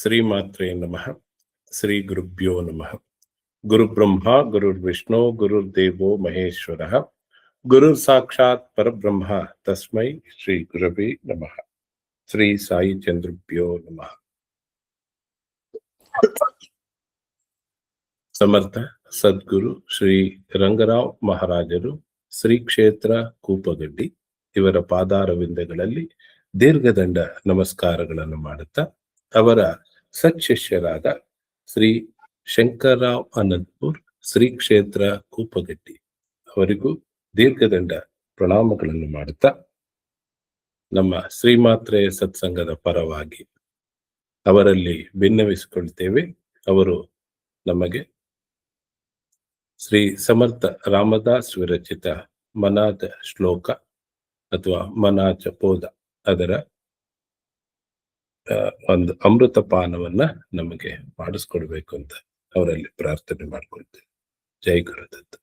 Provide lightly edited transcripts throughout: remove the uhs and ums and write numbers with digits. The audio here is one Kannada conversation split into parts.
ಶ್ರೀಮಾತ್ರೇ ನಮಃ. ಶ್ರೀ ಗುರುಭ್ಯೋ ನಮಃ. ಗುರುಬ್ರಹ್ಮ ಗುರುರ್ವಿಷ್ಣು ಗುರುರ್ದೇವೋ ಮಹೇಶ್ವರ ಗುರುರ್ ಸಾಕ್ಷಾತ್ ಪರಬ್ರಹ್ಮ ತಸ್ಮೈ ಶ್ರೀ ಗುರವೇ ನಮಃ. ಶ್ರೀ ಸಾಯಿ ಚಂದ್ರಭ್ಯೋ ನಮಃ. ಸಮರ್ಥ ಸದ್ಗುರು ಶ್ರೀ ರಂಗರಾವ್ ಮಹಾರಾಜರು ಶ್ರೀ ಕ್ಷೇತ್ರ ಕೂಪಗಡ್ಡಿ ಇವರ ಪಾದಾರವಿಂದಗಳಲ್ಲಿ ದೀರ್ಘದಂಡ ನಮಸ್ಕಾರಗಳನ್ನು ಮಾಡುತ್ತಾ, ಅವರ ಸಚ್ಶಿಷ್ಯರಾದ ಶ್ರೀ ಶಂಕರರಾವ್ ಅನಂತಪುರ್ ಶ್ರೀ ಕ್ಷೇತ್ರ ಕೂಪಗಡ್ಡಿ ಅವರಿಗೂ ದೀರ್ಘದಂಡ ಪ್ರಣಾಮಗಳನ್ನು ಮಾಡುತ್ತಾ, ನಮ್ಮ ಶ್ರೀಮಾತ್ರೆಯ ಸತ್ಸಂಗದ ಪರವಾಗಿ ಅವರಲ್ಲಿ ಭಿನ್ನವಿಸಿಕೊಳ್ತೇವೆ. ಅವರು ನಮಗೆ ಶ್ರೀ ಸಮರ್ಥ ರಾಮದಾಸ್ ವಿರಚಿತ ಮನಾದ ಶ್ಲೋಕ ಅಥವಾ ಮನಾಚ ಪೋದ ಅದರ ಒಂದು ಅಮೃತಪಾನವನ್ನ ನಮಗೆ ಮಾಡಿಸ್ಕೊಡ್ಬೇಕು ಅಂತ ಅವರಲ್ಲಿ ಪ್ರಾರ್ಥನೆ ಮಾಡ್ಕೊಳ್ತೇವೆ. ಜೈ ಗುರುದತ್ತ.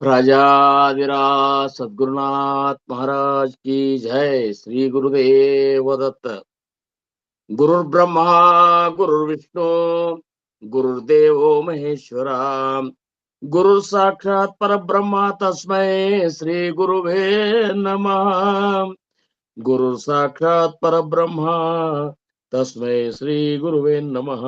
राजाधिराज सद्गुरुनाथ महाराज की जय. श्री गुरुदेव दत्त. गुरुर्ब्रह्मा गुरुर्विष्णु गुरुर्देवो महेश्वरा गुरुर साक्षात परब्रह्मा तस्मै श्री गुरुवे नमः. गुरुर साक्षात परब्रह्मा तस्मै श्री गुरुवे नमः.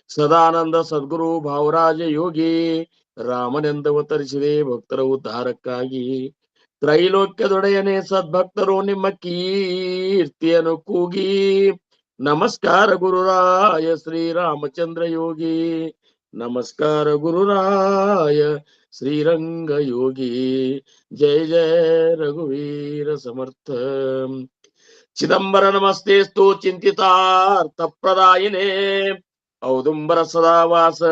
ಸದಾನಂದ ಸದ್ಗುರು ಭಾವರಾಜ ಯೋಗಿ ರಾಮನೆಂದವತರಿಸಿದೆ ಭಕ್ತರ ಉದ್ಧಾರಕ್ಕಾಗಿ. ತ್ರೈಲೋಕ್ಯದೊಡೆಯನೇ ಸದ್ಭಕ್ತರು ನಿಮ್ಮ ಕೀರ್ತಿಯನ್ನು ಕೂಗಿ. ನಮಸ್ಕಾರ ಗುರುರಾಯ ಶ್ರೀರಾಮಚಂದ್ರ ಯೋಗಿ. ನಮಸ್ಕಾರ ಗುರುರಾಯ ಶ್ರೀರಂಗ ಯೋಗಿ. ಜಯ ಜಯ ರಘುವೀರ ಸಮರ್ಥ. ಚಿದಂಬರ ನಮಸ್ತೆಸ್ತು ಚಿಂತಿತಾರ್ಥ ಪ್ರದಾಯಿನೇ ಔದುಂಬರ ಸದಾವಾಸ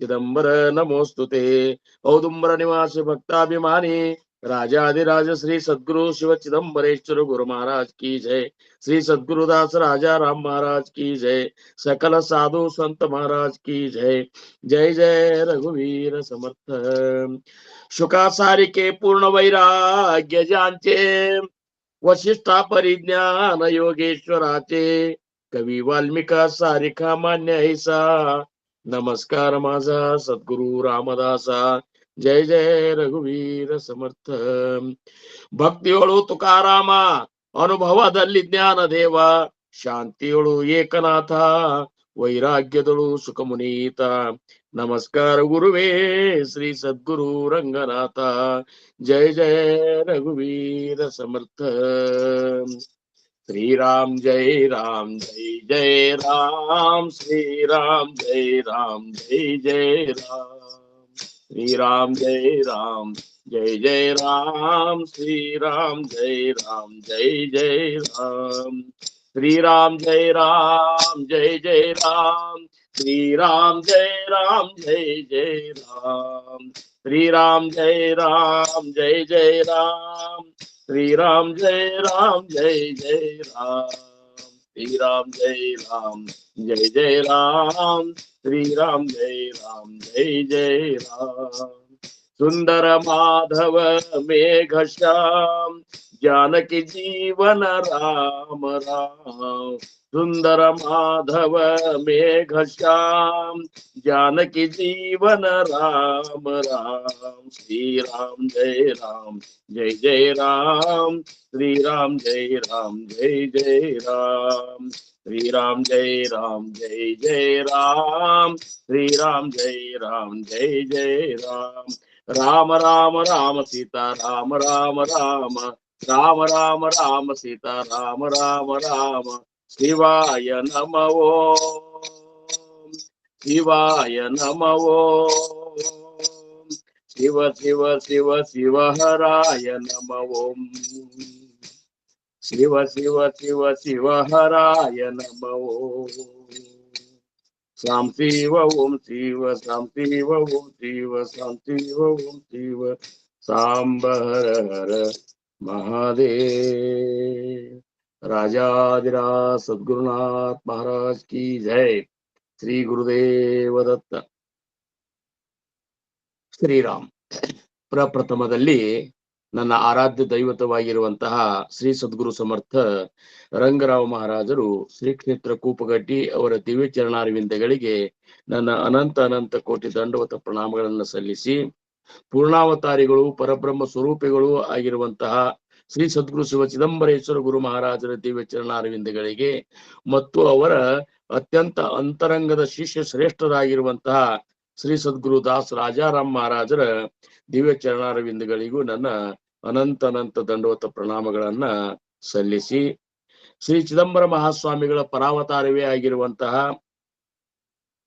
ಚಿದಂಬರ ನಮೋಸ್ತುತೆ. ಔದುಂಬರ ನಿವಾಸಿ ಭಕ್ತಾಭಿಮಾನಿ ರಾಜಾಧಿರಾಜ ಶ್ರೀ ಸದ್ಗುರು ಶಿವ ಚಿದಂಬರೇಶ್ವರ ಗುರು ಮಹಾರಾಜ್ ಕಿ ಜಯ. ಶ್ರೀ ಸದ್ಗುರುದಾಸ ರಾಜಾ ರಾಮ್ ಮಹಾರಾಜ್ ಕಿ ಜಯ. ಸಕಲ ಸಾಧು ಸಂತ ಮಹಾರಾಜ್ ಕಿ ಜಯ. ಜಯ ಜಯ ರಘುವೀರ ಸಮರ್ಥ. ಶುಕ ಸಾರಿಕೆ ಪೂರ್ಣ ವೈರಾಗ್ಯ ಜಾಂಚೆ वशिष्ठा परिज्ञान योगेश्वराचे. कवी वाल्मिका सारिका मान्य ऐसा. नमस्कार माझा सद्गुरु रामदासा. जय जय रघुवीर समर्थ. ಭಕ್ತಿಯೊಳು ತುಕಾರಾಮ ಅನುಭವದಲ್ಲಿ ಜ್ಞಾನ ದೇವ. ಶಾಂತಿಯೊಳು ಏಕನಾಥ ವೈರಾಗ್ಯದಳು ಸುಖಮುನೀತ. ನಮಸ್ಕಾರ ಗುರುವೇ ಶ್ರೀ ಸದ್ಗುರು ರಂಗನಾಥ. जय जय रघुवीर समर्थ. श्री राम जय राम जय जय राम. श्री राम जय राम जय जय राम. श्री राम जय राम जय जय राम. श्री राम जय राम जय जय राम. श्री राम जय राम जय जय राम. श्री राम जय राम जय जय राम. श्री राम जय राम जय जय राम. श्री राम जय राम जय जय राम. श्री राम जय राम जय जय राम. श्री राम जय राम जय जय राम. सुंदर माधव मेघ श्याम जानकी जीवन राम राम. सुंदर माधव मेघ श्याम जानकी जीवन राम राम. श्री राम जय जय राम. श्री राम जय जय राम. श्री राम जय जय राम. श्री राम जय जय राम. राम राम राम सीता राम राम राम. राम राम राम सीता राम राम राम. शिवाय नमः ओम. शिवाय नमः ओम. शिव शिव शिव शिव हराय नमः ओम. शिव शिव शिव शिव हराय नमः ओम. शाम शिव ओम शिव शाम शिव ओम शिव शाम शिव ओम शिव. सांब हर हर महादेव। राजाधिराज सद्गुरुनाथ महाराज की जय। ಶ್ರೀ ಗುರುದೇವ ದತ್ತ. ಶ್ರೀರಾಮ್. ಪ್ರಪ್ರಥಮದಲ್ಲಿ ನನ್ನ ಆರಾಧ್ಯ ದೈವತವಾಗಿರುವಂತಹ ಶ್ರೀ ಸದ್ಗುರು ಸಮರ್ಥ ರಂಗರಾವ್ ಮಹಾರಾಜರು ಶ್ರೀ ಕ್ಷೇತ್ರ ಕೂಪಗಡ್ಡಿ ಅವರ ದಿವ್ಯ ಚರಣಾರವಿಂದಗಳಿಗೆ ನನ್ನ ಅನಂತ ಅನಂತ ಕೋಟಿ ದಂಡವತ ಪ್ರಣಾಮಗಳನ್ನು ಸಲ್ಲಿಸಿ, ಪೂರ್ಣಾವತಾರಿಗಳು ಪರಬ್ರಹ್ಮ ಸ್ವರೂಪಿಗಳು ಆಗಿರುವಂತಹ ಶ್ರೀ ಸದ್ಗುರು ಶಿವ ಚಿದಂಬರೇಶ್ವರ ಗುರು ಮಹಾರಾಜರ ದಿವ್ಯ ಚರಣಾರವಿಂದಗಳಿಗೆ ಮತ್ತು ಅವರ ಅತ್ಯಂತ ಅಂತರಂಗದ ಶಿಷ್ಯ ಶ್ರೇಷ್ಠರಾಗಿರುವಂತಹ ಶ್ರೀ ಸದ್ಗುರು ದಾಸ್ ರಾಜಾರಾಮ್ ಮಹಾರಾಜರ ದಿವ್ಯ ಚರಣಾರವಿಂದಗಳಿಗೂ ನನ್ನ ಅನಂತ ಅನಂತ ದಂಡವತ ಪ್ರಣಾಮಗಳನ್ನ ಸಲ್ಲಿಸಿ, ಶ್ರೀ ಚಿದಂಬರ ಮಹಾಸ್ವಾಮಿಗಳ ಪರಾವತಾರವೇ ಆಗಿರುವಂತಹ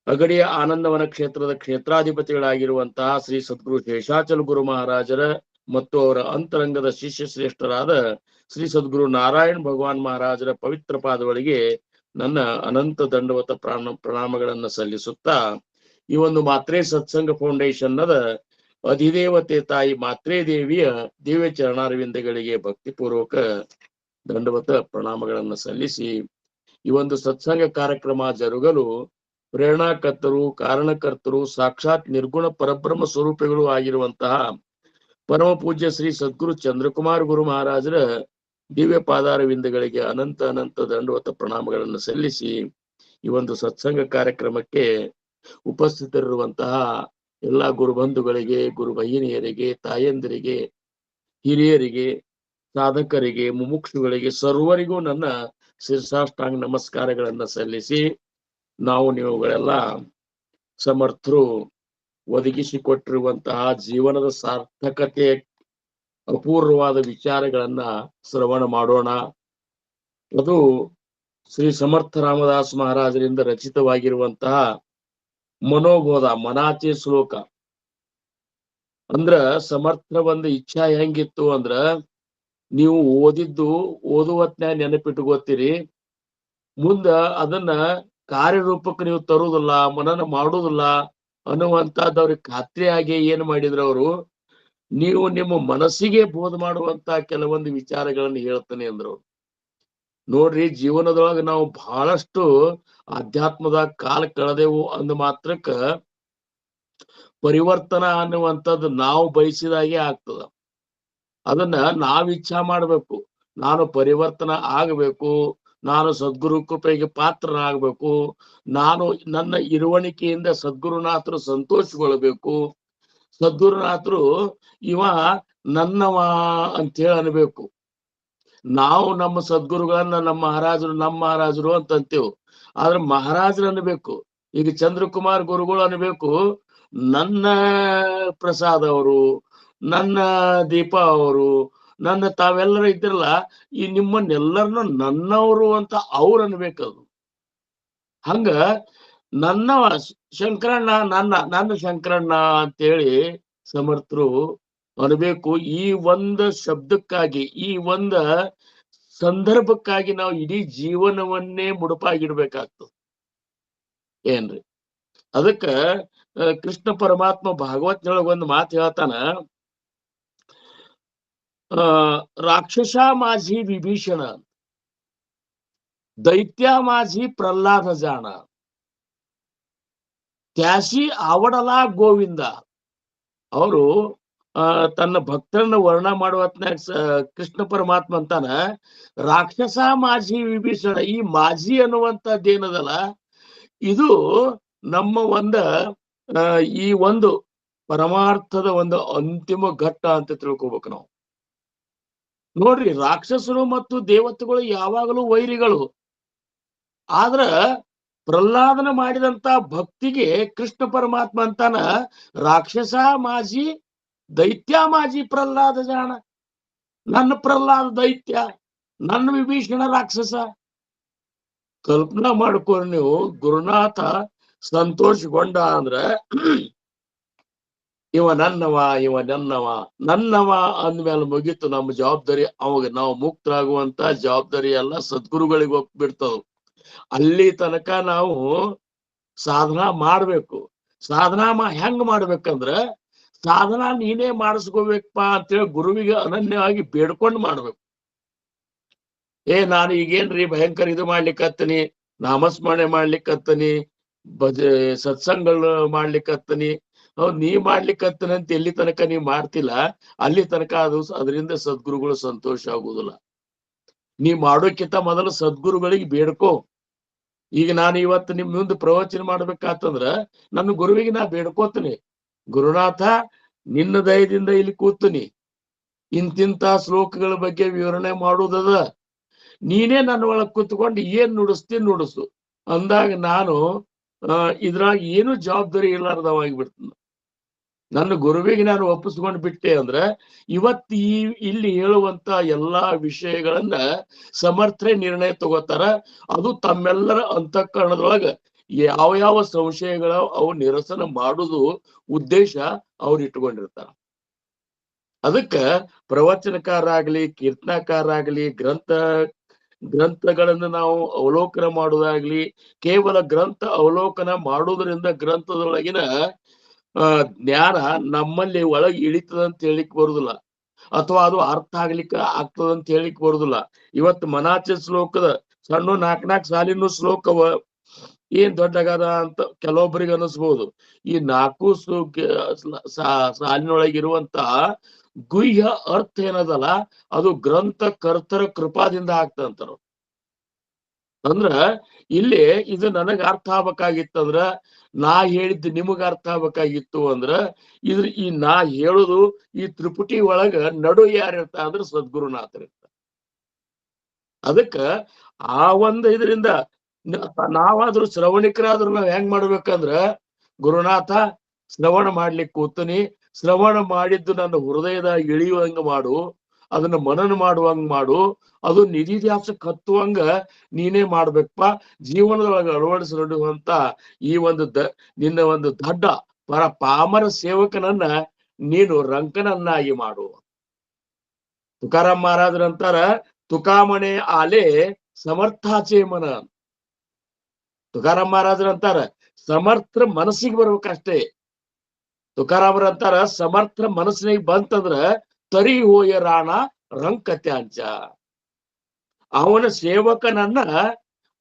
ಅಗಡಿಯ ಆನಂದವನ ಕ್ಷೇತ್ರದ ಕ್ಷೇತ್ರಾಧಿಪತಿಗಳಾಗಿರುವಂತಹ ಶ್ರೀ ಸದ್ಗುರು ಶೇಷಾಚಲ ಗುರು ಮಹಾರಾಜರ ಮತ್ತು ಅವರ ಅಂತರಂಗದ ಶಿಷ್ಯ ಶ್ರೇಷ್ಠರಾದ ಶ್ರೀ ಸದ್ಗುರು ನಾರಾಯಣ ಭಗವಾನ್ ಮಹಾರಾಜರ ಪವಿತ್ರ ಪಾದಗಳಿಗೆ ನನ್ನ ಅನಂತ ದಂಡವತ ಪ್ರಣಾಮಗಳನ್ನ ಸಲ್ಲಿಸುತ್ತಾ, ಈ ಒಂದು ಮಾತ್ರೆ ಸತ್ಸಂಗ ಫೌಂಡೇಶನ್ನದ ಅಧಿದೇವತೆ ತಾಯಿ ಮಾತ್ರೆ ದೇವಿಯ ದಿವ್ಯ ಚರಣಾರವಿಂದಗಳಿಗೆ ಭಕ್ತಿಪೂರ್ವಕ ದಂಡವತ ಪ್ರಣಾಮಗಳನ್ನ ಸಲ್ಲಿಸಿ, ಈ ಒಂದು ಸತ್ಸಂಗ ಕಾರ್ಯಕ್ರಮ ಜರುಗಲು ಪ್ರೇರಣಾಕರ್ತರು, ಕಾರಣಕರ್ತರು, ಸಾಕ್ಷಾತ್ ನಿರ್ಗುಣ ಪರಬ್ರಹ್ಮ ಸ್ವರೂಪಿಗಳು ಆಗಿರುವಂತಹ ಪರಮ ಪೂಜ್ಯ ಶ್ರೀ ಸದ್ಗುರು ಚಂದ್ರಕುಮಾರ್ ಗುರು ಮಹಾರಾಜರ ದಿವ್ಯ ಪಾದಾರವಿಂದಗಳಿಗೆ ಅನಂತ ಅನಂತ ದಂಡವತ ಪ್ರಣಾಮಗಳನ್ನು ಸಲ್ಲಿಸಿ, ಈ ಒಂದು ಸತ್ಸಂಗ ಕಾರ್ಯಕ್ರಮಕ್ಕೆ ಉಪಸ್ಥಿತರಿರುವಂತಹ ಎಲ್ಲಾ ಗುರುಬಂಧುಗಳಿಗೆ, ಗುರು ಭಗಿನಿಯರಿಗೆ, ತಾಯಂದಿರಿಗೆ, ಹಿರಿಯರಿಗೆ, ಸಾಧಕರಿಗೆ, ಮುಮುಕ್ಷುಗಳಿಗೆ ಸರ್ವರಿಗೂ ನನ್ನ ಶಿರಸಾಷ್ಟಾಂಗ ನಮಸ್ಕಾರಗಳನ್ನ ಸಲ್ಲಿಸಿ, ನೀವುಗಳೆಲ್ಲ ಸಮರ್ಥರು ಒದಗಿಸಿಕೊಟ್ಟಿರುವಂತಹ ಜೀವನದ ಸಾರ್ಥಕತೆ ಅಪೂರ್ವವಾದ ವಿಚಾರಗಳನ್ನ ಶ್ರವಣ ಮಾಡೋಣ. ಅದು ಶ್ರೀ ಸಮರ್ಥ ರಾಮದಾಸ್ ಮಹಾರಾಜರಿಂದ ರಚಿತವಾಗಿರುವಂತಹ ಮನೋಬೋಧ, ಮನಾಚೆ ಶ್ಲೋಕ. ಅಂದ್ರ ಸಮರ್ಥರ ಒಂದು ಇಚ್ಛಾ ಹೆಂಗಿತ್ತು ಅಂದ್ರ, ನೀವು ಓದುವತ್ನ್ಯಾಗ ನೆನಪಿಟ್ಕೋತೀರಿ, ಮುಂದ ಅದನ್ನ ಕಾರ್ಯರೂಪಕ್ಕೆ ನೀವು ತರುವುದಿಲ್ಲ, ಮನನ ಮಾಡುವುದಿಲ್ಲ ಅನ್ನುವಂತಹದ್ದು ಅವ್ರಿಗೆ ಖಾತ್ರಿಯಾಗಿ ಏನ್ ಮಾಡಿದ್ರು ಅವರು, ನೀವು ನಿಮ್ಮ ಮನಸ್ಸಿಗೆ ಬೋಧ ಮಾಡುವಂತ ಕೆಲವೊಂದು ವಿಚಾರಗಳನ್ನು ಹೇಳ್ತಾನೆ ಅಂದ್ರು. ನೋಡ್ರಿ, ಜೀವನದೊಳಗೆ ನಾವು ಬಹಳಷ್ಟು ಅಧ್ಯಾತ್ಮದ ಕಾಲ ಕಳೆದೆವು ಅಂದ ಮಾತ್ರಕ್ಕ ಪರಿವರ್ತನ ಅನ್ನುವಂಥದ್ದು ನಾವು ಬಯಸಿದಾಗೆ ಆಗ್ತದ. ಅದನ್ನ ನಾವ್ ಇಚ್ಛಾ ಮಾಡ್ಬೇಕು. ನಾನು ಪರಿವರ್ತನ ಆಗಬೇಕು, ನಾನು ಸದ್ಗುರು ಕೃಪೆಗೆ ಪಾತ್ರನಾಗಬೇಕು, ನಾನು ನನ್ನ ಇರುವಣಿಕೆಯಿಂದ ಸದ್ಗುರುನಾಥರು ಸಂತೋಷಗೊಳ್ಬೇಕು, ಸದ್ಗುರುನಾಥರು ಇವ ನನ್ನವ ಅಂತ ಹೇಳಿ ಅನ್ಬೇಕು. ನಾವು ನಮ್ಮ ಸದ್ಗುರುಗಳನ್ನ ನಮ್ಮ ಮಹಾರಾಜರು ಅಂತ ಅಂತೇವು, ಆದ್ರೆ ಮಹಾರಾಜರು ಅನ್ಬೇಕು. ಈಗ ಚಂದ್ರಕುಮಾರ್ ಗುರುಗಳು ಅನ್ಬೇಕು, ನನ್ನ ಪ್ರಸಾದ್ ಅವರು, ನನ್ನ ದೀಪಾ ಅವರು, ನನ್ನ ತಾವೆಲ್ಲರೂ ಇದ್ರಲ್ಲ, ಈ ನಿಮ್ಮನ್ನೆಲ್ಲರನ್ನು ನನ್ನವರು ಅಂತ ಅವ್ರು ಅನ್ಬೇಕದು. ಹಂಗ ನನ್ನವ ಶಂಕರಣ್ಣ, ನನ್ನ ಶಂಕರಣ್ಣ ಅಂತೇಳಿ ಸಮರ್ಥರು ಅನ್ಬೇಕು. ಈ ಒಂದ ಶಬ್ದಕ್ಕಾಗಿ, ಈ ಒಂದ ಸಂದರ್ಭಕ್ಕಾಗಿ ನಾವು ಇಡೀ ಜೀವನವನ್ನೇ ಮುಡುಪಾಗಿಡ್ಬೇಕಾಗ್ತದೆ ಏನ್ರಿ. ಅದಕ್ಕ ಕೃಷ್ಣ ಪರಮಾತ್ಮ ಭಾಗವತದೊಳಗ ಒಂದು ಮಾತು ಹೇಳ್ತಾನ, राक्षस माझी विभीषण, दैत्या माझी प्रल्हाद जाण, त्याशी आवडला ಗೋವಿಂದ. ಅವರು ತನ್ನ ಭಕ್ತರನ್ನ ವರ್ಣ ಮಾಡುವ ಕೃಷ್ಣ ಪರಮಾತ್ಮ ಅಂತಾನ, ರಾಕ್ಷಸ ಮಾಜಿ ವಿಭೀಷಣ. ಈ ಮಾಜಿ ಅನ್ನುವಂಥದ್ದೇನದಲ್ಲ, ಇದು ನಮ್ಮ ಈ ಒಂದು ಪರಮಾರ್ಥದ ಒಂದು ಅಂತಿಮ ಘಟ್ಟ ಅಂತ ತಿಳ್ಕೊಬೇಕು ನಾವು. ನೋಡ್ರಿ, ರಾಕ್ಷಸರು ಮತ್ತು ದೇವತೆಗಳು ಯಾವಾಗಲೂ ವೈರಿಗಳು. ಆದ್ರ ಪ್ರಹ್ಲಾದನ ಮಾಡಿದಂತ ಭಕ್ತಿಗೆ ಕೃಷ್ಣ ಪರಮಾತ್ಮ ಅಂತಾನ, ರಾಕ್ಷಸ ಮಾಜಿ ದೈತ್ಯ ಮಾಜಿ ಪ್ರಹ್ಲಾದ ಜಾಣ. ನನ್ನ ಪ್ರಹ್ಲಾದ ದೈತ್ಯ, ನನ್ನ ವಿಭೀಷಣ ರಾಕ್ಷಸ. ಕಲ್ಪನಾ ಮಾಡ್ಕೊಂಡು ನೀವು, ಗುರುನಾಥ ಸಂತೋಷಗೊಂಡ ಅಂದ್ರ ಇವ ನನ್ನವ ನನ್ನವ ಅಂದ್ಮೇಲೆ ಮುಗೀತು ನಮ್ಮ ಜವಾಬ್ದಾರಿ. ಅವಾಗ ನಾವು ಮುಕ್ತರಾಗುವಂತ ಜವಾಬ್ದಾರಿ ಎಲ್ಲ ಸದ್ಗುರುಗಳಿಗೆ ಹೋಗ್ಬಿಡ್ತದ. ಅಲ್ಲಿ ತನಕ ನಾವು ಸಾಧನಾ ಮಾಡ್ಬೇಕು. ಸಾಧನಾ ಹೆಂಗ್ ಮಾಡ್ಬೇಕಂದ್ರ, ಸಾಧನ ನೀನೇ ಮಾಡಿಸ್ಕೋಬೇಕಪ್ಪ ಅಂತೇಳಿ ಗುರುವಿಗೆ ಅನನ್ಯವಾಗಿ ಬೇಡ್ಕೊಂಡು ಮಾಡ್ಬೇಕು. ನಾನು ಈಗೇನ್ರಿ ಭಯಂಕರ ಇದು ಮಾಡ್ಲಿಕ್ಕತ್ತನಿ, ನಾಮಸ್ಮರಣೆ ಮಾಡ್ಲಿಕ್ಕತ್ತನಿ, ಸತ್ಸಂಗಗಳು ಮಾಡ್ಲಿಕ್ಕತ್ತನಿ. ನೀ ಮಾಡ್ಲಿಕ್ಕತ್ತನಿ ಅಂತ ಎಲ್ಲಿ ತನಕ ನೀ ಮಾಡ್ತಿಲ್ಲ ಅಲ್ಲಿ ತನಕ ಅದರಿಂದ ಸದ್ಗುರುಗಳು ಸಂತೋಷ ಆಗುದಿಲ್ಲ. ನೀ ಮಾಡೋಕ್ಕಿಂತ ಮೊದಲು ಸದ್ಗುರುಗಳಿಗೆ ಬೇಡ್ಕೋ. ಈಗ ನಾನು ಇವತ್ತು ನಿಮ್ ಮುಂದೆ ಪ್ರವಚನ ಮಾಡ್ಬೇಕಾತಂದ್ರ ನನ್ನ ಗುರುವಿಗೆ ನಾ ಬೇಡ್ಕೋತೀನಿ, ಗುರುನಾಥ ನಿನ್ನ ದಯದಿಂದ ಇಲ್ಲಿ ಕೂತೀನಿ, ಇಂತಿಂತ ಶ್ಲೋಕಗಳ ಬಗ್ಗೆ ವಿವರಣೆ ಮಾಡುವುದದ, ನೀನೇ ನನ್ನ ಒಳಗ್ ಕೂತ್ಕೊಂಡು ಏನ್ ನುಡಿಸು ಅಂದಾಗ ನಾನು ಇದ್ರಾಗ ಏನು ಜವಾಬ್ದಾರಿ ಇರ್ಲಾರ್ದವಾಗಿ ಬಿಡ್ತೀನಿ. ನನ್ನ ಗುರುವಿಗೆ ನಾನು ಒಪ್ಪಿಸ್ಕೊಂಡು ಬಿಟ್ಟೆ ಅಂದ್ರೆ ಇವತ್ತು ಇಲ್ಲಿ ಹೇಳುವಂತ ಎಲ್ಲಾ ವಿಷಯಗಳನ್ನ ಸಮರ್ಥನೆ ನಿರ್ಣಯ ತಗೋತಾರ. ಅದು ತಮ್ಮೆಲ್ಲರ ಅಂತಃಕರಣದೊಳಗ ಯಾವ ಸಂಶಯಗಳ ಅವು ನಿರಸನ ಮಾಡುದು ಉದ್ದೇಶ ಅವ್ರು ಇಟ್ಕೊಂಡಿರ್ತಾರ. ಅದಕ್ಕ ಪ್ರವಚನಕಾರಾಗ್ಲಿ, ಕೀರ್ತನಕಾರಾಗ್ಲಿ, ಗ್ರಂಥಗಳನ್ನು ನಾವು ಅವಲೋಕನ ಮಾಡುವುದಾಗ್ಲಿ, ಕೇವಲ ಗ್ರಂಥ ಅವಲೋಕನ ಮಾಡುವುದರಿಂದ ಗ್ರಂಥದೊಳಗಿನ ಜ್ಞಾನ ನಮ್ಮಲ್ಲಿ ಒಳಗೆ ಇಳಿತದಂತ ಹೇಳಿಕ್ ಬರುದಿಲ್ಲ, ಅಥವಾ ಅದು ಅರ್ಥ ಆಗ್ತದಂತ ಹೇಳಿಕ್ ಬರುದಿಲ್ಲ. ಇವತ್ತು ಮನಾಚ ಶ್ಲೋಕದ ಸಣ್ಣ 4 ಸಾಲಿನ ಶ್ಲೋಕವ ಏನ್ ದೊಡ್ಡಗದ ಅಂತ ಕೆಲವೊಬ್ಬರಿಗೆ ಅನಿಸ್ಬೋದು. ಈ 4 ಸಾಲಿನೊಳಗಿರುವಂತ ಗುಹ್ಯ ಅರ್ಥ ಏನದಲ್ಲ ಅದು ಗ್ರಂಥ ಕರ್ತರ ಕೃಪಾದಿಂದ ಆಗ್ತದಂತಾರ. ಅಂದ್ರ ಇಲ್ಲಿ ಇದು ನನಗ ಅರ್ಥ ಆಗ್ಬೇಕಾಗಿತ್ತಂದ್ರ, ನಾ ಹೇಳಿದ್ದು ನಿಮಗ ಅರ್ಥ ಆಗ್ಬೇಕಾಗಿತ್ತು ಅಂದ್ರ ಈ ನಾ ಹೇಳುದು ಈ ತ್ರಿಪುಟಿ ಒಳಗ ನಡು ಯಾರಿರ್ತ ಅಂದ್ರೆ ಸದ್ಗುರುನಾಥರಿರ್ತ. ಅದಕ್ಕ ಆ ಒಂದು ಇದರಿಂದ ನಾವಾದ್ರೂ ಶ್ರವಣಿಕರಾದ್ರೂ ನಾವ್ ಹೆಂಗ್ ಮಾಡ್ಬೇಕಂದ್ರ, ಗುರುನಾಥ ಶ್ರವಣ ಮಾಡ್ಲಿಕ್ಕೆ ಕೂತನಿ, ಶ್ರವಣ ಮಾಡಿದ್ದು ನನ್ನ ಹೃದಯದಾಗ ಇಳಿಯುವಂಗ ಮಾಡು, ಅದನ್ನ ಮನನ ಮಾಡುವಂಗ ಮಾಡು, ಅದು ನಿಧಿಧ್ಯಾಸಕ್ಕೆ ಹತ್ತುವಂಗ ನೀನೇ ಮಾಡ್ಬೇಕಪ್ಪ. ಜೀವನದೊಳಗೆ ಅಳವಡಿಸಿರುವಂತ ಈ ಒಂದು ನಿನ್ನ ಒಂದು ದೊಡ್ಡ ಪಾಮರ ಸೇವಕನನ್ನ ನೀನು ರಂಕನನ್ನಾಗಿ ಮಾಡು. ತುಕಾರಾಮ್ ಮಹಾರಾಜರಂತಾರ, ತುಕಾಮಣೆ ಆಲೆ ಸಮರ್ಥಾಚೆ ಮನ. ತುಕಾರಾಮ್ ಮಹಾರಾಜರಂತಾರ ಸಮರ್ಥ ಮನಸ್ಸಿಗೆ ಬರ್ಬೇಕಷ್ಟೇ. ತುಕಾರಾಮರಂತಾರ ಸಮರ್ಥ ಮನಸ್ಸಿನಿಗೆ ಬಂತಂದ್ರ ತರಿ ಹೋಯ ರಾಣ ರಂಕತ್ಯಾಂಚ. ಅವನ ಸೇವಕನನ್ನ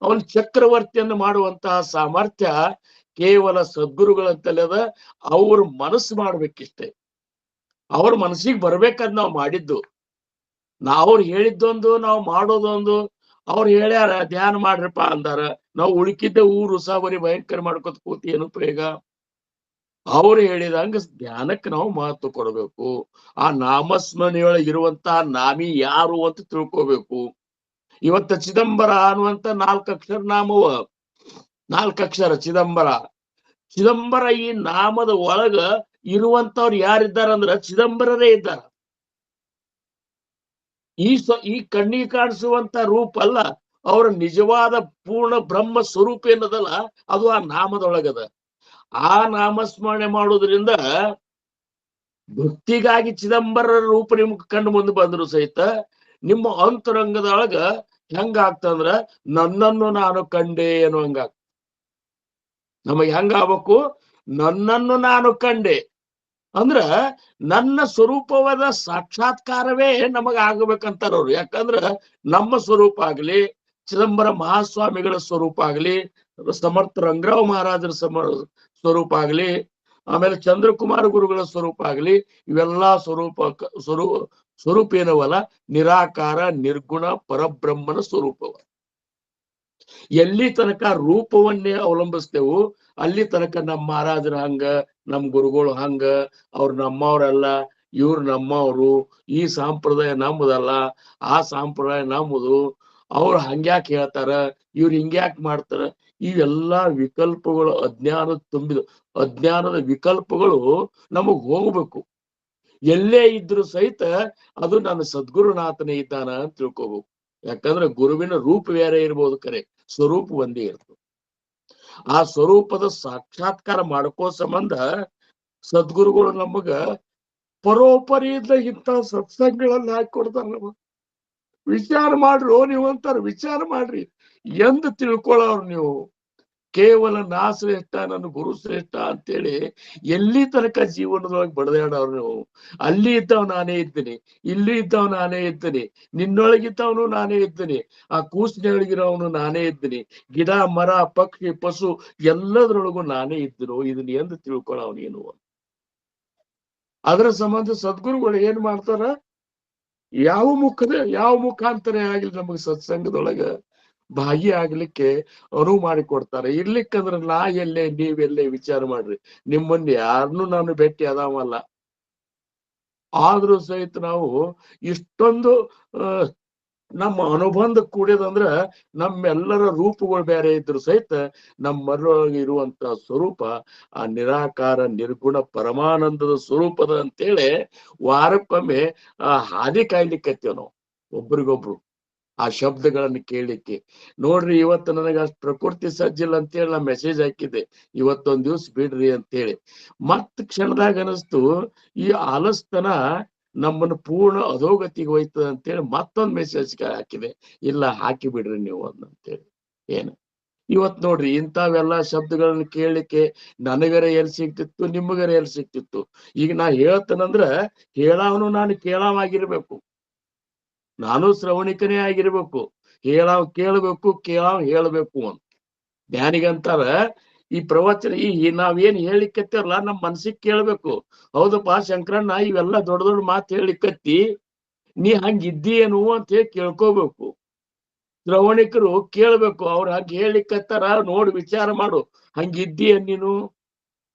ಅವನ ಚಕ್ರವರ್ತಿಯನ್ನು ಮಾಡುವಂತಹ ಸಾಮರ್ಥ್ಯ ಕೇವಲ ಸದ್ಗುರುಗಳಂತಲ್ಲದ ಅವ್ರ ಮನಸ್ಸು ಮಾಡ್ಬೇಕಿಷ್ಟೆ. ಅವ್ರ ಮನಸ್ಸಿಗೆ ಬರ್ಬೇಕಂತ ನಾವು ಮಾಡಿದ್ದು. ಅವ್ರು ಹೇಳಿದ್ದೊಂದು ನಾವು ಮಾಡೋದೊಂದು. ಅವ್ರು ಹೇಳ್ಯಾರ ಧ್ಯಾನ ಮಾಡ್ರಪ್ಪ ಅಂದಾರ, ನಾವು ಉಳುಕಿದ್ದ ಉಸಾಬರಿ ಭಯಂಕರ ಮಾಡ್ಕೊತ ಕೂತಿ ಏನು ಉಪಯೋಗ? ಅವ್ರು ಹೇಳಿದಂಗ ಧ್ಯಾನಕ್ಕೆ ನಾವು ಮಹತ್ವ ಕೊಡಬೇಕು. ಆ ನಾಮಸ್ಮರಣೆಯೊಳಗೆ ಇರುವಂತಹ ನಾಮಿ ಯಾರು ಅಂತ ತಿಳ್ಕೋಬೇಕು. ಇವತ್ತ ಚಿದಂಬರ ಅನ್ನುವಂತ 4 ಅಕ್ಷರ ನಾಮವ, 4 ಅಕ್ಷರ ಚಿದಂಬರ. ಚಿದಂಬರ ಈ ನಾಮದ ಒಳಗ ಇರುವಂತವ್ರು ಯಾರಿದ್ದಾರಂದ್ರ ಚಿದಂಬರರೇ ಇದ್ದಾರ. ಈ ಕಣ್ಣಿಗೆ ಕಾಣಿಸುವಂತ ರೂಪ ಅಲ್ಲ, ಅವರ ನಿಜವಾದ ಪೂರ್ಣ ಬ್ರಹ್ಮ ಸ್ವರೂಪ ಏನದಲ್ಲ ಅದು ಆ ನಾಮದೊಳಗದ. ಆ ನಾಮಸ್ಮರಣೆ ಮಾಡೋದ್ರಿಂದ ಭಕ್ತಿಗಾಗಿ ಚಿದಂಬರ ರೂಪ ನಿಮ್ಗೆ ಕಂಡು ಮುಂದೆ ಬಂದ್ರು ಸಹಿತ ನಿಮ್ಮ ಅಂತರಂಗದೊಳಗ ಹೆಂಗಾಗ್ತಂದ್ರ ನನ್ನನ್ನು ನಾನು ಕಂಡೆ ಅನ್ನುವಂಗಾಗ್ತ. ನಮಗೆ ಹೆಂಗಾಗಬೇಕು? ನನ್ನನ್ನು ನಾನು ಕಂಡೆ ಅಂದ್ರ ನನ್ನ ಸ್ವರೂಪವಾದ ಸಾಕ್ಷಾತ್ಕಾರವೇ ನಮಗ ಆಗ್ಬೇಕಂತಾರವ್ರು. ಯಾಕಂದ್ರ ನಮ್ಮ ಸ್ವರೂಪ ಆಗ್ಲಿ, ಚಿದಂಬರ ಮಹಾಸ್ವಾಮಿಗಳ ಸ್ವರೂಪ ಆಗ್ಲಿ, ಸಮರ್ಥ ರಂಗರಾವ್ ಮಹಾರಾಜರ ಸ್ವರೂಪ ಆಗ್ಲಿ, ಆಮೇಲೆ ಚಂದ್ರಕುಮಾರ ಗುರುಗಳ ಸ್ವರೂಪ ಆಗ್ಲಿ, ಇವೆಲ್ಲಾ ಸ್ವರೂಪ ಏನವಲ್ಲ ನಿರಾಕಾರ ನಿರ್ಗುಣ ಪರಬ್ರಹ್ಮನ ಸ್ವರೂಪವ. ಎಲ್ಲಿ ತನಕ ರೂಪವನ್ನೇ ಅವಲಂಬಿಸ್ತೇವು ಅಲ್ಲಿ ತನಕ ನಮ್ಮ ಮಹಾರಾಜರ ಹಂಗ, ನಮ್ ಗುರುಗಳು ಹಂಗ, ಅವ್ರು ನಮ್ಮವ್ರಲ್ಲ, ಇವ್ರು ನಮ್ಮವ್ರು, ಈ ಸಂಪ್ರದಾಯ ನಮ್ಮದಲ್ಲ, ಆ ಸಂಪ್ರದಾಯ ನಮ್ಮದು, ಅವ್ರು ಹಂಗ್ಯಾಕ್ ಹೇಳ್ತಾರ, ಇವ್ರು ಹಿಂಗ್ಯಾಕ್ ಮಾಡ್ತಾರ, ಇವೆಲ್ಲಾ ವಿಕಲ್ಪಗಳು ಅಜ್ಞಾನದ ವಿಕಲ್ಪಗಳು ನಮಗ್ ಹೋಗ್ಬೇಕು. ಎಲ್ಲೇ ಇದ್ರು ಸಹಿತ ಅದು ನನ್ನ ಸದ್ಗುರುನಾಥನೇ ಇದ್ದಾನ ಅಂತ ತಿಳ್ಕೋಬೇಕು. ಯಾಕಂದ್ರೆ ಗುರುವಿನ ರೂಪ ಬೇರೆ ಇರ್ಬೋದು, ಕರೆ ಸ್ವರೂಪ ಒಂದೇ ಇರ್ತದೆ. ಆ ಸ್ವರೂಪದ ಸಾಕ್ಷಾತ್ಕಾರ ಮಾಡ್ಕೋ ಸಂಬಂಧ ಸದ್ಗುರುಗಳು ನಮಗ ಪರೋಪರಿಯಿಂದ ಇಂಥ ಸತ್ಸಂಗಗಳಲ್ಲಿ ಹಾಕೊಡ್ತಾರ. ನಮಗ ವಿಚಾರ ಮಾಡ್ರು ನೀವು ಅಂತಾರ, ವಿಚಾರ ಮಾಡ್ರಿ ಎಂದು ತಿಳ್ಕೊಳ್ಳೋರು ನೀವು. ಕೇವಲ ನಾ ಶ್ರೇಷ್ಠ, ನನ್ನ ಗುರು ಶ್ರೇಷ್ಠ ಅಂತೇಳಿ ಎಲ್ಲಿ ತನಕ ಜೀವನದೊಳಗೆ ಬಡದಾಡವ್ರು ನೀವು? ಅಲ್ಲಿ ಇದ್ದವ್ ನಾನೇ ಇದ್ದೀನಿ, ಇಲ್ಲಿ ಇದ್ದವ್ ನಾನೇ ಇದ್ದೀನಿ, ನಿನ್ನೊಳಗಿದ್ದವನು ನಾನೇ ಇದ್ದೀನಿ, ಆ ಕೂಸಿನೊಳಗಿರೋವನು ನಾನೇ ಇದ್ದೀನಿ, ಗಿಡ ಮರ ಪಕ್ಷಿ ಪಶು ಎಲ್ಲದರೊಳಗೂ ನಾನೇ ಇದ್ದೀನೋ, ಇದನ್ನ ಎಂದು ತಿಳ್ಕೊಳ್ಳೋ ನೀನು. ಅದರ ಸಂಬಂಧ ಸದ್ಗುರುಗಳು ಏನ್ ಮಾಡ್ತಾರ? ಯಾವ ಮುಖಾಂತರ ಆಗ್ಲಿ ನಮಗ್ ಸತ್ಸಂಗದೊಳಗ ಭಾಗಿಯಾಗ್ಲಿಕ್ಕೆ ಅನುವು ಮಾಡಿಕೊಡ್ತಾರೆ. ಇರ್ಲಿಕ್ಕಂದ್ರ ನಾ ಎಲ್ಲೇ ನೀವೆಲ್ಲೇ ವಿಚಾರ ಮಾಡ್ರಿ, ನಿಮ್ಮನ್ನ ಯಾರನ್ನು ನಾನು ಭೇಟಿ ಅದಾವಲ್ಲ. ಆದ್ರೂ ಸಹಿತ ನಾವು ಇಷ್ಟೊಂದು ನಮ್ಮ ಅನುಬಂಧ ಕೂಡಿದಂದ್ರ ನಮ್ಮೆಲ್ಲರ ರೂಪಗಳು ಬೇರೆ ಇದ್ರು ಸಹಿತ ನಮ್ಮರೊಳಗೆ ಇರುವಂತ ಸ್ವರೂಪ ಆ ನಿರಾಕಾರ ನಿರ್ಗುಣ ಪರಮಾನಂದದ ಸ್ವರೂಪದ ಅಂತೇಳಿ ವಾರಕ್ಕೊಮ್ಮೆ ಹಾದಿ ಕಾಯ್ಲಿಕ್ಕತ್ತೇವ್ ನಾವು ಒಬ್ರಿಗೊಬ್ರು ಆ ಶಬ್ದಗಳನ್ನು ಕೇಳಲಿಕ್ಕೆ. ನೋಡ್ರಿ, ಇವತ್ತು ನನಗೆ ಅಷ್ಟು ಪ್ರಕೃತಿ ಸಜ್ಜಿಲ್ಲ ಅಂತೇಳಿ ನಾ ಮೆಸೇಜ್ ಹಾಕಿದ್ದೆ, ಇವತ್ತೊಂದ್ ದಿವ್ಸ ಬಿಡ್ರಿ ಅಂತೇಳಿ. ಮತ್ ಕ್ಷಣದಾಗ ಅನಿಸ್ತು ಈ ಆಲಸ್ತನ ನಮ್ಮನ್ನು ಪೂರ್ಣ ಅಧೋಗತಿಗೆ ಹೋಯ್ತದ ಅಂತೇಳಿ ಮತ್ತೊಂದ್ ಮೆಸೇಜ್ ಹಾಕಿದೆ, ಇಲ್ಲ ಹಾಕಿ ಬಿಡ್ರಿ ನೀವು ಅಂತೇಳಿ. ಏನು ಇವತ್ ನೋಡ್ರಿ, ಇಂಥವೆಲ್ಲ ಶಬ್ದಗಳನ್ನ ಕೇಳಲಿಕ್ಕೆ ನನಗರ ಎಲ್ಲಿ ಸಿಗ್ತಿತ್ತು, ನಿಮಗರ ಎಲ್ಲಿ ಸಿಗ್ತಿತ್ತು. ಈಗ ನಾ ಹೇಳ್ತೇನಂದ್ರ ಹೇಳಾವನು ನಾನು ಕೇಳಾವಾಗಿರ್ಬೇಕು, ನಾನು ಶ್ರವಣಿಕನೇ ಆಗಿರ್ಬೇಕು, ಕೇಳಬೇಕು, ಹೇಳ್ಬೇಕು ಅಂತ. ಜ್ಞಾನಿಗಂತಾರ ಈ ಪ್ರವಚನ ನಾವೇನ್ ಹೇಳಿಕತ್ತಿರಲ್ಲ ನಮ್ ಮನ್ಸಿಗೆ ಕೇಳ್ಬೇಕು. ಹೌದಪ್ಪ ಶಂಕರಣ್ಣ, ಇವೆಲ್ಲ ದೊಡ್ಡ ದೊಡ್ಡ ಮಾತು ಹೇಳಿಕತ್ತಿ, ನೀ ಹಂಗಿದ್ದೀಯೇನು ಅಂತ ಹೇಳಿ ಕೇಳ್ಕೋಬೇಕು. ಶ್ರವಣಿಕರು ಕೇಳ್ಬೇಕು, ಅವ್ರು ಹಂಗ ಹೇಳಿಕತ್ತಾರ ನೋಡಿ ವಿಚಾರ ಮಾಡು, ಹಂಗಿದ್ದೀಯ ನೀನು?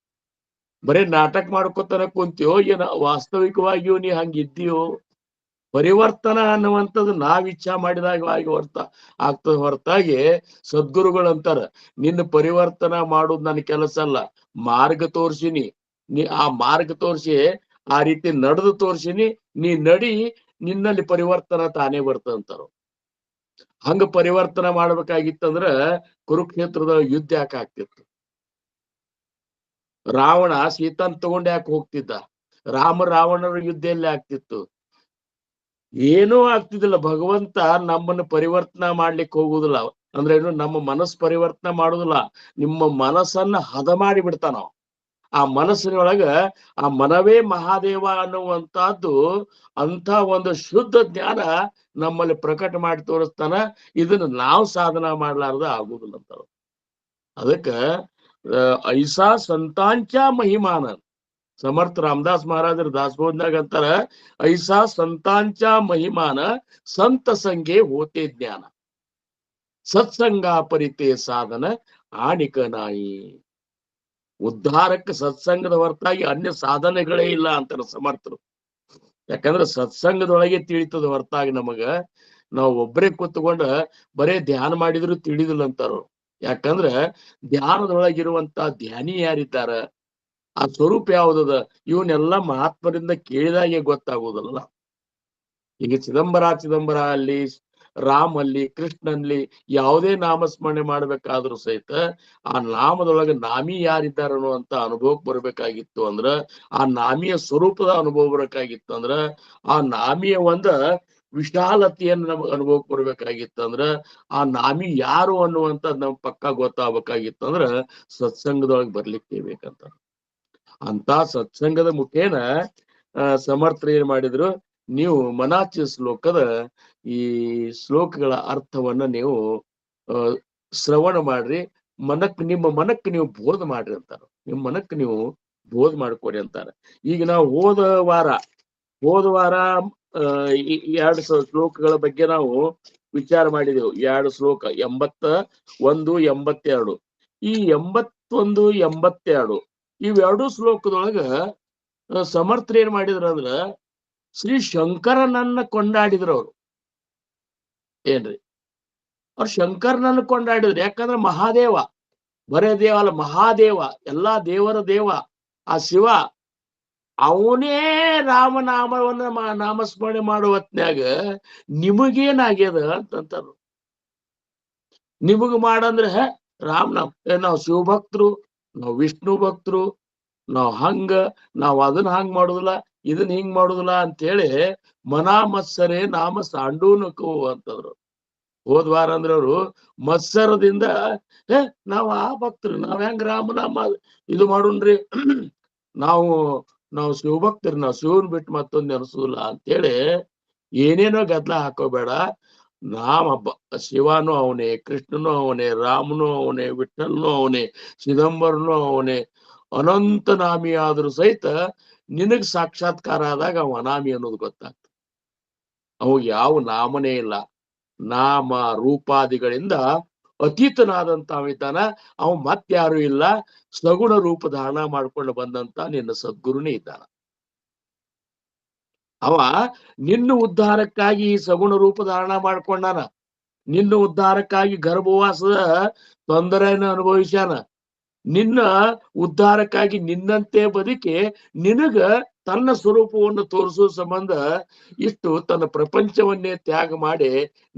ಬರೇ ನಾಟಕ ಮಾಡ್ಕೊತಾರ ಕುಂತೀಯೋ ಏನ ವಾಸ್ತವಿಕವಾಗಿಯೂ ನೀ ಹಂಗಿದ್ದೀಯೋ? ಪರಿವರ್ತನ ಅನ್ನುವಂಥದ್ದು ನಾವ್ ಇಚ್ಛಾ ಮಾಡಿದಾಗ ಆಗ್ತದ ಹೊರತಾಗಿ ಸದ್ಗುರುಗಳಂತಾರ ನಿನ್ನ ಪರಿವರ್ತನ ಮಾಡೋದು ನನ್ನ ಕೆಲಸ ಅಲ್ಲ, ಮಾರ್ಗ ತೋರ್ಸಿನಿ, ನೀ ಆ ಮಾರ್ಗ ತೋರ್ಸಿ ಆ ರೀತಿ ನಡೆದು ತೋರ್ಸಿನಿ, ನೀ ನಡಿ, ನಿನ್ನಲ್ಲಿ ಪರಿವರ್ತನ ತಾನೇ ಬರ್ತದಂತಾರ. ಹಂಗ ಪರಿವರ್ತನ ಮಾಡ್ಬೇಕಾಗಿತ್ತಂದ್ರ ಕುರುಕ್ಷೇತ್ರದ ಯುದ್ಧ ಯಾಕೆ ಆಗ್ತಿತ್ತು? ರಾವಣ ಸೀತನ್ ತಗೊಂಡ್ ಯಾಕೆ ಹೋಗ್ತಿದ್ದ? ರಾವಣರ ಯುದ್ಧ ಎಲ್ಲಿ ಆಗ್ತಿತ್ತು? ಏನೂ ಆಗ್ತಿದ್ದಿಲ್ಲ. ಭಗವಂತ ನಮ್ಮನ್ನು ಪರಿವರ್ತನ ಮಾಡ್ಲಿಕ್ಕೆ ಹೋಗುದಿಲ್ಲ. ಅಂದ್ರೆ ಏನು, ನಮ್ಮ ಮನಸ್ಸು ಪರಿವರ್ತನೆ ಮಾಡುದಿಲ್ಲ, ನಿಮ್ಮ ಮನಸ್ಸನ್ನ ಹದ ಮಾಡಿ ಬಿಡ್ತಾನ. ಆ ಮನಸ್ಸಿನೊಳಗ ಆ ಮನವೇ ಮಹಾದೇವ ಅನ್ನುವಂತಹದ್ದು ಅಂತ ಒಂದು ಶುದ್ಧ ಜ್ಞಾನ ನಮ್ಮಲ್ಲಿ ಪ್ರಕಟ ಮಾಡಿ ತೋರಿಸ್ತಾನ. ಇದನ್ನ ನಾವು ಸಾಧನ ಮಾಡ್ಲಾರ್ದ ಆಗುದಿಲ್ಲ ಅಂತ. ಅದಕ್ಕ ಐಸಾ ಸಂತಾಂಚ ಮಹಿಮಾನ ಸಮರ್ಥ ರಾಮದಾಸ್ ಮಹಾರಾಜರ ದಾಸಬೋಧನಾಗ ಅಂತಾರ, ಐಸಾ ಸಂತಾಂಚ ಮಹಿಮಾನ ಸಂತ ಸಂಘೆ ಹೋತೆ ಜ್ಞಾನ, ಸತ್ಸಂಗ ಪರಿತೆ ಸಾಧನ ಆಣಿಕ ನಾಯಿ. ಉದ್ಧಾರಕ್ಕೆ ಸತ್ಸಂಗದ ಹೊರತಾಗಿ ಅನ್ಯ ಸಾಧನೆಗಳೇ ಇಲ್ಲ ಅಂತಾರ ಸಮರ್ಥರು. ಯಾಕಂದ್ರೆ ಸತ್ಸಂಗದೊಳಗೆ ತಿಳಿತದ ಹೊರತಾಗಿ ನಾವು ಒಬ್ಬರೇ ಕೂತ್ಕೊಂಡ ಬರೇ ಧ್ಯಾನ ಮಾಡಿದ್ರು ತಿಳಿದಿಲ್ಲ ಅಂತಾರ. ಯಾಕಂದ್ರ ಧ್ಯಾನದೊಳಗಿರುವಂತ ಧ್ಯಾನಿ ಯಾರಿದ್ದಾರ, ಆ ಸ್ವರೂಪ ಯಾವುದದ, ಇವನ್ನೆಲ್ಲ ಮಹಾತ್ಮರಿಂದ ಕೇಳಿದಾಗೆ ಗೊತ್ತಾಗುವುದಲ್ಲ. ಈಗ ಚಿದಂಬರ ಅಲ್ಲಿ, ರಾಮ್ ಅಲ್ಲಿ, ಕೃಷ್ಣನ್ಲಿ ಯಾವುದೇ ನಾಮಸ್ಮರಣೆ ಮಾಡ್ಬೇಕಾದ್ರೂ ಸಹಿತ ಆ ನಾಮದೊಳಗೆ ನಾಮಿ ಯಾರಿದ್ದಾರ ಅನ್ನುವಂತ ಅನುಭವಕ್ಕೆ ಬರ್ಬೇಕಾಗಿತ್ತು ಅಂದ್ರ, ಆ ನಾಮಿಯ ಸ್ವರೂಪದ ಅನುಭವ ಬರ್ಬೇಕಾಗಿತ್ತು ಅಂದ್ರ, ಆ ನಾಮಿಯ ವಿಶಾಲತೆಯನ್ನು ನಮ್ಗೆ ಅನುಭವಕ್ಕೆ ಬರ್ಬೇಕಾಗಿತ್ತಂದ್ರ, ಆ ನಾಮಿ ಯಾರು ಅನ್ನುವಂಥದ್ದು ನಮ್ಗೆ ಪಕ್ಕ ಗೊತ್ತಾಗಬೇಕಾಗಿತ್ತು ಅಂದ್ರ ಸತ್ಸಂಗದೊಳಗೆ ಬರ್ಲಿಕ್ಕೆ ಬೇಕಂತ. ಅಂತ ಸತ್ಸಂಗದ ಮುಖೇನ ಸಮರ್ಥರು ಏನ್ ಮಾಡಿದ್ರು, ನೀವು ಮನಾಚಿ ಶ್ಲೋಕದ ಈ ಶ್ಲೋಕಗಳ ಅರ್ಥವನ್ನ ನೀವು ಶ್ರವಣ ಮಾಡ್ರಿ, ನಿಮ್ಮ ಮನಕ್ಕೆ ನೀವು ಬೋಧ ಮಾಡ್ರಿ ಅಂತಾರ. ನಿಮ್ಮ ಮನಕ್ಕೆ ನೀವು ಬೋಧ ಮಾಡ್ಕೊಡಿ ಅಂತಾರ. ಈಗ ನಾವು ಹೋದ ವಾರ 2 ಶ್ಲೋಕಗಳ ಬಗ್ಗೆ ನಾವು ವಿಚಾರ ಮಾಡಿದೆವು. 2 ಶ್ಲೋಕ 81, 82. ಈ 81, 82 ಇವೆರಡು ಶ್ಲೋಕದೊಳಗ ಸಮರ್ಥರು ಏನ್ ಮಾಡಿದ್ರ ಅಂದ್ರ ಶ್ರೀ ಶಂಕರನನ್ನ ಕೊಂಡಾಡಿದ್ರು ಅವ್ರು. ಏನ್ರಿ, ಅವ್ರು ಶಂಕರನನ್ನ ಕೊಂಡಾಡಿದ್ರು. ಯಾಕಂದ್ರೆ ಮಹಾದೇವ, ಬರೇ ದೇವ ಅಲ್ಲ, ಮಹಾದೇವ, ಎಲ್ಲಾ ದೇವರ ದೇವ ಆ ಶಿವ, ಅವನೇ ರಾಮನಾಮವನ್ನ ನಾಮಸ್ಮರಣೆ ಮಾಡುವ ಹೊತ್ನ್ಯಾಗ ನಿಮಗೇನಾಗ್ಯದ ಅಂತಂತಾರ. ನಿಮಗ್ ಮಾಡಂದ್ರೆ ರಾಮನಾಮ, ನಾವು ಶಿವಭಕ್ತರು, ನಾವು ವಿಷ್ಣು ಭಕ್ತರು, ನಾವು ಅದನ್ನ ಹಂಗ್ ಮಾಡುದಿಲ್ಲ, ಇದನ್ನ ಹಿಂಗ್ ಮಾಡುದಿಲ್ಲ ಅಂತ ಹೇಳಿ ಮನಾಮತ್ಸರೆ ನಾಮ ಸಾಂಡೂನಕು ಅಂತಂದ್ರು. ಹೋದ್ವಾರ ಅಂದ್ರೆ ಅವರು ಮತ್ಸರದಿಂದ ನಾವ್ ಆ ಭಕ್ತರು ನಾವ್ ಹೆಂಗ್ ರಾಮನಾಮ ಇದು ಮಾಡೋಣ್ರಿ ನಾವು ಶಿವಭಕ್ತರು ನಾವ್ ಶಿವನ್ ಬಿಟ್ಟು ಮತ್ತೊಂದ್ ನೆನಸುದಿಲ್ಲ ಅಂತೇಳಿ ಏನೇನೋ ಗದ್ಲ ಹಾಕೋಬೇಡ. ಶಿವನು ಅವನೇ, ಕೃಷ್ಣನು ಅವನೇ, ರಾಮನು ಅವನೇ, ವಿಠಲ್ನು ಅವನೇ, ಚಿದಂಬರನು ಅವನೇ, ಅನಂತ ನಾಮಿ ಆದ್ರೂ ಸಹಿತ ನಿನಗ್ ಸಾಕ್ಷಾತ್ಕಾರ ಆದಾಗ ಅವ ಅನಾಮಿ ಅನ್ನೋದು ಗೊತ್ತಾಗ್ತದೆ. ಅವ ಯಾವ ನಾಮನೇ ಇಲ್ಲ, ನಾಮ ರೂಪಾದಿಗಳಿಂದ ಅತೀತನಾದಂತಾವಿದ್ದಾನ. ಅವ ಮತ್ಯಾರು ಇಲ್ಲ, ಸಗುಣ ರೂಪ ಧಾರಣ ಮಾಡ್ಕೊಂಡು ಬಂದಂತ ನಿನ್ನ ಸದ್ಗುರುನೇ ಇದ್ದಾನ. ಅವ ನಿನ್ನ ಉದ್ಧಾರಕ್ಕಾಗಿ ಸಗುಣ ರೂಪ ಧಾರಣ ಮಾಡ್ಕೊಂಡಾನ. ನಿನ್ನ ಉದ್ಧಾರಕ್ಕಾಗಿ ಗರ್ಭವಾಸದ ತೊಂದರೆಯನ್ನು ಅನುಭವಿಸ್ಯಾನ. ನಿನ್ನ ಉದ್ಧಾರಕ್ಕಾಗಿ ನಿನ್ನಂತೆ ಬದುಕಿ ನಿನಗ ತನ್ನ ಸ್ವರೂಪವನ್ನು ತೋರಿಸುವ ಸಂಬಂಧ ಇಷ್ಟು ತನ್ನ ಪ್ರಪಂಚವನ್ನೇ ತ್ಯಾಗ ಮಾಡಿ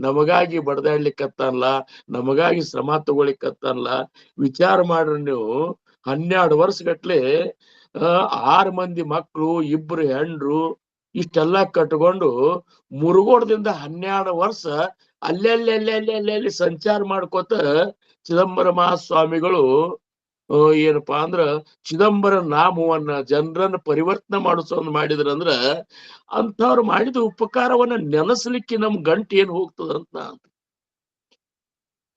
ನಮಗಾಗಿ ಬಡದಾಡ್ಲಿಕ್ಕತ್ತಲ್ಲ, ನಮಗಾಗಿ ಶ್ರಮ ತಗೊಳಿಕ್ಕತ್ತಲ್ಲ. ವಿಚಾರ ಮಾಡ್ರಿ ನೀವು, 12 ವರ್ಷಗಟ್ಲೆ 6 ಮಂದಿ ಮಕ್ಕಳು, 2 ಹೆಂಡ್ರು ಇಷ್ಟೆಲ್ಲ ಕಟ್ಕೊಂಡು ಮುರುಗೋಡದಿಂದ 12 ವರ್ಷ ಅಲ್ಲೆಲ್ಲಿ ಸಂಚಾರ ಮಾಡ್ಕೋತ ಚಿದಂಬರ ಮಹಾಸ್ವಾಮಿಗಳು ಏನಪ್ಪಾ ಅಂದ್ರ ಚಿದಂಬರ ನಾಮವನ್ನ ಜನರನ್ನ ಪರಿವರ್ತನೆ ಮಾಡಿಸೋದ್ ಮಾಡಿದ್ರಂದ್ರ ಅಂಥವ್ರು ಮಾಡಿದ ಉಪಕಾರವನ್ನ ನೆನೆಸ್ಲಿಕ್ಕೆ ನಮ್ ಗಂಟು ಏನ್ ಹೋಗ್ತದಂತ.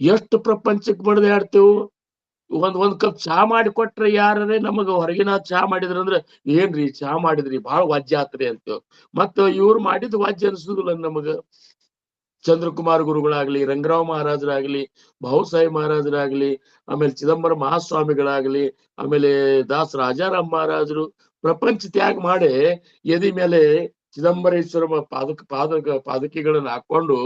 ಎಷ್ಟು ಪ್ರಪಂಚಕ್ಕೆ ಬಡ್ದಾಡ್ತೇವು. ಒಂದ್ ಕಪ್ ಚಹಾ ಮಾಡಿ ಕೊಟ್ರೆ ಯಾರೇ ನಮಗ ಹೊರಗಿನ ಚಹಾ ಮಾಡಿದ್ರಂದ್ರ ಏನ್ರಿ ಚಹಾ ಮಾಡಿದ್ರಿ ಬಹಳ ವಾಜ್ಯ ಆತ್ರಿ ಅಂತೇವ್. ಮತ್ತ ಇವ್ರು ಮಾಡಿದ ವಾಜ್ಯ ಅನ್ಸುದಿಲ್ಲ ನಮಗ. ಚಂದ್ರಕುಮಾರ್ ಗುರುಗಳಾಗ್ಲಿ, ರಂಗರಾವ್ ಮಹಾರಾಜರಾಗ್ಲಿ, ಭಾವುಸಾಹೇಬ್ ಮಹಾರಾಜರಾಗ್ಲಿ, ಆಮೇಲೆ ಚಿದಂಬರ ಮಹಾಸ್ವಾಮಿಗಳಾಗ್ಲಿ, ಆಮೇಲೆ ದಾಸ್ ರಾಜಾರಾಮ್ ಮಹಾರಾಜರು ಪ್ರಪಂಚ ತ್ಯಾಗ ಮಾಡಿ ಎದಿ ಮೇಲೆ ಚಿದಂಬರೇಶ್ವರ ಪಾದಕಿಗಳನ್ನ ಹಾಕೊಂಡು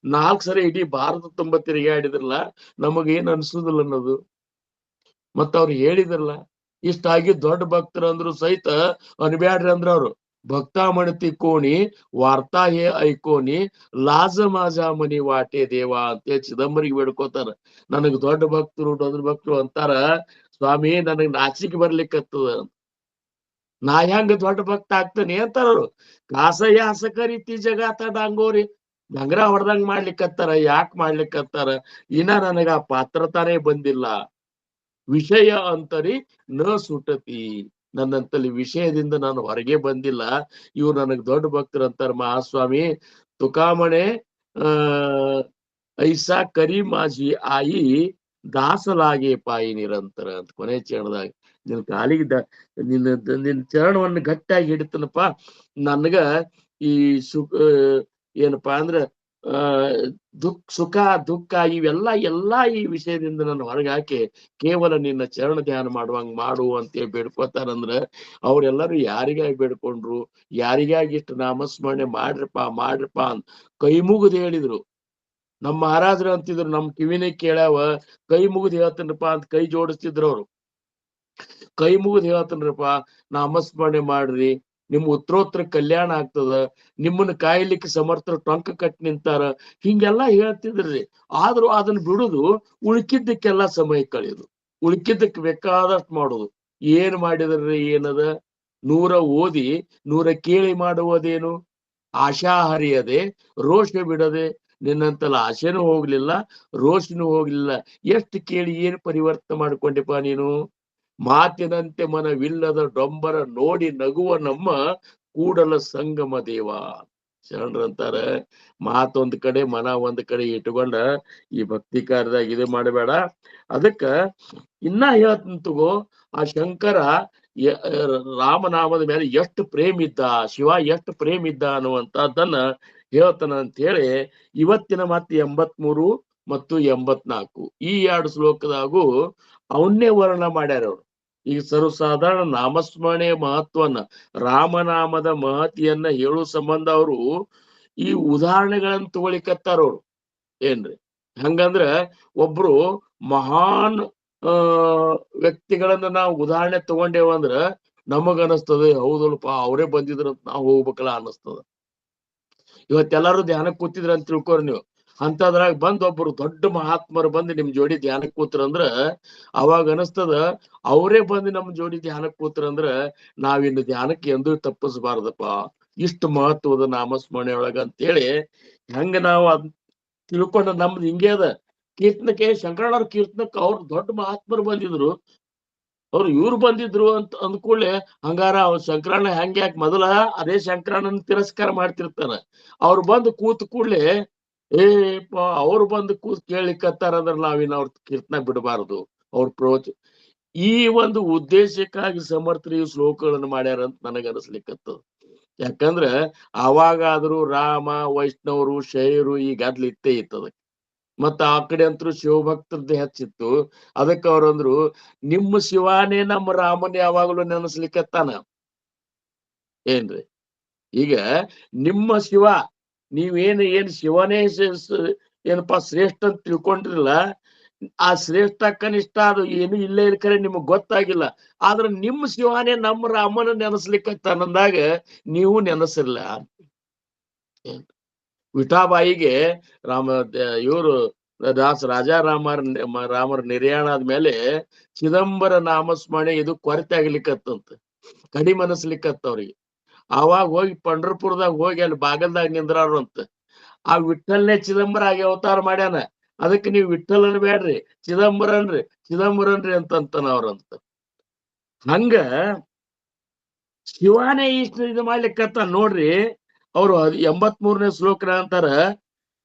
4 ಸರಿ ಇಡೀ ಭಾರತ ತುಂಬ ತಿರುಗಾಡಿದ್ರಲ್ಲ, ನಮಗೇನ್ ಅನ್ಸುದಿಲ್ಲ ಅನ್ನೋದು. ಮತ್ತ ಅವ್ರು ಹೇಳಿದ್ರಲ್ಲ, ಇಷ್ಟಾಗಿ ದೊಡ್ಡ ಭಕ್ತರು ಅಂದ್ರು ಸಹಿತ ಅನ್ಬ್ಯಾಡ್ರಿ ಅಂದ್ರ ಅವ್ರು. ಭಕ್ತಾಮಣತಿ ಕೋಣಿ ವಾರ್ತಾ ಹೇ ಐಕೋನಿ ಲಾಜ ಮಾಜಾ ಮನಿ ವಾಟೆ ದೇವ ಅಂತೇಳಿ ಚಿದಂಬರಿಗೆ ಬೇಡ್ಕೋತಾರ. ನನಗ್ ದೊಡ್ಡ ಭಕ್ತರು ಅಂತಾರ, ಸ್ವಾಮಿ ನನಗ್ ನಾಚಿಕೆ ಬರ್ಲಿಕ್ಕತ್ತದ, ನಾ ಹೆಂಗ ದೊಡ್ಡ ಭಕ್ತ ಆಗ್ತೇನೆ ಅಂತಾರವ್ರು. ಕಾಸಯಾಸ ಕರಿತಿ ಜಗಾತ ಡಾಂಗೋರಿ, ಡಂಗ್ರ ಹೊಡ್ದಂಗ್ ಮಾಡ್ಲಿಕ್ಕತ್ತಾರ. ಯಾಕೆ ಮಾಡ್ಲಿಕ್ಕತ್ತಾರ? ಇನ್ನ ನನಗ ಆ ಪಾತ್ರತಾನೇ ಬಂದಿಲ್ಲ. ವಿಷಯ ಅಂತರಿ ನ ಸುಟತಿ, ನನ್ನಂತಲ್ಲಿ ವಿಷಯದಿಂದ ನಾನು ಹೊರಗೆ ಬಂದಿಲ್ಲ. ಇವ್ರು ನನಗ್ ದೊಡ್ಡ ಭಕ್ತರು ಅಂತಾರ. ಮಹಾಸ್ವಾಮಿ ತುಕಾಮಣೆ ಐಸಾ ಕರಿ ಮಾಜಿ ಆಯಿ ದಾಸಲಾಗೆ ಪಾಯಿ ನಿರಂತರ ಅಂತ ಕೊನೆ ಚರಣದಾಗ. ನಿನ್ ಕಾಲಿಗೆ ನಿನ್ನ ಚರಣವನ್ನು ಗಟ್ಟಿಯಾಗಿ ಹಿಡಿತನಪ್ಪ. ನನ್ಗ ಈ ಏನಪ್ಪಾ ಅಂದ್ರ ಸುಖ ದುಃಖ ಎಲ್ಲಾ ಈ ವಿಷಯದಿಂದ ನಾನು ಹೊರಗೆ ಹಾಕಿ ಕೇವಲ ನಿನ್ನ ಚರಣ ಧ್ಯಾನ ಮಾಡುವಂಗ್ ಮಾಡು ಅಂತೇಳಿ ಬೇಡ್ಕೋತಾರಂದ್ರ ಅವ್ರೆಲ್ಲರೂ ಯಾರಿಗಾಗಿ ಬೇಡ್ಕೊಂಡ್ರು, ಯಾರಿಗಾಗಿ ಇಷ್ಟು ನಾಮಸ್ಮರಣೆ ಮಾಡ್ರಪ್ಪ ಅಂತ ಕೈ ಮುಗಿದು ಹೇಳಿದ್ರು. ನಮ್ಮ ಮಹಾರಾಜರು ಅಂತಿದ್ರು, ನಮ್ ಕಿವಿನೇ ಕೇಳ್ಯಾವ, ಕೈ ಮುಗಿದು ಹೇಳ್ತೇನ್ರಪ್ಪ ಅಂತ ಕೈ ಜೋಡಿಸ್ತಿದ್ರು ಅವ್ರು. ಕೈ ಮುಗಿದು ಹೇಳ್ತೇನ್ರಪ್ಪ, ನಾಮಸ್ಮರಣೆ ಮಾಡ್ರಿ, ನಿಮ್ ಉತ್ತರೋತ್ತರ ಕಲ್ಯಾಣ ಆಗ್ತದ, ನಿಮ್ಮನ್ನ ಕಾಯ್ಲಿಕ್ಕೆ ಸಮರ್ಥರು ಟೊಂಕ ಕಟ್ಟಿ ನಿಂತಾರ, ಹಿಂಗೆಲ್ಲಾ ಹೇಳ್ತಿದ್ರಿ. ಆದ್ರೂ ಅದನ್ನ ಬಿಡುದು, ಉಳ್ಕಿದ್ದಕ್ಕೆಲ್ಲ ಸಮಯ ಕಳೆಯುದು, ಉಳ್ಕಿದ್ದಕ್ಕೆ ಬೇಕಾದಷ್ಟು ಮಾಡುದು. ಏನ್ ಮಾಡಿದ್ರಿ? ಏನದ? 100 ಓದಿ 100 ಕೇಳಿ ಮಾಡುವುದೇನು? ಆಶಾ ಹರಿಯದೆ ರೋಷ ಬಿಡದೆ, ನಿನ್ನಂತಲ್ಲ ಆಶೆನೂ ಹೋಗ್ಲಿಲ್ಲ, ರೋಷನೂ ಹೋಗ್ಲಿಲ್ಲ. ಎಷ್ಟು ಕೇಳಿ ಏನ್ ಪರಿವರ್ತನೆ ಮಾಡ್ಕೊಂಡಿಪ್ಪ ನೀನು? ಮಾತಿನಂತೆ ಮನವಿಲ್ಲದ ಡೊಂಬರ ನೋಡಿ ನಗುವ ನಮ್ಮ ಕೂಡಲ ಸಂಗಮ ದೇವ. ಶರಣರಂತಾರ, ಮಾತೊಂದ್ ಕಡೆ ಮನ ಒಂದ್ ಕಡೆ ಇಟ್ಕೊಂಡ ಈ ಭಕ್ತಿ ಕಾರ್ಯದಾಗ ಇದು ಮಾಡಬೇಡ. ಅದಕ್ಕ ಇನ್ನ ಹೇಳ್ತಂತ ತಗೋ, ಆ ಶಂಕರ ರಾಮನಾಮದ ಮೇಲೆ ಎಷ್ಟು ಪ್ರೇಮ ಇದ್ದ, ಶಿವ ಎಷ್ಟು ಪ್ರೇಮ ಇದ್ದ ಅನ್ನುವಂತದ್ದನ್ನ ಹೇಳ್ತಾನ ಅಂತ ಹೇಳಿ ಇವತ್ತಿನ ಮತ್ತೆ 83 ಮತ್ತು 84 ಈ 2 ಶ್ಲೋಕದಾಗೂ ಅವನ್ನೇ ವರ್ಣನ ಮಾಡ್ಯಾರ ಅವ್ರು. ಈಗ ಸರ್ವಸಾಧಾರಣ ನಾಮಸ್ಮರಣೆಯ ಮಹತ್ವನ, ರಾಮನಾಮದ ಮಹತಿಯನ್ನ ಹೇಳುವ ಸಂಬಂಧ ಅವರು ಈ ಉದಾಹರಣೆಗಳನ್ನ ತಗೊಳಿಕತ್ತಾರ ಅವ್ರು. ಏನ್ರಿ ಹಂಗಂದ್ರ ಒಬ್ರು ಮಹಾನ್ ವ್ಯಕ್ತಿಗಳನ್ನ ನಾವು ಉದಾಹರಣೆ ತಗೊಂಡೇವಂದ್ರ ನಮಗ ಅನಸ್ತದೆ, ಹೌದಲ್ಪ ಅವರೇ ಬಂದಿದ್ರಂತ ನಾವು ಹೋಗ್ಬೇಕಲ್ಲ ಅನಸ್ತದ. ಇವತ್ತೆಲ್ಲಾರು ಧ್ಯಾನಕ್ಕೆ ಕೂತಿದ್ರ ಅಂತ ತಿಳ್ಕೊರಿ ನೀವು. ಅಂತದ್ರಾಗ ಬಂದ್ ಒಬ್ರು ದೊಡ್ಡ ಮಹಾತ್ಮರು ಬಂದು ನಿಮ್ ಜೋಡಿ ಧ್ಯಾನಕ್ಕೆ ಕೂತ್ರಂದ್ರ ಅವಾಗ ಅನಸ್ತದ, ಅವರೇ ಬಂದು ನಮ್ ಜೋಡಿ ಧ್ಯಾನಕ್ಕೆ ಕೂತ್ರಂದ್ರ ನಾವಿನ್ನು ಧ್ಯಾನಕ್ಕೆ ಎಂದೂ ತಪ್ಪಿಸಬಾರ್ದಪ್ಪ, ಇಷ್ಟು ಮಹತ್ವದ ನಾಮಸ್ಮರಣೆ ಒಳಗ ಅಂತೇಳಿ ಹೆಂಗ ನಾವು ತಿಳ್ಕೊಂಡ ನಮ್ದು ಹಿಂಗೆ ಅದ. ಕೀರ್ತನಕ್ಕೆ ಶಂಕರಣ್ಣವ್ರ ಕೀರ್ತನಕ್ಕೆ ಅವ್ರು ದೊಡ್ಡ ಮಹಾತ್ಮರು ಬಂದಿದ್ರು, ಅವ್ರು ಇವ್ರು ಬಂದಿದ್ರು ಅಂತ ಅಂದ್ಕೂಡ್ಲೆ ಹಂಗಾರ ಅವ್ರ ಶಂಕರಣ್ಣ ಹೆಂಗೆ ಯಾಕೆ ಮೊದಲ ಅದೇ ಶಂಕರಣ್ಣನ ತಿರಸ್ಕಾರ ಮಾಡ್ತಿರ್ತಾನ. ಅವ್ರು ಬಂದು ಕೂತ್ ಕೂಡ್ಲೆ ಅವ್ರು ಬಂದು ಕೂತ್ ಕೇಳಿಕತ್ತಾರ ಅಂದ್ರೆ ನಾವಿನ್ ಅವ್ರ ಕೀರ್ತನ ಬಿಡಬಾರದು. ಅವ್ರ ಪ್ರವಚನ ಈ ಒಂದು ಉದ್ದೇಶಕ್ಕಾಗಿ ಸಮರ್ಥರು ಈ ಶ್ಲೋಕಗಳನ್ನು ಮಾಡ್ಯಾರ ಅಂತ ನನಗ ಅನಿಸ್ಲಿಕ್ಕತ್ತದ. ಯಾಕಂದ್ರ ಅವಾಗಾದ್ರೂ ರಾಮ ವೈಷ್ಣವರು ಶೈವರು ಈ ಗದ್ಲ ಇತ್ತೇ ಇತ್ತದ. ಮತ್ತ ಆ ಕಡೆ ಅಂತೂ ಶಿವಭಕ್ತರದ್ದು ಹೆಚ್ಚಿತ್ತು. ಅದಕ್ಕೆ ಅವ್ರಂದ್ರು ನಿಮ್ಮ ಶಿವಾನೇ ನಮ್ಮ ರಾಮನ್ ಯಾವಾಗಲೂ ನೆನಸ್ಲಿಕ್ಕತ್ತಾನ ಏನ್ರಿ. ಈಗ ನಿಮ್ಮ ಶಿವ ಏನ್ ಶಿವನೇ ಏನಪ್ಪಾ ಶ್ರೇಷ್ಠ ಅಂತ ತಿಳ್ಕೊಂಡಿರಲ್ಲ, ಆ ಶ್ರೇಷ್ಠ ಕನಿಷ್ಠ ಅದು ಏನು ಇಲ್ಲೇ ಇರ್ಕರೆ ನಿಮಗ್ ಗೊತ್ತಾಗಿಲ್ಲ. ಆದ್ರ ನಿಮ್ಮ ಶಿವಾನೇ ನಮ್ಮ ರಾಮನ ನೆನಸ್ಲಿಕ್ಕತ್ತಾನಂದಾಗ ನೀವು ನೆನಸಿರ್ಲ. ವಿಠಾಬಾಯಿಗೆ ಇವರು ರಾಮರ ನಿರ್ಯಾಣ ಆದ್ಮೇಲೆ ಚಿದಂಬರ ನಾಮಸ್ಮರಣೆ ಇದು ಕೊರತೆ ಆಗ್ಲಿಕ್ಕತ್ತಂತ, ಕಡಿಮೆ ಅನಸ್ಲಿಕ್ಕತ್ತವ್ರಿಗೆ. ಆವಾಗ ಹೋಗಿ ಪಂಡ್ರಪುರದಾಗ ಹೋಗಿ ಅಲ್ಲಿ ಬಾಗಲ್ದಾಗ ನಿಂದ್ರಾರು ಅಂತ. ಆ ವಿಠಲ್ನೇ ಚಿದಂಬರ ಆಗಿ ಅವತಾರ ಮಾಡ್ಯಾನ. ಅದಕ್ಕೆ ನೀವು ವಿಠಲ್ ಅನ್ಬೇಡ್ರಿ, ಚಿದಂಬರನ್ರಿ ಅಂತಂತಾನ ಅವ್ರಂತ. ಹಂಗ ಶಿವಾನೇ ಇಷ್ಟ ಇದು ಮಾಡ್ಲಿಕ್ಕತ್ತ ನೋಡ್ರಿ. ಅವ್ರು 83ನೇ ಶ್ಲೋಕನ ಅಂತಾರ,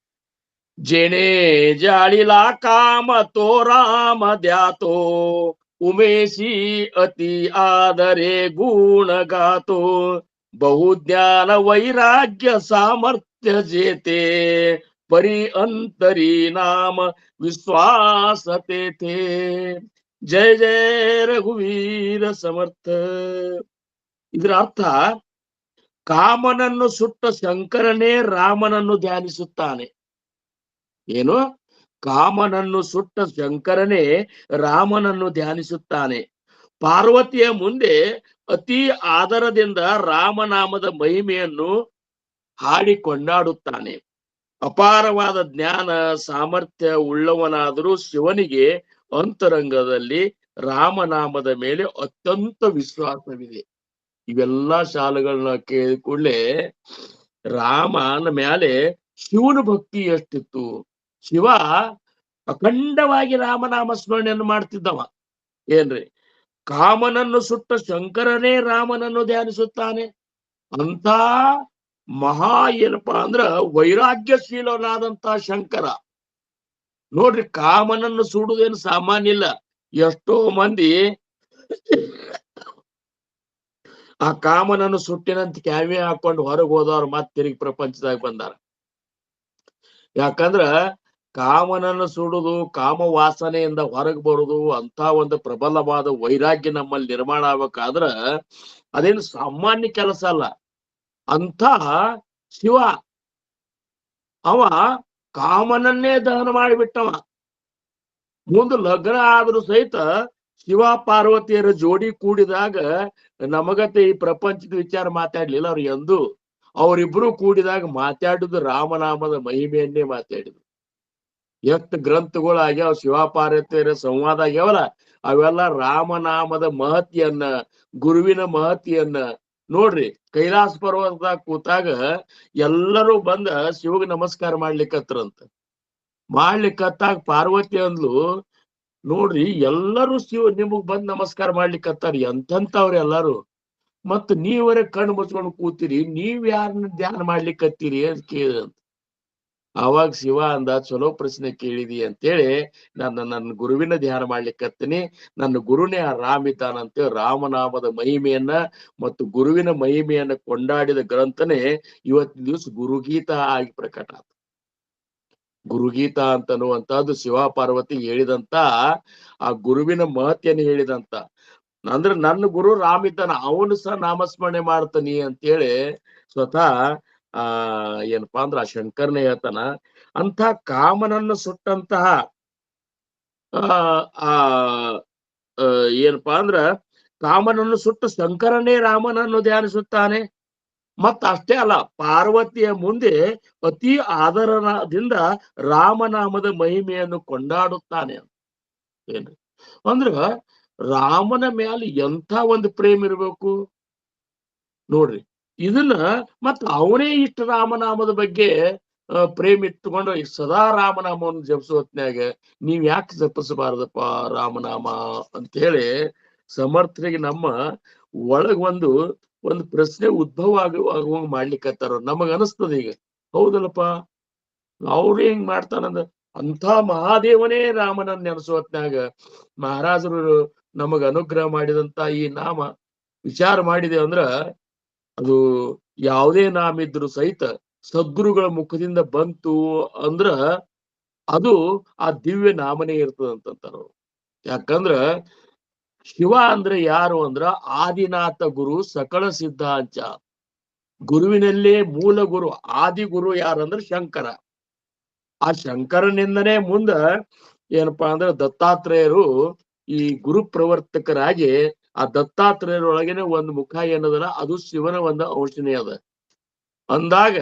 जेणे जाळीला काम तो राम द्यातो, उमेशी अति आदरे गुण गातो, बहुज्ञान वैराग्य सामर्थ्य जेते, परी अंतरी नाम विश्वास तेथे. जय जय रघुवीर समर्थ. ಇದರ ಅರ್ಥ, ಕಾಮನನ್ನು ಸುಟ್ಟ ಶಂಕರನೇ ರಾಮನನ್ನು ಧ್ಯಾನಿಸುತ್ತಾನೆ. ಏನು? ಕಾಮನನ್ನು ಸುಟ್ಟ ಶಂಕರನೇ ರಾಮನನ್ನು ಧ್ಯಾನಿಸುತ್ತಾನೆ. ಪಾರ್ವತಿಯ ಮುಂದೆ ಅತಿ ಆದರದಿಂದ ರಾಮನಾಮದ ಮಹಿಮೆಯನ್ನು ಹಾಡಿ ಕೊಂಡಾಡುತ್ತಾನೆ. ಅಪಾರವಾದ ಜ್ಞಾನ ಸಾಮರ್ಥ್ಯ ಉಳ್ಳವನಾದರೂ ಶಿವನಿಗೆ ಅಂತರಂಗದಲ್ಲಿ ರಾಮನಾಮದ ಮೇಲೆ ಅತ್ಯಂತ ವಿಶ್ವಾಸವಿದೆ. ಇವೆಲ್ಲಾ ಶಾಲೆಗಳನ್ನ ಕೇಳಿದ ಕೂಡಲೇ ರಾಮನ ಮೇಲೆ ಶಿವನ ಭಕ್ತಿ ಎಷ್ಟಿತ್ತು. ಶಿವ ಅಖಂಡವಾಗಿ ರಾಮನಾಮ ಸ್ಮರಣೆಯನ್ನು ಮಾಡ್ತಿದ್ದವ ಏನ್ರಿ. ಕಾಮನನ್ನು ಸುಟ್ಟ ಶಂಕರನೇ ರಾಮನನ್ನು ಧ್ಯಾನಿಸುತ್ತಾನೆ. ಅಂತ ಮಹಾ ಏನಪ್ಪಾ ಅಂದ್ರ ವೈರಾಗ್ಯಶೀಲನಾದಂತ ಶಂಕರ ನೋಡ್ರಿ. ಕಾಮನನ್ನು ಸುಡುವುದೇನು ಸಾಮಾನ್ಯ ಇಲ್ಲ. ಎಷ್ಟೋ ಮಂದಿ ಆ ಕಾಮನನ್ನು ಸುಟ್ಟಿನಂತ ಕ್ಯಾವಿ ಹಾಕೊಂಡು ಹೊರಗೆ ಹೋದವ್ರು ಮತ್ತೆ ತಿರುಗಿ ಪ್ರಪಂಚದಾಗ ಬಂದಾರ. ಯಾಕಂದ್ರ ಕಾಮನನ್ನು ಸುಡುದು, ಕಾಮ ವಾಸನೆಯಿಂದ ಹೊರಗೆ ಬರುದು, ಅಂತ ಒಂದು ಪ್ರಬಲವಾದ ವೈರಾಗ್ಯ ನಮ್ಮಲ್ಲಿ ನಿರ್ಮಾಣ ಆಗ್ಬೇಕಾದ್ರ ಅದೇನು ಸಾಮಾನ್ಯ ಕೆಲಸ ಅಲ್ಲ. ಅಂತ ಶಿವ ಅವ ಕಾಮನನ್ನೇ ದಹನ ಮಾಡಿಬಿಟ್ಟವ. ಮುಂದೆ ಲಗ್ನ ಆದ್ರೂ ಸಹಿತ ಶಿವ ಪಾರ್ವತಿಯರ ಜೋಡಿ ಕೂಡಿದಾಗ ನಮಗತೆ ಈ ಪ್ರಪಂಚದ ವಿಚಾರ ಮಾತಾಡ್ಲಿಲ್ಲ ಅವ್ರು ಎಂದು. ಅವರಿಬ್ರು ಕೂಡಿದಾಗ ಮಾತಾಡಿದ್ರು ರಾಮನಾಮದ ಮಹಿಮೆಯನ್ನೇ ಮಾತಾಡಿದ್ರು. ಎಷ್ಟು ಗ್ರಂಥಗಳು ಆಗ್ಯಾವ ಶಿವ ಪಾರ್ವತಿಯರ ಸಂವಾದ ಆಗ್ಯಾವಲ್ಲ, ಅವೆಲ್ಲ ರಾಮನಾಮದ ಮಹತಿಯನ್ನ, ಗುರುವಿನ ಮಹತಿಯನ್ನ ನೋಡ್ರಿ. ಕೈಲಾಸ ಪರ್ವತದಾಗ ಕೂತಾಗ ಎಲ್ಲರೂ ಬಂದ ಶಿವಗೆ ನಮಸ್ಕಾರ ಮಾಡ್ಲಿಕ್ಕತ್ರಂತ. ಮಾಡ್ಲಿಕ್ಕತ್ತಾಗ ಪಾರ್ವತಿ ಅಂದ್ಲು, ನೋಡ್ರಿ ಎಲ್ಲರೂ ನಿಮಗ್ ಬಂದ್ ನಮಸ್ಕಾರ ಮಾಡ್ಲಿಕ್ಕತ್ತಾರ, ಎಂತವ್ರಿ ಎಲ್ಲಾರು, ಮತ್ ನೀವರೇ ಕಣ್ಣು ಮುಚ್ಕೊಂಡು ಕೂತೀರಿ, ನೀವ್ ಯಾರನ್ನ ಧ್ಯಾನ ಮಾಡ್ಲಿಕ್ಕತ್ತೀರಿ ಅಂತ ಕೇಳಿದಂತ. ಅವಾಗ ಶಿವ ಅಂದ, ಚಲೋ ಪ್ರಶ್ನೆ ಕೇಳಿದಿ ಅಂತೇಳಿ, ನನ್ನ ಗುರುವಿನ ಧ್ಯಾನ ಮಾಡ್ಲಿಕ್ಕತ್ತೀನಿ. ನನ್ನ ಗುರುನೇ ಆ ರಾಮ ಇದ್ದಾನಂತೆ. ರಾಮನಾಮದ ಮಹಿಮೆಯನ್ನ ಮತ್ತು ಗುರುವಿನ ಮಹಿಮೆಯನ್ನ ಕೊಂಡಾಡಿದ ಗ್ರಂಥನೇ ಇವತ್ತಿನ ದಿವಸ ಗುರುಗೀತಾ ಆಗಿ ಪ್ರಕಟ ಆತ. ಗುರುಗೀತಾ ಅಂತನ್ನುವಂತಹದ್ದು ಶಿವ ಪಾರ್ವತಿ ಹೇಳಿದಂತ ಆ ಗುರುವಿನ ಮಹತ್ಯನ ಹೇಳಿದಂತ. ಅಂದ್ರೆ ನನ್ನ ಗುರು ರಾಮ ಇದ್ದಾನ, ಅವನು ಸಹ ನಾಮಸ್ಮರಣೆ ಮಾಡ್ತಾನಿ ಅಂತೇಳಿ ಸ್ವತಃ ಏನಪ್ಪಾ ಅಂದ್ರ ಆ ಶಂಕರನೇ ಹೇಳ್ತಾನ. ಅಂತ ಕಾಮನನ್ನು ಸುಟ್ಟಂತಹ ಏನಪ್ಪಾ ಅಂದ್ರ ಕಾಮನನ್ನು ಸುಟ್ಟು ಶಂಕರನೇ ರಾಮನನ್ನು ಧ್ಯಾನಿಸುತ್ತಾನೆ. ಮತ್ತ ಅಷ್ಟೇ ಅಲ್ಲ, ಪಾರ್ವತಿಯ ಮುಂದೆ ಅತಿ ಆದರದಿಂದ ರಾಮನಾಮದ ಮಹಿಮೆಯನ್ನು ಕೊಂಡಾಡುತ್ತಾನೆ. ಏನ್ರಿ ಅಂದ್ರ ರಾಮನ ಮ್ಯಾಲ ಎಂಥ ಒಂದು ಪ್ರೇಮ ಇರ್ಬೇಕು ನೋಡ್ರಿ. ಇದನ್ನ ಮತ್ತ ಅವನೇ ಇಷ್ಟ ರಾಮನಾಮದ ಬಗ್ಗೆ ಪ್ರೇಮ್ ಇಟ್ಕೊಂಡು ಈ ಸದಾ ರಾಮನಾಮವನ್ನು ಜಪಿಸೋ ಹೊತ್ನ್ಯಾಗ ನೀವ್ ಯಾಕೆ ಜಪಿಸಬಾರದಪ್ಪ ರಾಮನಾಮ ಅಂತ ಹೇಳಿ ಸಮರ್ಥರಿಗೆ ನಮ್ಮ ಒಳಗ್ ಒಂದು ಪ್ರಶ್ನೆ ಉದ್ಭವ ಆಗುವಂಗ್ ಮಾಡ್ಲಿಕ್ಕತ್ತಾರ. ನಮಗ ಅನಿಸ್ತದ ಈಗ, ಹೌದಲ್ಲಪ್ಪ ಅವ್ರು ಹೆಂಗ್ ಮಾಡ್ತಾನಂದ ಅಂಥ ಮಹಾದೇವನೇ ರಾಮನನ್ನ ನೆನೆಸೋ ಹೊತ್ನ್ಯಾಗ ಮಹಾರಾಜರು ನಮಗ ಅನುಗ್ರಹ ಮಾಡಿದಂತ ಈ ನಾಮ ವಿಚಾರ ಮಾಡಿದೆ ಅಂದ್ರ ಅದು ಯಾವುದೇ ನಾಮ ಇದ್ರು ಸಹಿತ ಸದ್ಗುರುಗಳ ಮುಖದಿಂದ ಬಂತು ಅಂದ್ರ ಅದು ಆ ದಿವ್ಯ ನಾಮನೇ ಇರ್ತದಂತಾರ. ಯಾಕಂದ್ರ ಶಿವ ಅಂದ್ರೆ ಯಾರು ಅಂದ್ರ ಆದಿನಾಥ ಗುರು ಸಕಲ ಸಿದ್ಧಾಂಚ. ಗುರುವಿನಲ್ಲೇ ಮೂಲ ಗುರು ಆದಿ ಗುರು ಯಾರಂದ್ರ ಶಂಕರ. ಆ ಶಂಕರನಿಂದನೇ ಮುಂದ ಏನಪ್ಪಾ ಅಂದ್ರ ದತ್ತಾತ್ರೇಯರು ಈ ಗುರು ಪ್ರವರ್ತಕರಾಗಿ ಆ ದತ್ತಾತ್ರೇಯರೊಳಗೇನೆ ಒಂದು ಮುಖ ಏನದಲ್ಲ ಅದು ಶಿವನ ಒಂದು ಔಷಧಿ ಅದ ಅಂದಾಗ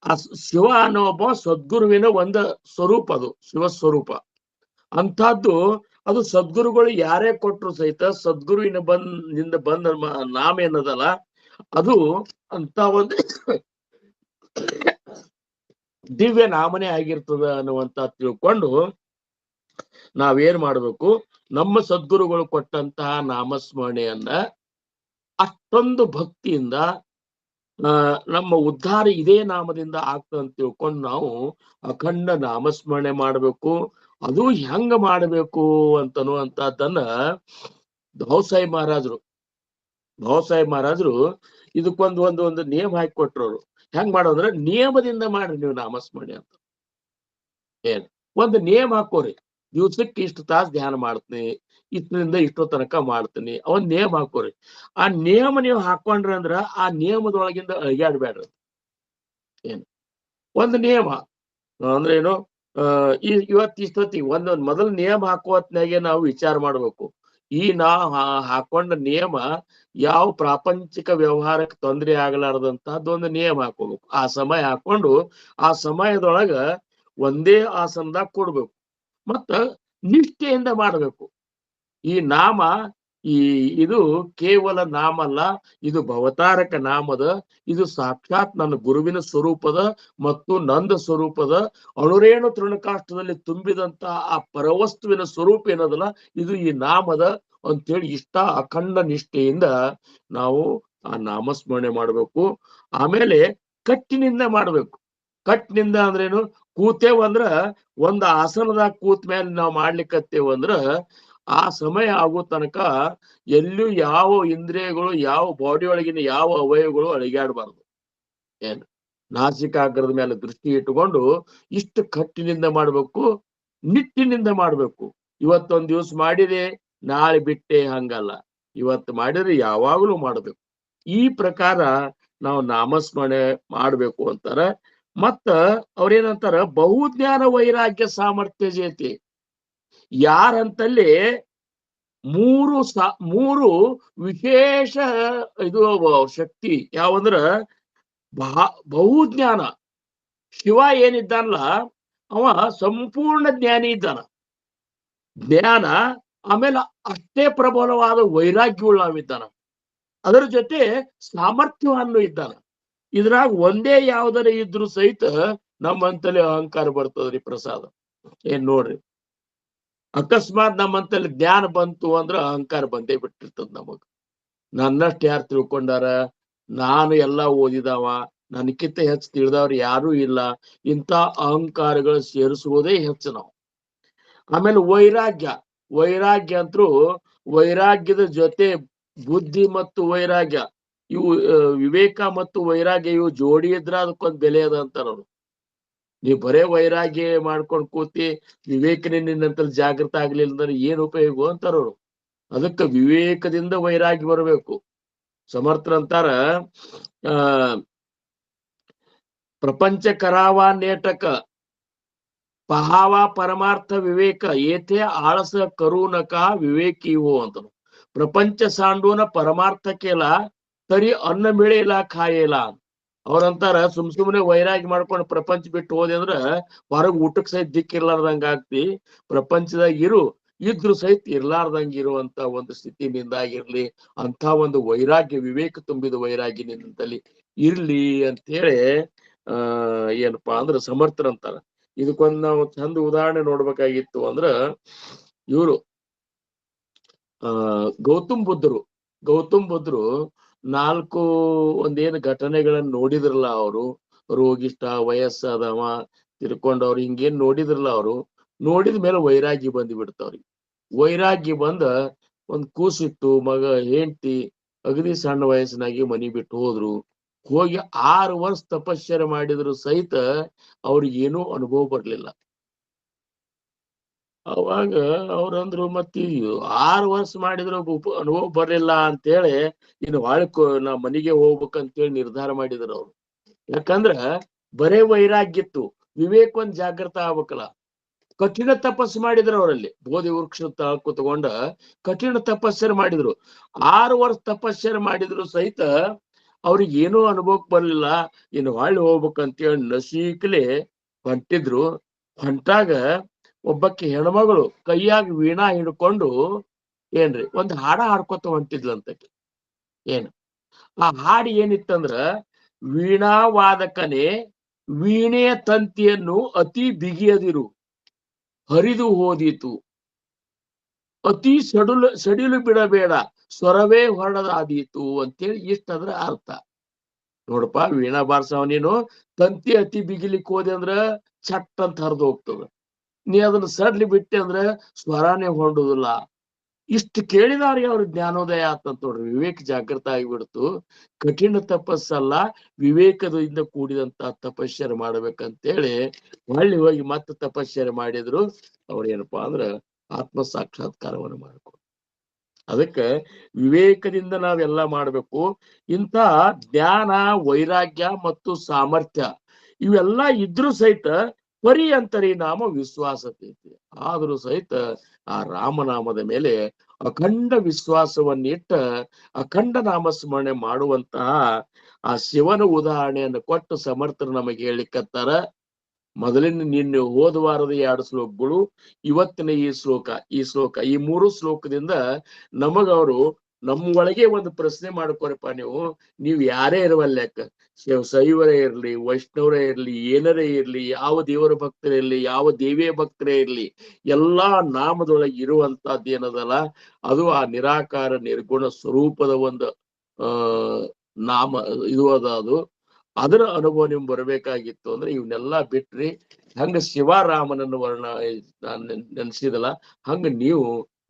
ಆ ಶಿವ ಅನ್ನೋ ಒಬ್ಬ ಸದ್ಗುರುವಿನ ಒಂದು ಸ್ವರೂಪ, ಅದು ಶಿವ ಸ್ವರೂಪ. ಅಂಥದ್ದು ಅದು ಸದ್ಗುರುಗಳು ಯಾರೇ ಕೊಟ್ರು ಸಹಿತ ಸದ್ಗುರುವಿನ ಬಂದ ನಾಮ ಏನದಲ್ಲ ಅದು ಅಂತ ಒಂದು ದಿವ್ಯ ನಾಮನೇ ಆಗಿರ್ತದ ಅನ್ನುವಂತ ತಿಳ್ಕೊಂಡು ನಾವೇನ್ ಮಾಡ್ಬೇಕು, ನಮ್ಮ ಸದ್ಗುರುಗಳು ಕೊಟ್ಟಂತಹ ನಾಮಸ್ಮರಣೆಯನ್ನ ಅಷ್ಟೊಂದು ಭಕ್ತಿಯಿಂದ ನಮ್ಮ ಉದ್ಧಾರ ಇದೇ ನಾಮದಿಂದ ಆಗ್ತದೆ ಅಂತ ತಿಳ್ಕೊಂಡು ನಾವು ಅಖಂಡ ನಾಮಸ್ಮರಣೆ ಮಾಡ್ಬೇಕು. ಅದು ಹೆಂಗ ಮಾಡ್ಬೇಕು ಅಂತನ್ನುವಂತದ್ದನ್ನ ಭಾವಸಾಹೇಬ್ ಮಹಾರಾಜರು ಇದಕ್ಕೊಂದು ಒಂದು ನಿಯಮ ಹಾಕಿ ಕೊಟ್ರು. ಅವ್ರು ಹೆಂಗ್ ಮಾಡೋದ್ರ ನಿಯಮದಿಂದ ಮಾಡ್ರಿ ನೀವು ನಾಮಸ್ಮರಣೆ ಅಂತ. ಏನ್ ಒಂದು ನಿಯಮ ಹಾಕೋರಿ, ದಿವ್ಸಕ್ಕೆ ಇಷ್ಟು ತಾಸು ಧ್ಯಾನ ಮಾಡ್ತೀನಿ, ಇಷ್ಟರಿಂದ ಇಷ್ಟೋ ತನಕ ಮಾಡ್ತೀನಿ, ಅವನ್ ನಿಯಮ ಹಾಕೋರಿ. ಆ ನಿಯಮ ನೀವು ಹಾಕೊಂಡ್ರಿ ಅಂದ್ರ ಆ ನಿಯಮದೊಳಗಿಂದ ಅಳಿಗಾಡ್ಬೇಡ್ರಿ. ಏನು ಒಂದು ನಿಯಮ ಅಂದ್ರೆ ಏನು, ಇವತ್ತು ಇಷ್ಟೊತ್ತಿಗೆ ಒಂದೊಂದು ಮೊದಲು ನಿಯಮ ಹಾಕುವತ್ನಾಗೆ ನಾವು ವಿಚಾರ ಮಾಡ್ಬೇಕು. ಈ ಹಾಕೊಂಡ ನಿಯಮ ಯಾವ ಪ್ರಾಪಂಚಿಕ ವ್ಯವಹಾರಕ್ಕೆ ತೊಂದರೆ ಆಗಲಾರ್ದಂತಹದ್ದೊಂದು ನಿಯಮ ಹಾಕೋಬೇಕು. ಆ ಸಮಯ ಹಾಕೊಂಡು ಆ ಸಮಯದೊಳಗ ಒಂದೇ ಆಸನದಾಗ ಕೊಡ್ಬೇಕು, ಮತ್ತ ನಿಷ್ಠೆಯಿಂದ ಮಾಡ್ಬೇಕು. ಈ ನಾಮ ಇದು ಕೇವಲ ನಾಮ ಅಲ್ಲ, ಇದು ಭವತಾರಕ ನಾಮದ, ಇದು ಸಾಕ್ಷಾತ್ ನನ್ನ ಗುರುವಿನ ಸ್ವರೂಪದ ಮತ್ತು ನಂದ ಸ್ವರೂಪದ ಅಣುರೇಣು ತೃಣಕಾಷ್ಟದಲ್ಲಿ ತುಂಬಿದಂತ ಆ ಪರವಸ್ತುವಿನ ಸ್ವರೂಪ ಏನದಲ್ಲ ಇದು ಈ ನಾಮದ ಅಂತೇಳಿ ಇಷ್ಟ ಅಖಂಡ ನಿಷ್ಠೆಯಿಂದ ನಾವು ಆ ನಾಮಸ್ಮರಣೆ ಮಾಡ್ಬೇಕು. ಆಮೇಲೆ ಕಟ್ಟಿನಿಂದ ಮಾಡ್ಬೇಕು. ಕಟ್ಟಿನಿಂದ ಅಂದ್ರೇನು, ಕೂತೇವಂದ್ರ ಒಂದು ಆಸನದಾಗ ಕೂತ್ ಮೇಲೆ ನಾವು ಮಾಡ್ಲಿಕ್ಕತ್ತೇವಂದ್ರ ಆ ಸಮಯ ಆಗೋ ತನಕ ಎಲ್ಲೂ ಯಾವ ಇಂದ್ರಿಯಗಳು, ಯಾವ ಬಾಡಿ ಒಳಗಿನ ಯಾವ ಅವಯವಗಳು ಅಳಿಗಾಡಬಾರ್ದು. ಏನು ನಾಸಿಕಾಗ್ರದ ಮೇಲೆ ದೃಷ್ಟಿ ಇಟ್ಟುಕೊಂಡು ಇಷ್ಟು ಕಟ್ಟಿನಿಂದ ಮಾಡ್ಬೇಕು, ನಿಟ್ಟಿನಿಂದ ಮಾಡ್ಬೇಕು. ಇವತ್ತೊಂದ್ ದಿವ್ಸ ಮಾಡಿದೆ ನಾಳೆ ಬಿಟ್ಟೆ ಹಂಗಲ್ಲ, ಇವತ್ತು ಮಾಡಿದ್ರೆ ಯಾವಾಗಲೂ ಮಾಡ್ಬೇಕು. ಈ ಪ್ರಕಾರ ನಾವು ನಾಮಸ್ಮರಣೆ ಮಾಡ್ಬೇಕು ಅಂತಾರ. ಮತ್ತ ಅವ್ರೇನಂತಾರ, ಬಹುಜ್ಞಾನ ವೈರಾಗ್ಯ ಸಾಮರ್ಥ್ಯ ಜೇತಿ. ಯಾರಂತಲ್ಲಿ ಮೂರು ವಿಶೇಷ ಇದು ಶಕ್ತಿ ಯಾವಂದ್ರ ಬಹುಜ್ಞಾನ. ಶಿವ ಏನಿದ್ದಾನಲ್ಲ ಅವ ಸಂಪೂರ್ಣ ಜ್ಞಾನಿ ಇದ್ದಾನ. ಜ್ಞಾನ ಆಮೇಲೆ ಅಷ್ಟೇ ಪ್ರಬಲವಾದ ವೈರಾಗ್ಯವುಳ್ಳವಿದ್ದಾನ. ಅದರ ಜೊತೆ ಸಾಮರ್ಥ್ಯವನ್ನು ಇದ್ದಾನ. ಇದ್ರಾಗ ಒಂದೇ ಯಾವ್ದಾರ ಇದ್ರು ಸಹಿತ ನಮ್ಮಂತಲ್ಲಿ ಅಹಂಕಾರ ಬರ್ತದ್ರಿ ಪ್ರಸಾದ. ಏನ್ ನೋಡ್ರಿ, ಅಕಸ್ಮಾತ್ ನಮ್ಮಂತಲ್ಲಿ ಜ್ಞಾನ ಬಂತು ಅಂದ್ರ ಅಹಂಕಾರ ಬಂದೇ ಬಿಟ್ಟಿರ್ತದ ನಮಗ. ನನ್ನಷ್ಟು ಯಾರು ತಿಳ್ಕೊಂಡಾರ, ನಾನು ಎಲ್ಲಾ ಓದಿದವ, ನನಕ್ಕಿಂತ ಹೆಚ್ಚು ತಿಳಿದವ್ರು ಯಾರೂ ಇಲ್ಲ, ಇಂಥ ಅಹಂಕಾರಗಳು ಸೇರಿಸುವುದೇ ಹೆಚ್ಚು ನಾವು. ಆಮೇಲೆ ವೈರಾಗ್ಯ ಅಂತೂ ವೈರಾಗ್ಯದ ಜೊತೆ ಬುದ್ಧಿ ಮತ್ತು ವೈರಾಗ್ಯ ಇವು ವಿವೇಕ ಮತ್ತು ವೈರಾಗ್ಯ ಇವು ಜೋಡಿ ಇದ್ರ ಅದಕ್ಕೊಂದು ಬೆಲೆ ಅದ ಅಂತಾರ ಅವ್ರು. ನೀವು ಬರೇ ವೈರಾಗ್ಯ ಮಾಡ್ಕೊಂಡು ಕೂತಿ ವಿವೇಕನೇ ನಿನ್ನಂತ ಜಾಗೃತ ಆಗ್ಲಿಲ್ಲ ಅಂದ್ರೆ ಏನ್ ಉಪಯೋಗ ಅಂತಾರ ಅವ್ರು. ಅದಕ್ಕೆ ವಿವೇಕದಿಂದ ವೈರಾಗ್ಯ ಬರಬೇಕು. ಸಮರ್ಥರಂತಾರ, ಪ್ರಪಂಚ ಕರಾವ ನೇಟಕ ಪಹಾವ ಪರಮಾರ್ಥ ವಿವೇಕ ಏತೆ ಆಳಸ ಕರುನಕ ವಿವೇಕಿವೋ ಅಂತ. ಪ್ರಪಂಚ ಸಾಂಡೂನ ಪರಮಾರ್ಥ ಕೇಲ ತರಿ ಅನ್ನ ಮಿಳೆಲ್ಲ ಖಾಯೇಲ. ಅವ್ರಂತಾರ ಸುಮ್ನೆ ವೈರಾಗ್ಯ ಮಾಡ್ಕೊಂಡು ಪ್ರಪಂಚ ಬಿಟ್ಟು ಹೋದೆ ಅಂದ್ರ ಹೊರಗ್ ಊಟಕ್ಕೆ ಸಹಿತ ದಿಕ್ಕಿರ್ಲಾರ್ದಂಗ ಆಗ್ತಿ. ಪ್ರಪಂಚದಾಗ ಇದ್ರು ಸಹಿತ ಇರ್ಲಾರ್ದಂಗ ಇರುವಂತ ಒಂದು ಸ್ಥಿತಿ ನಿಂದಾಗಿರ್ಲಿ. ಅಂತ ಒಂದು ವೈರಾಗ್ಯ, ವಿವೇಕ ತುಂಬಿದ ವೈರಾಗ್ಯ ನಿನ್ನಂತಲ್ಲಿ ಇರ್ಲಿ ಅಂತ ಹೇಳಿ ಏನಪ್ಪಾ ಅಂದ್ರ ಸಮರ್ಥರಂತಾರ. ಇದಕ್ಕೊಂದ್ ನಾವು ಚಂದ ಉದಾಹರಣೆ ನೋಡ್ಬೇಕಾಗಿತ್ತು ಅಂದ್ರ ಇವರು ಗೌತಮ್ ಬುದ್ಧರು 4 ಒಂದೇನು ಘಟನೆಗಳನ್ನ ನೋಡಿದ್ರಲ್ಲ ಅವರು, ರೋಗಿಷ್ಟ, ವಯಸ್ಸಾದವ, ತಿರ್ಕೊಂಡವ್ರು, ಹಿಂಗೇನ್ ನೋಡಿದ್ರಲ್ಲ ಅವರು, ನೋಡಿದ ಮೇಲೆ ವೈರಾಗ್ಯ ಬಂದು ಬಿಡ್ತಾವ್ರಿಗೆ. ವೈರಾಗ್ಯ ಬಂದ ಒಂದ್ ಕೂಸಿತ್ತು, ಮಗ, ಹೆಂಡತಿ, ಅಗದಿ ಸಣ್ಣ ವಯಸ್ಸಿನಾಗಿ ಮನಿ ಬಿಟ್ಟು ಹೋದ್ರು. ಹೋಗಿ 6 ವರ್ಷ ತಪಶ್ಚರ್ಯ ಮಾಡಿದ್ರು ಸಹಿತ ಅವ್ರಿಗೆ ಏನೂ ಅನುಭವ ಬರ್ಲಿಲ್ಲ. ಅವಾಗ ಅವ್ರಂದ್ರು ಮತ್ತೆ 6 ವರ್ಷ ಮಾಡಿದ್ರು ಅನುಭವ ಬರ್ಲಿಲ್ಲ ಅಂತೇಳಿ ಇನ್ನು ನಾ ಮನೆಗೆ ಹೋಗ್ಬೇಕಂತೇಳಿ ನಿರ್ಧಾರ ಮಾಡಿದ್ರು ಅವ್ರು. ಯಾಕಂದ್ರ ಬರೇ ವೈರಾಗ್ಯಿತ್ತು, ವಿವೇಕ ಒಂದ್ ಜಾಗೃತ ಆಗ್ಬೇಕಲ್ಲ. ಕಠಿಣ ತಪಸ್ಸು ಮಾಡಿದ್ರು ಅವರಲ್ಲಿ, ಬೋಧಿ ವೃಕ್ಷ ಕುತ್ಕೊಂಡ ಕಠಿಣ ತಪಸ್ಸರು ಮಾಡಿದ್ರು. 6 ವರ್ಷ ತಪಸ್ಸರು ಮಾಡಿದ್ರು ಸಹಿತ ಅವ್ರಿಗೆ ಏನೂ ಅನುಭವಕ್ಕೆ ಬರ್ಲಿಲ್ಲ. ಇನ್ನು ಹೋಗ್ಬೇಕಂತೇಳಿ ನಸೀಕಲೆ ಹೊಂಟಿದ್ರು. ಹೊಂಟಾಗ ಒಬ್ಬಕ್ಕೆ ಹೆಣ್ಮಗಳು ಕೈಯಾಗ ವೀಣಾ ಹಿಡ್ಕೊಂಡು ಏನ್ರಿ ಒಂದ್ ಹಾಡ ಹಾಡ್ಕೊತ ಹೊಂಟಿದ್ಲಂತಕ್ಕೆ. ಏನು ಆ ಹಾಡು ಏನಿತ್ತಂದ್ರ, ವೀಣಾವಾದಕನೇ ವೀಣೆಯ ತಂತಿಯನ್ನು ಅತಿ ಬಿಗಿಯದಿರು, ಹರಿದು ಹೋದೀತು, ಅತಿ ಸಡಿಲು ಬಿಡಬೇಡ, ಸ್ವರವೇ ಹೊರಡದಾದೀತು ಅಂತೇಳಿ ಇಷ್ಟಂದ್ರ ಅರ್ಥ. ನೋಡಪ್ಪ, ವೀಣಾ ಬಾರ್ಸವ ನೀನು ತಂತಿ ಅತಿ ಬಿಗಿಲಿಕ್ಕೆ ಹೋದೆ ಅಂದ್ರ ಚಟ್ ಅಂತ ಹರಿದು ಹೋಗ್ತದ. ನೀ ಅದನ್ನ ಸಡ್ಲಿ ಬಿಟ್ಟೆ ಅಂದ್ರೆ ಸ್ವರಾನೇ ಹೊರಡುದಿಲ್ಲ. ಇಷ್ಟು ಕೇಳಿದವ್ರಿಗೆ ಅವ್ರ ಜ್ಞಾನೋದಯ ಆತಂತ ನೋಡ್ರಿ, ವಿವೇಕ ಜಾಗೃತ ಆಗಿಬಿಡ್ತು. ಕಠಿಣ ತಪಸ್ಸಲ್ಲ, ವಿವೇಕದಿಂದ ಕೂಡಿದಂತ ತಪಶ್ಚರ್ಯ ಮಾಡ್ಬೇಕಂತೇಳಿ ಹೋಗಿ ಮತ್ತೆ ತಪಶ್ಚರ್ಯ ಮಾಡಿದ್ರು. ಅವ್ರೇನಪ್ಪಾ ಅಂದ್ರ ಆತ್ಮ ಸಾಕ್ಷಾತ್ಕಾರವನ್ನು ಮಾಡ್ಕೊಂಡು. ಅದಕ್ಕೆ ವಿವೇಕದಿಂದ ನಾವೆಲ್ಲ ಮಾಡ್ಬೇಕು. ಇಂಥ ಜ್ಞಾನ, ವೈರಾಗ್ಯ ಮತ್ತು ಸಾಮರ್ಥ್ಯ ಇವೆಲ್ಲ ಇದ್ರೂ ಸಹಿತ ಪರಿಯಂತರಿ ನಾಮ ವಿಶ್ವಾಸತೈತಿ. ಆದ್ರೂ ಸಹಿತ ಆ ರಾಮನಾಮದ ಮೇಲೆ ಅಖಂಡ ವಿಶ್ವಾಸವನ್ನಿಟ್ಟ ಅಖಂಡ ನಾಮಸ್ಮರಣೆ ಮಾಡುವಂತಹ ಆ ಶಿವನ ಉದಾಹರಣೆಯನ್ನು ಕೊಟ್ಟು ಸಮರ್ಥರು ನಮಗೆ ಹೇಳಿಕತ್ತಾರ. ಮೊದಲಿನ ನಿನ್ನೆ ಹೋದ ವಾರದ 2 ಶ್ಲೋಕಗಳು, ಇವತ್ತಿನ ಈ ಶ್ಲೋಕ, ಈ 3 ಶ್ಲೋಕದಿಂದ ನಮಗವರು ನಮ್ಮ ಒಳಗೆ ಒಂದು ಪ್ರಶ್ನೆ ಮಾಡ್ಕೊರಪ್ಪ. ನೀವು ಯಾರೇ ಇರುವಲ್ಲೆಕ್ಕ, ಶೈವರೇ ಇರ್ಲಿ, ವೈಷ್ಣವರೇ ಇರ್ಲಿ, ಏನರೇ ಇರ್ಲಿ, ಯಾವ ದೇವರ ಭಕ್ತರೇ ಇರ್ಲಿ, ಯಾವ ದೇವಿಯ ಭಕ್ತರೇ ಇರ್ಲಿ, ಎಲ್ಲಾ ನಾಮದೊಳಗೆ ಇರುವಂತಹದ್ದು ಏನದಲ್ಲ, ಅದು ಆ ನಿರಾಕಾರ ನಿರ್ಗುಣ ಸ್ವರೂಪದ ಒಂದು ನಾಮ ಇದು ಅದು. ಅದರ ಅನುಭವ ನಿಮ್ಗೆ ಬರಬೇಕಾಗಿತ್ತು ಅಂದ್ರೆ ಇವನ್ನೆಲ್ಲಾ ಬಿಟ್ರಿ ಹಂಗ ಶಿವರಾಮನನ್ನು ನೆನೆಸಿದಲ್ಲ, ಹಂಗ ನೀವು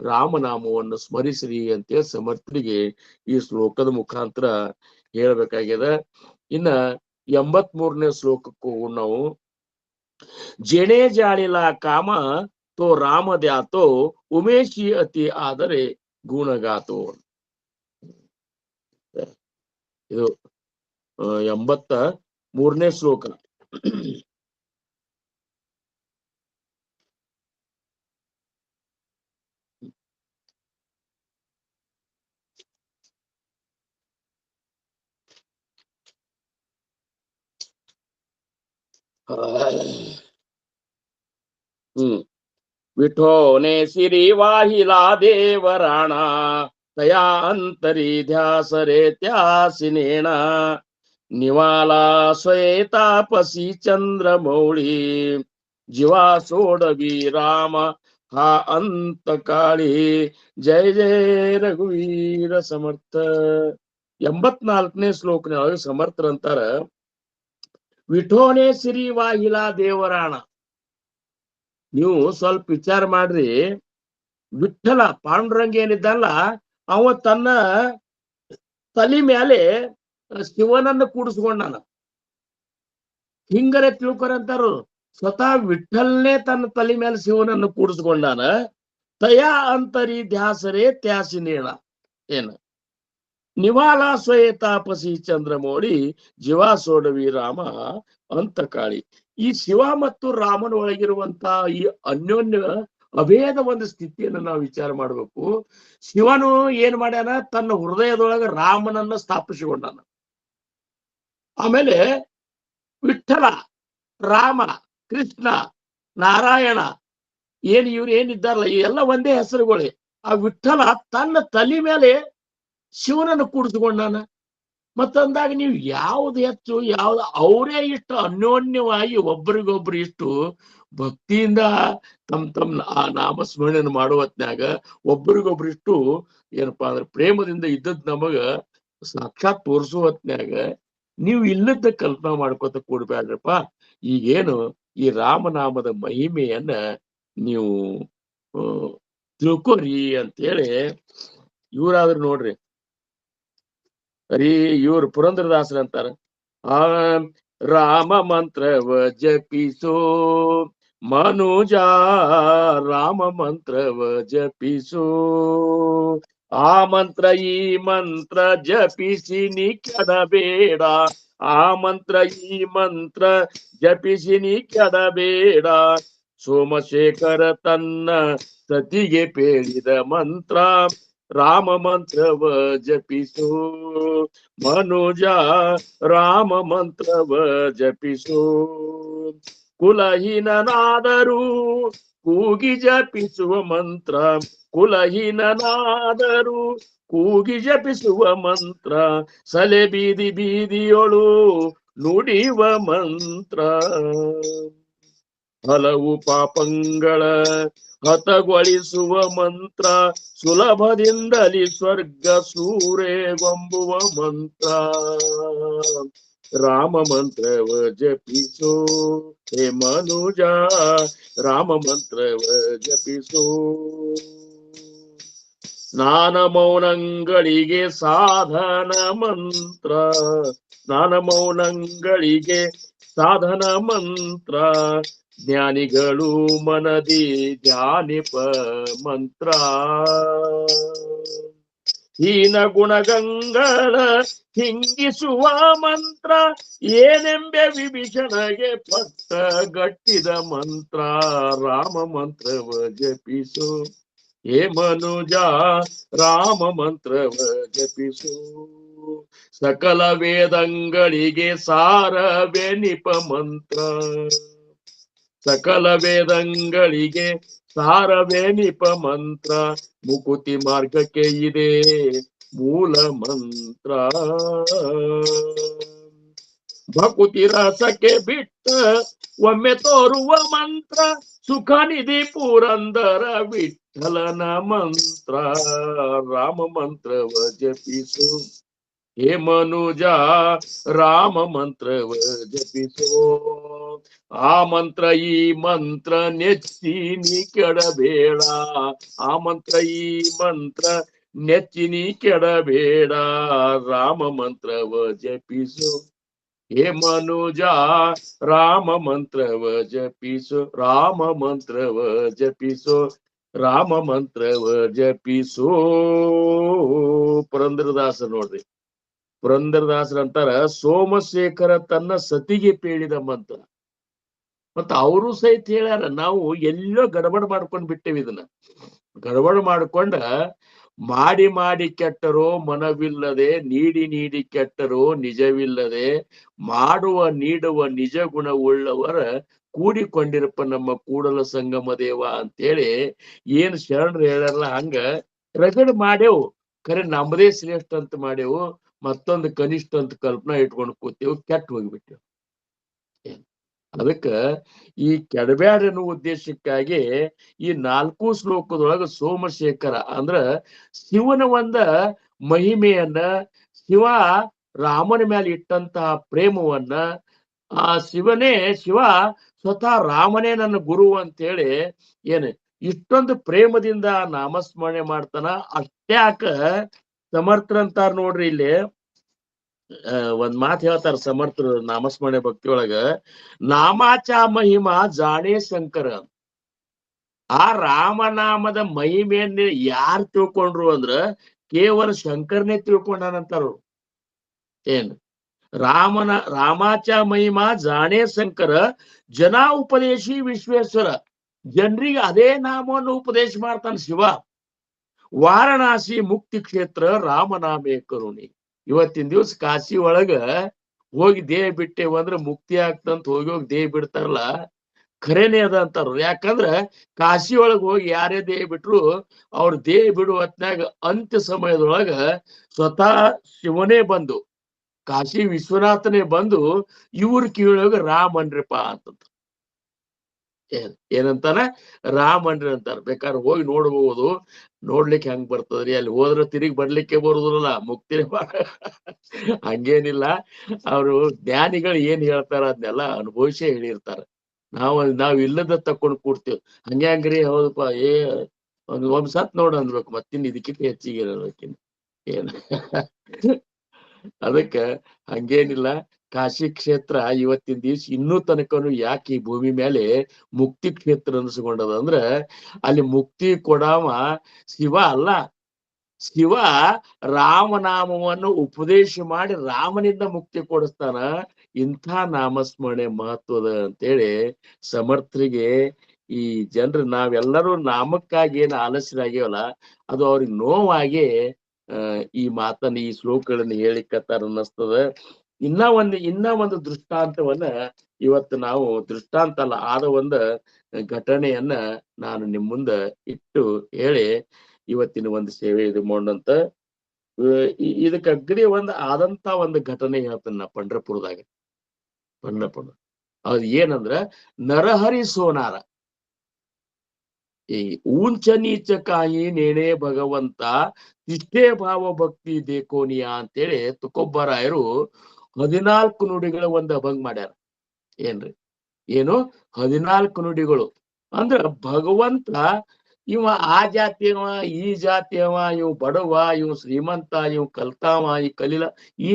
ರಾಮನಾಮವನ್ನು ಸ್ಮರಿಸ್ರಿ ಅಂತೇಳಿ ಸಮರ್ಥರಿಗೆ ಈ ಶ್ಲೋಕದ ಮುಖಾಂತರ ಹೇಳ್ಬೇಕಾಗ್ಯದ. ಇನ್ನ 83ನೇ ಶ್ಲೋಕಕ್ಕೂ ನಾವು, ಜೇಣೆ ಜಾಳಿಲ ಕಾಮ ತೋ ರಾಮದ್ಯಾತೋ ಉಮೇಶಿ ಅತಿ ಆದರೆ ಗುಣಗಾತೋ. ಇದು 83ನೇ ಶ್ಲೋಕ. विठोने सिरी वाहिला देवराणा तया अंतरी ध्यासरे त्यासिनेण निवाला स्वयेतापसी चंद्रमौळी जीवा सोडवी राम हा अंतकाळी जय जय रघुवीर समर्थ. 84ನೇ ಶ್ಲೋಕನೊಳಗೆ ಸಮರ್ಥರಂತಾರ, ವಿಠೋನೆ ಸಿರಿ ವಾಹಿಲಾ ದೇವರಾಣ. ನೀವು ಸ್ವಲ್ಪ ವಿಚಾರ ಮಾಡ್ರಿ, ವಿಠಲ ಪಾಂಡುರಂಗ ಏನಿದ್ದಲ್ಲ, ಅವ ತನ್ನ ತಲೆ ಮೇಲೆ ಶಿವನನ್ನು ಕೂಡಿಸ್ಕೊಂಡಾನ. ಹಿಂಗರೆ ತಿಳ್ಕೊರಂತಾರು, ಸ್ವತಃ ವಿಠಲ್ನೇ ತನ್ನ ತಲೆ ಮೇಲೆ ಶಿವನನ್ನು ಕೂಡಿಸ್ಕೊಂಡಾನ. ತಯಾ ಅಂತರಿ ಧ್ಯಾಸರೇ ತ್ಯಾಸಿನೇಣ ಏನ ನಿವಾಲ ಸ್ವಯೇ ತಾಪಸಿ ಚಂದ್ರಮೌಳಿ ಜೀವಾ ಸೋಡವಿ ರಾಮ ಅಂತಕಾಳಿ. ಈ ಶಿವ ಮತ್ತು ರಾಮನ ಒಳಗಿರುವಂತ ಈ ಅನ್ಯೋನ್ಯ ಅಭೇದ ಒಂದು ಸ್ಥಿತಿಯನ್ನು ನಾವು ವಿಚಾರ ಮಾಡ್ಬೇಕು. ಶಿವನು ಏನ್ ಮಾಡ್ಯಾನ, ತನ್ನ ಹೃದಯದೊಳಗ ರಾಮನನ್ನ ಸ್ಥಾಪಿಸಿಕೊಂಡಾನ. ಆಮೇಲೆ ವಿಠಲ, ರಾಮ, ಕೃಷ್ಣ, ನಾರಾಯಣ ಇವ್ರು ಏನಿದ್ದಾರಲ್ಲ, ಈ ಎಲ್ಲ ಒಂದೇ ಹೆಸರುಗಳೇ. ಆ ವಿಠಲ ತನ್ನ ತಲೆ ಮೇಲೆ ಶಿವನನ್ನು ಕೂಡಿಸ್ಕೊಂಡಾನ. ಮತ್ತಂದಾಗ ನೀವು ಯಾವ್ದು ಹೆಚ್ಚು ಯಾವ್ದು ಅವರೇ ಇಷ್ಟು ಅನ್ಯೋನ್ಯವಾಗಿ ಒಬ್ಬರಿಗೊಬ್ರು ಇಷ್ಟು ಭಕ್ತಿಯಿಂದ ತಮ್ಮ ಆ ನಾಮಸ್ಮರಣೆಯನ್ನು ಮಾಡುವ ಹೊತ್ನ್ಯಾಗ ಒಬ್ಬರಿಗೊಬ್ರು ಇಷ್ಟು ಏನಪ್ಪಾ ಅಂದ್ರೆ ಪ್ರೇಮದಿಂದ ಇದ್ದದ್ ನಮಗ ಸಾಕ್ಷಾತ್ ತೋರಿಸುವ ಹೊತ್ನ್ಯಾಗ ನೀವು ಇಲ್ಲದ ಕಲ್ಪನಾ ಮಾಡ್ಕೊತ ಕೂಡ್ಬೇಡ್ರಪ್ಪ. ಈಗೇನು ಈ ರಾಮನಾಮದ ಮಹಿಮೆಯನ್ನ ನೀವು ತಿಳ್ಕೊರಿ ಅಂತೇಳಿ ಇವ್ರಾದ್ರು ನೋಡ್ರಿ. ಇವ್ರು ಪುರಂದರದಾಸರು ಅಂತಾರ, ಆ ರಾಮ ಮಂತ್ರವ ಜಪಿಸೋ ಮನುಜ, ರಾಮ ಮಂತ್ರವ ಜಪಿಸೋ, ಆ ಮಂತ್ರ ಈ ಮಂತ್ರ ಜಪಿಸಿ ನೀ ಕೆಡಬೇಡ, ಆ ಮಂತ್ರ ಈ ಮಂತ್ರ ಜಪಿಸಿ ನೀ ಕೆಡಬೇಡ, ಸೋಮಶೇಖರ ತನ್ನ ಸತಿಗೆ ಪೇಳಿದ ಮಂತ್ರ, ರಾಮ ಮಂತ್ರವ ಜಪಿಸೋ ಮನುಜ, ರಾಮ ಮಂತ್ರವ ಜಪಿಸೋ, ಕುಲಹೀನನಾದರೂ ಕೂಗಿ ಜಪಿಸುವ ಮಂತ್ರ, ಕುಲಹೀನನಾದರೂ ಕೂಗಿ ಜಪಿಸುವ ಮಂತ್ರ, ಸಲೆ ಬೀದಿ ಬೀದಿಯೊಳು ನುಡಿಯುವ ಮಂತ್ರ, ಹಲವು ಪಾಪಂಗಳ ಹತಗೊಳಿಸುವ ಮಂತ್ರ, ಸುಲಭದಿಂದಲಿ ಸ್ವರ್ಗ ಸೂರೆಗೊಂಬುವ ಮಂತ್ರ, ರಾಮ ಮಂತ್ರವ ಜಪಿಸೋ ಹೇ ಮನುಜ, ರಾಮ ಮಂತ್ರವ ಜಪಿಸೋ. ಸ್ನಾನ ಮೌನಗಳಿಗೆ ಸಾಧನ ಮಂತ್ರ, ಸ್ನಾನ ಮೌನಗಳಿಗೆ ಸಾಧನ ಮಂತ್ರ, ಜ್ಞಾನಿಗಳು ಮನದಿ ಧ್ಯಾನಿಪ ಮಂತ್ರ, ಹೀನ ಗುಣಗಂಗಳ ಹಿಂಗಿಸುವ ಮಂತ್ರ, ಏನೆಂಬೆ ವಿಭೀಷಣಗೆ ಪಟ್ಟ ಗಟ್ಟಿದ ಮಂತ್ರ, ರಾಮ ಮಂತ್ರವ ಜಪಿಸೋ ಹೇ ಮನುಜ, ರಾಮ ಮಂತ್ರವ ಜಪಿಸೋ. ಸಕಲ ವೇದಂಗಳಿಗೆ ಸಾರವೆನಿಪ ಮಂತ್ರ, ಸಕಲ ವೇದಂಗಳಿಗೆ ಸಾರವೆನಿಪ ಮಂತ್ರ, ಮುಕುತಿ ಮಾರ್ಗಕ್ಕೆ ಇದೆ ಮೂಲ ಮಂತ್ರ, ಭಕುತಿ ರಸಕ್ಕೆ ಬಿಟ್ಟ ಒಮ್ಮೆ ತೋರುವ ಮಂತ್ರ, ಸುಖ ನಿಧಿ ಪುರಂದರ ವಿಠಲನ ಮಂತ್ರ, ರಾಮ ಮಂತ್ರವ ಜಪಿಸೋ ಹೇ ಮನುಜ, ರಾಮ ಮಂತ್ರವ ಜಪಿಸೋ, ಆ ಮಂತ್ರ ಈ ಮಂತ್ರ ನೆಚ್ಚಿ ನೀ ಕೆಡಬೇಡ, ಆ ಮಂತ್ರ ಈ ಮಂತ್ರ ನೆಚ್ಚಿ ನೀ ಕೆಡಬೇಡ, ರಾಮ ಮಂತ್ರವ ಜಪಿಸೋ ಹೇ ಮನುಜ, ರಾಮ ಮಂತ್ರವ ಜಪಿಸೋ, ರಾಮ ಮಂತ್ರವ ಜಪಿಸೋ, ರಾಮ ಮಂತ್ರವ ಜಪಿಸೋ. ಪುರಂದರದಾಸ ನೋಡ್ರಿ, ಪುರಂದರದಾಸರ ಅಂತಾರ ಸೋಮಶೇಖರ ತನ್ನ ಸತಿಗೆ ಪೇಳಿದ ಮಂತ್ರ. ಮತ್ತ ಅವರು ಸಹಿತ ಹೇಳ್ಯಾರ, ನಾವು ಎಲ್ಲೋ ಗಡಬಡ ಮಾಡ್ಕೊಂಡ್ ಬಿಟ್ಟೇವಿ. ಇದನ್ನ ಗಡಬಡ ಮಾಡ್ಕೊಂಡ ಮಾಡಿ ಮಾಡಿ ಕೆಟ್ಟರೋ ಮನವಿಲ್ಲದೆ, ನೀಡಿ ನೀಡಿ ಕೆಟ್ಟರೋ ನಿಜವಿಲ್ಲದೆ, ಮಾಡುವ ನೀಡುವ ನಿಜ ಗುಣ ಉಳ್ಳವರ ಕೂಡಿಕೊಂಡಿರಪ್ಪ ನಮ್ಮ ಕೂಡಲ ಸಂಗಮ ದೇವ ಅಂತೇಳಿ ಏನ್ ಶರಣರು ಹೇಳ್ಯಾರಲ್ಲ ಹಂಗ ರಗಡ್ ಮಾಡೇವು. ಖರೆ ನಮ್ಮದೇ ಶ್ರೇಷ್ಠ ಅಂತ ಮಾಡೇವು, ಮತ್ತೊಂದು ಕನಿಷ್ಠ ಅಂತ ಕಲ್ಪನಾ ಇಟ್ಕೊಂಡು ಕೂತೇವು, ಕೆಟ್ಟ ಹೋಗ್ಬಿಟ್ಟೆವು. ಅದಕ್ಕ ಈ ಕೆಡಬ್ಯಾಡ ಎನ್ನುವ ಉದ್ದೇಶಕ್ಕಾಗಿ ಈ 4 ಶ್ಲೋಕದೊಳಗ ಸೋಮಶೇಖರ ಅಂದ್ರ ಶಿವನ ಒಂದ ಮಹಿಮೆಯನ್ನ, ಶಿವ ರಾಮನ ಮೇಲೆ ಇಟ್ಟಂತಹ ಪ್ರೇಮವನ್ನ, ಆ ಶಿವ ಸ್ವತಃ ರಾಮನೇ ನನ್ನ ಗುರು ಅಂತೇಳಿ ಏನ್ ಇಷ್ಟೊಂದು ಪ್ರೇಮದಿಂದ ನಾಮಸ್ಮರಣೆ ಮಾಡ್ತಾನ. ಅಷ್ಟ್ಯಾಕ ಸಮರ್ಥರಂತಾರ ನೋಡ್ರಿ, ಇಲ್ಲಿ ಒಂದ್ ಮಾತು ಹೇಳ್ತಾರ ಸಮರ್ಥರು ನಾಮಸ್ಮರಣೆ ಭಕ್ತಿ ಒಳಗ, ನಾಮಾಚ ಮಹಿಮಾ ಜಾಣೆ ಶಂಕರ. ಆ ರಾಮನಾಮದ ಮಹಿಮೆಯನ್ನ ಯಾರು ತಿಳ್ಕೊಂಡ್ರು ಅಂದ್ರ ಕೇವಲ ಶಂಕರನೇ ತಿಳ್ಕೊಂಡಾನಂತಾರು. ಏನ್ ರಾಮಾಚ ಮಹಿಮಾ ಜಾಣೆ ಶಂಕರ, ಜನ ಉಪದೇಶಿ ವಿಶ್ವೇಶ್ವರ. ಜನರಿಗೆ ಅದೇ ನಾಮವನ್ನು ಉಪದೇಶ ಮಾಡ್ತಾನ ಶಿವ. ವಾರಣಾಸಿ ಮುಕ್ತಿ ಕ್ಷೇತ್ರ ರಾಮನಾಮೇ ಕರುಣಿ. ಇವತ್ತಿನ ದಿವ್ಸ ಕಾಶಿ ಒಳಗ ಹೋಗಿ ದೇಹ ಬಿಟ್ಟೇವಂದ್ರ ಮುಕ್ತಿ ಆಗ್ತಂತ ಹೋಗಿ ದೇಹ ಬಿಡ್ತಾರಲ್ಲ, ಖರೇನೆ ಅದ ಅಂತಾರ. ಯಾಕಂದ್ರ ಕಾಶಿ ಒಳಗ ಹೋಗಿ ಯಾರೇ ದೇಹ ಬಿಟ್ರು ಅವ್ರ ದೇಹ ಬಿಡುವ ಹೊತ್ನ್ಯಾಗ ಅಂತ್ಯ ಸಮಯದೊಳಗ ಸ್ವತಃ ಶಿವನೇ ಬಂದು ಕಾಶಿ ವಿಶ್ವನಾಥನೇ ಬಂದು ಇವ್ರ ಕಿವಿಯೊಳಗ ರಾಮನ್ರಿಪ್ಪ ಅಂತ ಏನಂತಾನ ರಾಮನ್ರಿ ಅಂತಾರ. ಬೇಕಾದ್ರೆ ಹೋಗಿ ನೋಡ್ಬಹುದು, ನೋಡ್ಲಿಕ್ಕೆ ಹೆಂಗ್ ಬರ್ತದ್ರಿ, ಅಲ್ಲಿ ಹೋದ್ರೆ ತಿರುಗಿ ಬರ್ಲಿಕ್ಕೆ ಬರುದಿಲ್ಲ, ಮುಕ್ತಿ ಹಂಗೇನಿಲ್ಲ. ಅವರು ಜ್ಞಾನಿಗಳು ಏನ್ ಹೇಳ್ತಾರ ಅದನ್ನೆಲ್ಲ ಅನುಭವಿಸೇ ಹೇಳಿರ್ತಾರ. ನಾವ್ ಇಲ್ಲದ ತಕೊಂಡ್ ಕೂಡ್ತೇವ್. ಹಂಗ್ರಿ ಹೌದಪ್ಪ, ಒಂದ್ ಸತ್ ನೋಡ ಅನ್ಬೇಕು, ಮತ್ತಿನ್ ಇದಕ್ಕಿಂತ ಹೆಚ್ಚಿಗೆ ಇರೋದಕ್ಕಿಂತ ಏನ್ ಅದಕ್ಕ ಹಂಗೇನಿಲ್ಲ. ಕಾಶಿ ಕ್ಷೇತ್ರ ಇವತ್ತಿನ ದಿವ್ಸ ಇನ್ನೂ ತನಕನು ಯಾಕೆ ಈ ಭೂಮಿ ಮೇಲೆ ಮುಕ್ತಿ ಕ್ಷೇತ್ರ ಅನ್ಸ್ಕೊಂಡದ ಅಂದ್ರ ಅಲ್ಲಿ ಮುಕ್ತಿ ಕೊಡವ ಶಿವ ಅಲ್ಲ, ಶಿವ ರಾಮನಾಮವನ್ನು ಉಪದೇಶ ಮಾಡಿ ರಾಮನಿಂದ ಮುಕ್ತಿ ಕೊಡಿಸ್ತಾನ. ಇಂಥ ನಾಮಸ್ಮರಣೆ ಮಹತ್ವದ ಅಂತೇಳಿ ಸಮರ್ಥರಿಗೆ ಈ ಜನರು ನಾವೆಲ್ಲರೂ ನಾಮಕ್ಕಾಗಿ ಏನು ಆಲಸ್ಯರಾಗ್ಯವಲ್ಲ, ಅದು ಅವ್ರಿಗೆ ನೋವಾಗಿ ಈ ಮಾತನ್ನ ಈ ಶ್ಲೋಕಗಳನ್ನ ಹೇಳಿಕತ್ತಾರ ಅನ್ನಿಸ್ತದ. ಇನ್ನ ಒಂದು ದೃಷ್ಟಾಂತವನ್ನ ಇವತ್ತು ನಾವು ದೃಷ್ಟಾಂತ ಅಲ್ಲ, ಆದ ಒಂದು ಘಟನೆಯನ್ನ ನಾನು ನಿಮ್ ಮುಂದ ಇಟ್ಟು ಹೇಳಿ ಇವತ್ತಿನ ಒಂದು ಸೇವೆ ಇದು ಮಾಡೋಂತ ಇದಕ್ಕೆ ಅಗ್ರಿ ಆದಂತ ಒಂದು ಘಟನೆ ಹೇಳ್ತಾನ ನಾ ಪಂಡ್ರಪುರದಾಗ. ಅದು ಏನಂದ್ರ ನರಹರಿ ಸೋನಾರ. ಈ ಊಂಚ ನೀಚ ಕಾಯಿ ನೇಣೆ ಭಗವಂತ ಇಷ್ಟೇ ಭಾವ ಭಕ್ತಿ ದೇಕೋನಿಯಾ ಅಂತೇಳಿ ತುಕೋಬ್ಬರಾಯರು 14 ನುಡಿಗಳ ಒಂದು ಅಭಂಗ ಮಾಡ್ಯಾರ. ಏನ್ರಿ ಏನು 14 ನುಡಿಗಳು ಅಂದ್ರ ಭಗವಂತ ಇವ ಆ ಜಾತಿಯವ, ಈ ಜಾತಿಯವ, ಇವ್ ಬಡವ, ಇವ್ ಶ್ರೀಮಂತ, ಇವ್ ಕಲ್ತಾವ, ಈ ಕಲಿಲ,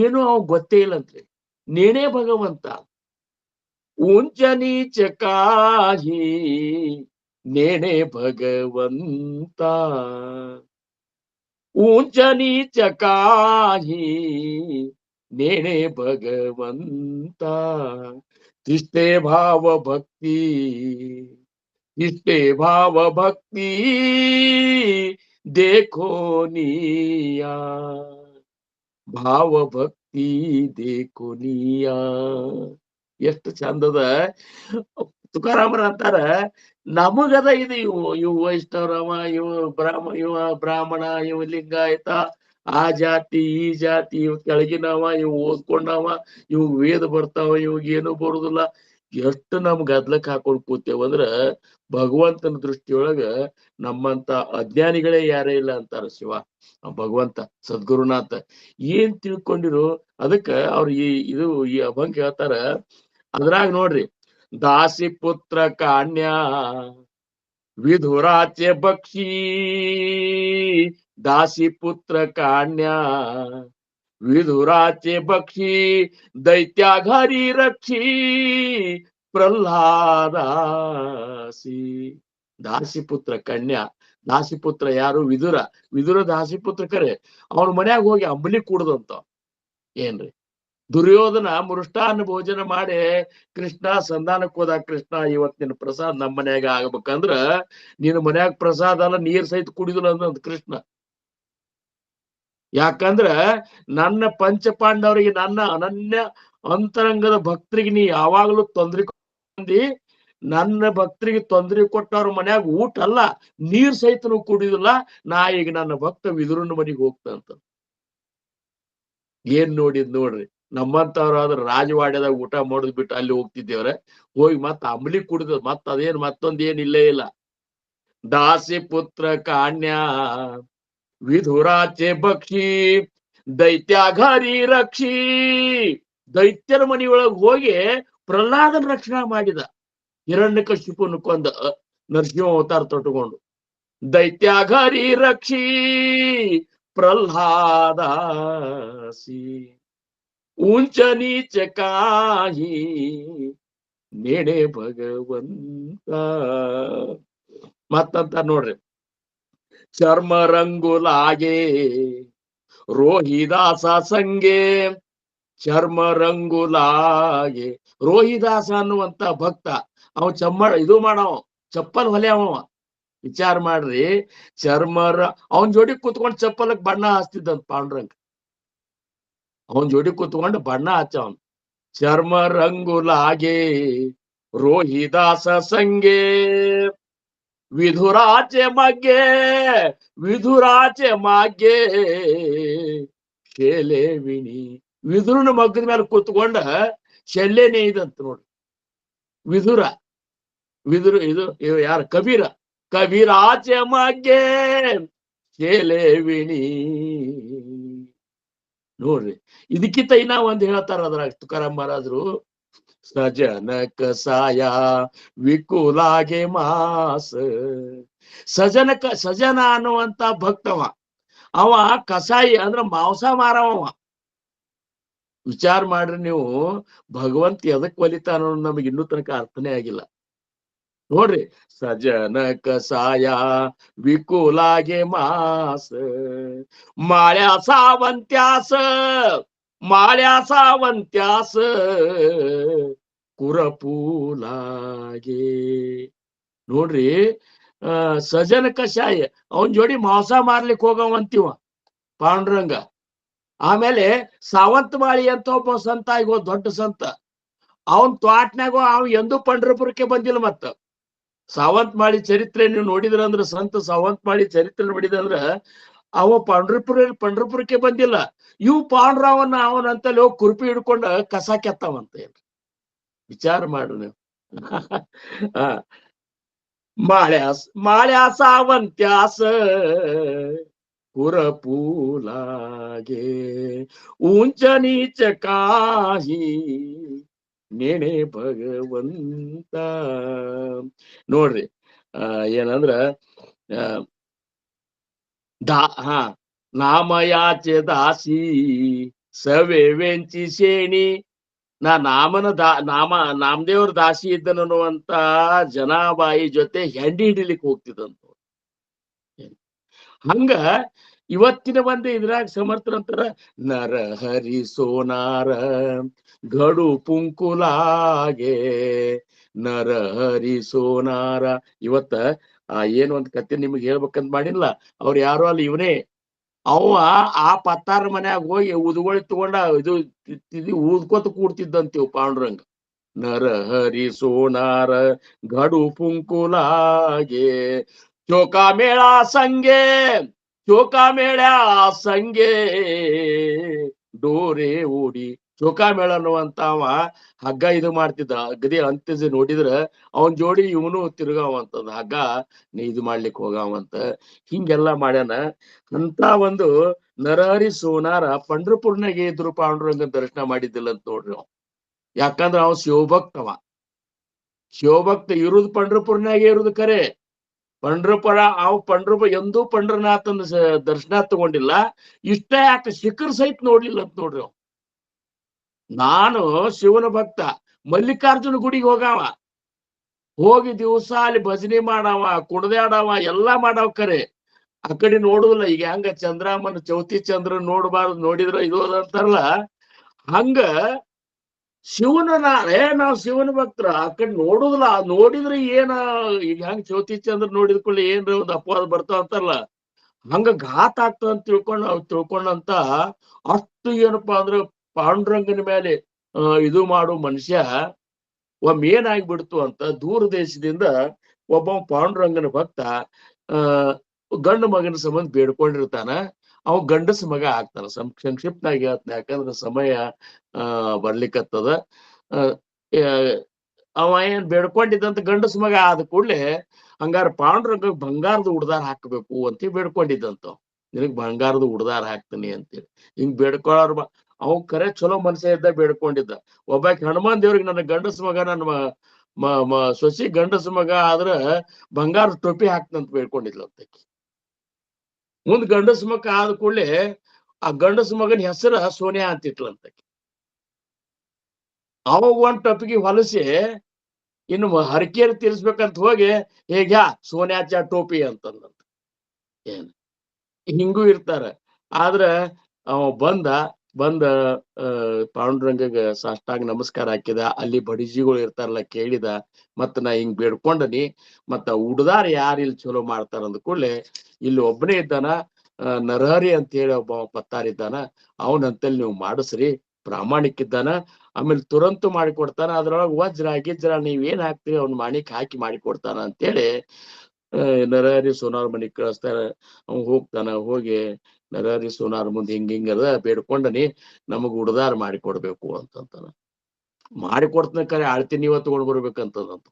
ಏನು ಅವ್ ಗೊತ್ತೇ ಇಲ್ಲಂತ್ರಿ. ನೇಣೆ ಭಗವಂತ ಊಂಚ ನೀಚ ಕಾಹಿ ನೇಣೆ ಭಗವಂತ, ಊಂಚ ನೀಚ ಕಾಹಿ ನೇಣೆ ಭಗವಂತ, ತಿಷ್ಟೇ ಭಾವ ಭಕ್ತಿ, ಇಷ್ಟೇ ಭಾವ ಭಕ್ತಿ ದೇಖೋ ನಿಯಾ, ಭಾವ ಭಕ್ತಿ ದೇಖೋ ನಿಯಾ. ಎಷ್ಟು ಚಂದದ. ತುಕಾರಾಮರ ಅಂತಾರ, ನಮಗದ ಇದು ಇವು ವೈಷ್ಣವರವ, ಇವ ಬ್ರಾಹ್ಮಣ, ಇವ ಲಿಂಗಾಯತ, ಆ ಜಾತಿ ಈ ಜಾತಿ, ಇವ್ ಕೆಳಗಿನವ, ಇವ್ ಓದ್ಕೊಂಡವ, ಇವ್ ವೇದ ಬರ್ತಾವ, ಇವಾಗೇನು ಬರುದಿಲ್ಲ. ಎಷ್ಟು ನಮ್ ಗದ್ಲಕ್ ಹಾಕೊಂಡ್ ಕೂತೇವಂದ್ರ ಭಗವಂತನ ದೃಷ್ಟಿಯೊಳಗ ನಮ್ಮಂತ ಅಜ್ಞಾನಿಗಳೇ ಯಾರೇ ಇಲ್ಲ ಅಂತಾರ ಶಿವ ಭಗವಂತ ಸದ್ಗುರುನಾಥ. ಏನ್ ತಿಳ್ಕೊಂಡಿರು. ಅದಕ್ಕ ಅವ್ರು ಈ ಅಭಂಗ ಹೇಳ್ತಾರ. ಅದ್ರಾಗ ನೋಡ್ರಿ, ದಾಸಿ ಪುತ್ರ ಕಾಣ್ಯ ವಿಧುರಾಚೆ ಭಕ್ಷಿ, ದಾಸಿ ಪುತ್ರ ಕಾಣ್ಯ ವಿಧುರಾಚೆ ಭಕ್ಷಿ, ದೈತ್ಯಾಘಾರಿ ರಕ್ಷಿ ಪ್ರಹ್ಲಾದಾಸಿ. ದಾಸಿಪುತ್ರ ಕನ್ಯಾ. ದಾಸಿಪುತ್ರ ಯಾರು? ವಿದುರ ದಾಸಿಪುತ್ರ ಕರೆ. ಅವನ ಮನ್ಯಾಗ ಹೋಗಿ ಅಂಬಲಿ ಕೂಡದಂತ. ಏನ್ರಿ ದುರ್ಯೋಧನ ಮೃಷ್ಟಾನ್ನ ಭೋಜನ ಮಾಡಿ ಕೃಷ್ಣ ಸಂಧಾನಕ್ಕೆ ಹೋದ. ಕೃಷ್ಣ, ಇವತ್ತಿನ ಪ್ರಸಾದ್ ನಮ್ಮ ಮನ್ಯಾಗ ಆಗ್ಬೇಕಂದ್ರ ನಿನ್ನ ಮನ್ಯಾಗ ಪ್ರಸಾದ ಅಲ್ಲ, ನೀರ್ ಸಹಿತ ಕುಡಿದಿಲ್ಲ ಅಂದ ಕೃಷ್ಣ. ಯಾಕಂದ್ರ ನನ್ನ ಪಂಚಪಾಂಡವರಿಗೆ, ನನ್ನ ಅನನ್ಯ ಅಂತರಂಗದ ಭಕ್ತರಿಗೆ ನೀ ಯಾವಾಗ್ಲೂ ತೊಂದ್ರೆ ಕೊಡಿ. ನನ್ನ ಭಕ್ತರಿಗೆ ತೊಂದರೆ ಕೊಟ್ಟವ್ರ ಮನ್ಯಾಗ ಊಟ ಅಲ್ಲ, ನೀರ್ ಸಹಿತನು ಕುಡಿದಿಲ್ಲ. ನಾ ಈಗ ನನ್ನ ಭಕ್ತ ವಿದುರನ ಮನೆಗೆ ಹೋಗ್ತಂತ. ಏನ್ ನೋಡ್ರಿ, ನಮ್ಮಂತವ್ರಾದ್ರ ರಾಜವಾಡ್ಯದಾಗ ಊಟ ಮಾಡೋದ್ ಬಿಟ್ಟು ಅಲ್ಲಿ ಹೋಗ್ತಿದ್ದೇವ್ರೆ, ಹೋಗಿ ಮತ್ತ ಅಂಬಲಿ ಕುಡಿದ, ಮತ್ತ ಅದೇನ್ ಮತ್ತೊಂದ್ ಏನ್ ಇಲ್ಲೇ ಇಲ್ಲ. ದಾಸಿ ಪುತ್ರ ಕಾಣ್ಯ ವಿಧುರಾಚೆ ಭಕ್ಷಿ, ದೈತ್ಯಾಘಾರಿ ರಕ್ಷಿ. ದೈತ್ಯರ ಮನೆಯೊಳಗ್ ಹೋಗಿ ಪ್ರಹ್ಲಾದನ ರಕ್ಷಣಾ ಮಾಡಿದ. ಹಿರಣ್ಯಕಶಿಪುನ ಕೊಂದ ನರಸಿಂಹ ಅವತಾರ ತೊಟ್ಟುಕೊಂಡು. ದೈತ್ಯಾಘಾರಿ ರಕ್ಷಿ ಪ್ರಹ್ಲಾದಾಸಿ, ಊಂಚ ನೀಚ ಕಾಹಿ ನೇಣೆ ಭಗವಂತ. ಮತ್ತಂತ ನೋಡ್ರಿ, ಚರ್ಮ ರಂಗುಲಾಗೆ ರೋಹಿದಾಸ ಸಂಗೆ, ಚರ್ಮ ರಂಗುಲಾಗೆ. ರೋಹಿದಾಸ ಅನ್ನುವಂತ ಭಕ್ತ, ಅವ ಇದು ಮಾಡವ, ಚಪ್ಪಲ್ ಹೊಲೆಯವ. ವಿಚಾರ ಮಾಡ್ರಿ, ಅವನ್ ಜೋಡಿ ಕೂತ್ಕೊಂಡು ಚಪ್ಪಲಕ್ ಬಣ್ಣ ಹಚ್ತಿದ್ದಂತ ಪಾಂಡುರಂಗ. ಅವನ್ ಜೋಡಿ ಕೂತ್ಕೊಂಡು ಬಣ್ಣ ಹಚ್ಚವನ್. ಚರ್ಮ ರಂಗುಲಾಗೆ ರೋಹಿದಾಸ ಸಂಗೆ, ವಿಧುರಾಚೆ ಮಾಗ್ಗೆ, ಶೇಲೆ ವಿನಿ ವಿದುರನ ಮಗ್ಗದ ಮೇಲೆ ಕೂತ್ಕೊಂಡ ಶಲ್ಯನೇ ಇದಂತ ನೋಡ್ರಿ. ವಿದುರ ಇದು ಯಾರ ಕಬೀರ. ಕಬೀರಾಚೆ ಮಗ್ಗೆ ಶೇಲೇವಿಣಿ ನೋಡ್ರಿ. ಇದಕ್ಕಿಂತ ಇನ್ನ ಒಂದ್ ಹೇಳ್ತಾರ ಅದ್ರಾಗ ತುಕಾರಾಮ್ ಮಹಾರಾಜರು. ಸಜನ ಕಸಾಯ ವಿಕುಲಾಗೆ ಮಾಸ. ಸಜನ ಅನ್ನುವಂತ ಭಕ್ತವ, ಅವ ಕಸಾಯಿ ಅಂದ್ರ ಮಾಂಸ ಮಾರವ. ವಿಚಾರ ಮಾಡ್ರಿ ನೀವು, ಭಗವಂತ ಎದಕ್ ಒಲಿತಾನ ನಮಗೆ ಇನ್ನೂ ತನಕ ಅರ್ಥನೇ ಆಗಿಲ್ಲ ನೋಡ್ರಿ. ಸಜನ ಕಸಾಯ ವಿಕುಲಾಗೆ ಮಾಸ ಮಾಳ್ಯಾ ಸಾವಂತ್ಯಾಸ ಕುರಪೂಲಾಗೆ ನೋಡ್ರಿ. ಸಜನ ಕಷಾಯ ಅವನ್ ಜೋಡಿ ಮಾಂಸ ಮಾರ್ಲಿಕ್ಕೆ ಹೋಗವಂತೀವ ಪಾಂಡುರಂಗ. ಆಮೇಲೆ ಸಾವಂತ ಮಾಳಿ ಅಂತ ಒಬ್ಬ ಸಂತ, ಈಗ ದೊಡ್ಡ ಸಂತ, ಅವನ್ ತ್ವಾಟ್ನಾಗ ಅವ್ ಎಂದೂ ಪಂಡ್ರಪುರಕ್ಕೆ ಬಂದಿಲ್ಲ. ಮತ್ತ ಸಾವಂತ ಮಾಳಿ ಚರಿತ್ರೆ ನೀವು ನೋಡಿದ್ರಂದ್ರ, ಸಂತ ಸಾವಂತ ಮಾಳಿ ಚರಿತ್ರೆ ನೋಡಿದಂದ್ರ ಅವ ಪಂಡ್ರಪುರಕ್ಕೆ ಬಂದಿಲ್ಲ. ಇವು ಪಾಂಡುರಾವನ್ನ ಅವನಂತಲ್ಲಿ ಹೋಗಿ ಕುರ್ಪಿ ಹಿಡ್ಕೊಂಡ ಕಸ ಕೆತ್ತವಂತ. ವಿಚಾರ ಮಾಡ್ರಿ ನೀವು. ಮಾಳ್ಯಾ ಸಾವಂತ್ಯಾಸ ಕುರಪೂಲಾಗೆ ಊಂಚ ನೀಚ ಕಾಹಿ ನೇಣೆ ಭಗವಂತ ನೋಡ್ರಿ. ಏನಂದ್ರ ನಾಮಯಾಚೆ ದಾಸಿ ಸವೆ ವೆಂಚಿ ಸೇಣಿ. ನಾಮದೇವ್ರ ದಾಸಿ ಇದ್ದನನ್ನುವಂತ ಜನಾಬಾಯಿ ಜೊತೆ ಹೆಂಡಿ ಹಿಡಿಲಿಕ್ಕೆ ಹೋಗ್ತಿದ್ದಂತ. ಹಂಗ ಇವತ್ತಿನ ಒಂದು ಇದ್ರಾಗ ಸಮರ್ಥರಂತಾರ, ನರ ಹರಿ ಸೋನಾರ ಗಡು ಪುಂಕುಲಾಗೆ ನರ ಹರಿ ಸೋನಾರ. ಇವತ್ತ ಏನ್ ಒಂದ್ ಕತೆ ನಿಮ್ಗೆ ಹೇಳ್ಬೇಕಂತ ಮಾಡಿಲ್ಲ, ಅವ್ರು ಯಾರು ಅಲ್ಲ, ಇವನೇ. ಅವ ಆ ಪತ್ತಾರ ಮನ್ಯಾಗ ಹೋಗಿ ಊದ್ಗೊಳಿ ತಗೊಂಡ ಇದು ಊದ್ಕೋತ ಕೂಡ್ತಿದ್ದಂತೀವ್ ಪಾಂಡುರಂಗ. ನರ ಹರಿ ಸೋನಾರ ಗಡು ಪುಂಕುಲಾಗೆ ಚೋಕಾ ಮೇಳ ಸಂಗೆ ಡೋರೆ ಓಡಿ. ಚೋಕಾ ಮೇಳ ಅನ್ನುವಂತವ ಹಗ್ಗ ಇದು ಮಾಡ್ತಿದ್ದ, ಅಗದಿ ಅಂತ್ಯಜ ನೋಡಿದ್ರ ಅವನ್ ಜೋಡಿ ಇವನು ತಿರುಗಾವಂತದ, ಹಗ್ಗ ಇದು ಮಾಡ್ಲಿಕ್ಕೆ ಹೋಗಾವಂತ. ಹಿಂಗೆಲ್ಲಾ ಮಾಡ್ಯಾನ. ಅಂತ ಒಂದು ನರಹರಿ ಸೋನಾರ ಪಂಡ್ರಪುರ್ನಾಗೆ ಇದ್ರು ಪಾಂಡುರಂಗ ದರ್ಶನ ಮಾಡಿದ್ದಿಲ್ಲ ಅಂತ ನೋಡ್ರಿ ಅವ್. ಯಾಕಂದ್ರ ಅವ್ ಶಿವಭಕ್ತ ಇರುದು ಪಂಡ್ರಪುರ್ನಾಗೆ ಇರುದು ಖರೆ. ಪಂಡ್ರಪುರ ಎಂದೂ ಪಂಡ್ರನಾಥನ ದರ್ಶನ ತಗೊಂಡಿಲ್ಲ. ಇಷ್ಟ ಯಾಕೆ ಶಿಖರ್ ಸಹಿತ ನೋಡ್ಲಿಲ್ಲ ಅಂತ ನೋಡ್ರಿ ಅವ್. ನಾನು ಶಿವನ ಭಕ್ತ, ಮಲ್ಲಿಕಾರ್ಜುನ ಗುಡಿಗೆ ಹೋಗಿ ದಿವಸ ಅಲ್ಲಿ ಭಜನೆ ಮಾಡವ, ಕುಡ್ದಾಡವ, ಎಲ್ಲಾ ಮಾಡವ ಖರೆ. ಆ ಕಡೆ ನೋಡುದಿಲ್ಲ. ಈಗ ಹೆಂಗ ಚಂದ್ರಾಮನ ಚೌತಿ ಚಂದ್ರ ನೋಡ್ಬಾರ್ದು, ನೋಡಿದ್ರ ಇದು ಅಂತಾರಲ್ಲ, ಹಂಗ ಶಿವನ ನಾವ್ ಶಿವನ ಭಕ್ತರ ಆ ಕಡೆ ನೋಡುದಿಲ್ಲ. ನೋಡಿದ್ರೆ ಏನ ಈಗ ಹೆಂಗ ಚೌತಿ ಚಂದ್ರ ನೋಡಿದ್ಕೊಳ್ಳಿ ಏನ್ರ ಒಂದು ಅಪವಾದ ಬರ್ತಾವ ಅಂತಾರಲ್ಲ, ಹಂಗ ಘಾತ ಆಗ್ತದ ಅಂತ ತಿಳ್ಕೊಂಡಂತ ಅಷ್ಟು ಏನಪ್ಪಾ ಅಂದ್ರೆ ಪಾಂಡುರಂಗನ ಮೇಲೆ ಇದು ಮಾಡು ಮನುಷ್ಯ ಒಮ್ಮೆ ಏನಾಗ್ಬಿಡ್ತು ಅಂತ ದೂರ ದೇಶದಿಂದ ಒಬ್ಬ ಪಾಂಡುರಂಗನ ಭಕ್ತ ಗಂಡು ಮಗನ ಸಂಬಂಧ ಬೇಡ್ಕೊಂಡಿರ್ತಾನ. ಅವ ಗಂಡಸ ಮಗ ಆಗ್ತಾನ. ಸಂಕ್ಷಿಪ್ತನಾಗಿ ಹೇಳ್ತಾನೆ, ಯಾಕಂದ್ರೆ ಸಮಯ ಬರ್ಲಿಕ್ಕತ್ತದ. ಅವ ಏನ್ ಬೇಡ್ಕೊಂಡಿದ್ದಂತ ಗಂಡಸ ಮಗ ಆದ ಕೂಡ್ಲೆ ಹಂಗಾರ ಪಾಂಡುರಂಗ ಬಂಗಾರದ ಉಡ್ದಾರ ಹಾಕ್ಬೇಕು ಅಂತ ಬೇಡ್ಕೊಂಡಿದ್ದಂತ. ನಿನಗ್ ಬಂಗಾರದ ಉಡ್ದಾರ ಹಾಕ್ತೀನಿ ಅಂತೇಳಿ ಹಿಂಗ್ ಬೇಡ್ಕೊಳ್ಳೋರ್ ಅವ್ ಕರೆ ಚಲೋ ಮನುಷ್ಯ ಇದ್ದ ಬೇಡ್ಕೊಂಡಿದ್ದ. ಒಬ್ಬಾಕಿ ಹನುಮಾನ್ ದೇವ್ರಿಗೆ ನನ್ನ ಗಂಡಸ ಮಗ, ನನ್ನ ಸೊಸಿ ಗಂಡಸ ಮಗ ಆದ್ರ ಬಂಗಾರದ ಟೋಪಿ ಹಾಕ್ತಂತ ಬೇಡ್ಕೊಂಡಿದ್ಲ ಅಂತಕಿ. ಮುಂದ್ ಗಂಡಸ ಮಗ ಆದ ಕೂಡ್ಲೆ ಆ ಗಂಡಸ ಮಗನ ಹೆಸರ ಸೋನಿಯಾ ಅಂತಿಟ್ಲಂತಕಿ. ಅವಾಗ ಒಂದ್ ಟೊಪಿಗೆ ಹೊಲಸಿ ಇನ್ನು ಹರಕೆಯಲ್ಲಿ ತೀರ್ಸ್ಬೇಕಂತ ಹೋಗಿ ಹೇಗ್ಯಾ ಸೋನ್ಯಾಚ ಟೋಪಿ ಅಂತಂದಂತ. ಏನ್ ಹಿಂಗೂ ಇರ್ತಾರ. ಆದ್ರ ಅವ ಬಂದ ಪಾಂಡುರಂಗಗ ಸಾಷ್ಟಾಂಗ ನಮಸ್ಕಾರ ಹಾಕಿದ. ಅಲ್ಲಿ ಬಡಿಜಿಗಳು ಇರ್ತಾರಲ್ಲ ಕೇಳಿದ, ಮತ್ತ ನಾ ಹಿಂಗ್ ಬೇಡ್ಕೊಂಡನಿ, ಮತ್ತ ಉಡ್ದಾರ ಯಾರು ಇಲ್ಲಿ ಚಲೋ ಮಾಡ್ತಾರ ಅಂದ ಕೂಡ್ಲೆ ಇಲ್ಲಿ ಒಬ್ಬನೇ ಇದ್ದಾನ, ನರಹರಿ ಅಂತ ಹೇಳಿ ಒಬ್ಬ ಪತ್ತಾರಿದ್ದಾನ, ಅವನಂತಲ್ಲಿ ನೀವು ಮಾಡಿಸ್ರಿ, ಪ್ರಾಮಾಣಿಕಿದ್ದಾನ. ಆಮೇಲೆ ತುರಂತು ಮಾಡಿಕೊಡ್ತಾನ. ಅದ್ರೊಳಗೆ ವಜ್ರ ಗಿಜ್ರ ನೀವೇನ್ ಹಾಕ್ತಿವಿ ಅವ್ನ ಮಾಣಿಕ್ ಹಾಕಿ ಮಾಡಿಕೊಡ್ತಾನ ಅಂತೇಳಿ ನರಹರಿ ಸೋನಾರ್ ಮನಿಗ್ ಕಳಿಸ್ತಾರ. ಅವ್ನು ಹೋಗ್ತಾನ. ಹೋಗಿ ನರಹರಿ ಸೋನಾರ್ ಮುಂದೆ ಹಿಂಗಿಂಗದ ಬೇಡ್ಕೊಂಡನಿ, ನಮಗ್ ಉಡ್ದಾರ ಮಾಡಿಕೊಡ್ಬೇಕು ಅಂತಂತಾನ. ಮಾಡಿಕೊಡ್ತನ ಕರೆ ಅಳತಿ ನೀವ ತಗೊಂಡ್ ಬರ್ಬೇಕಂತದಂತ.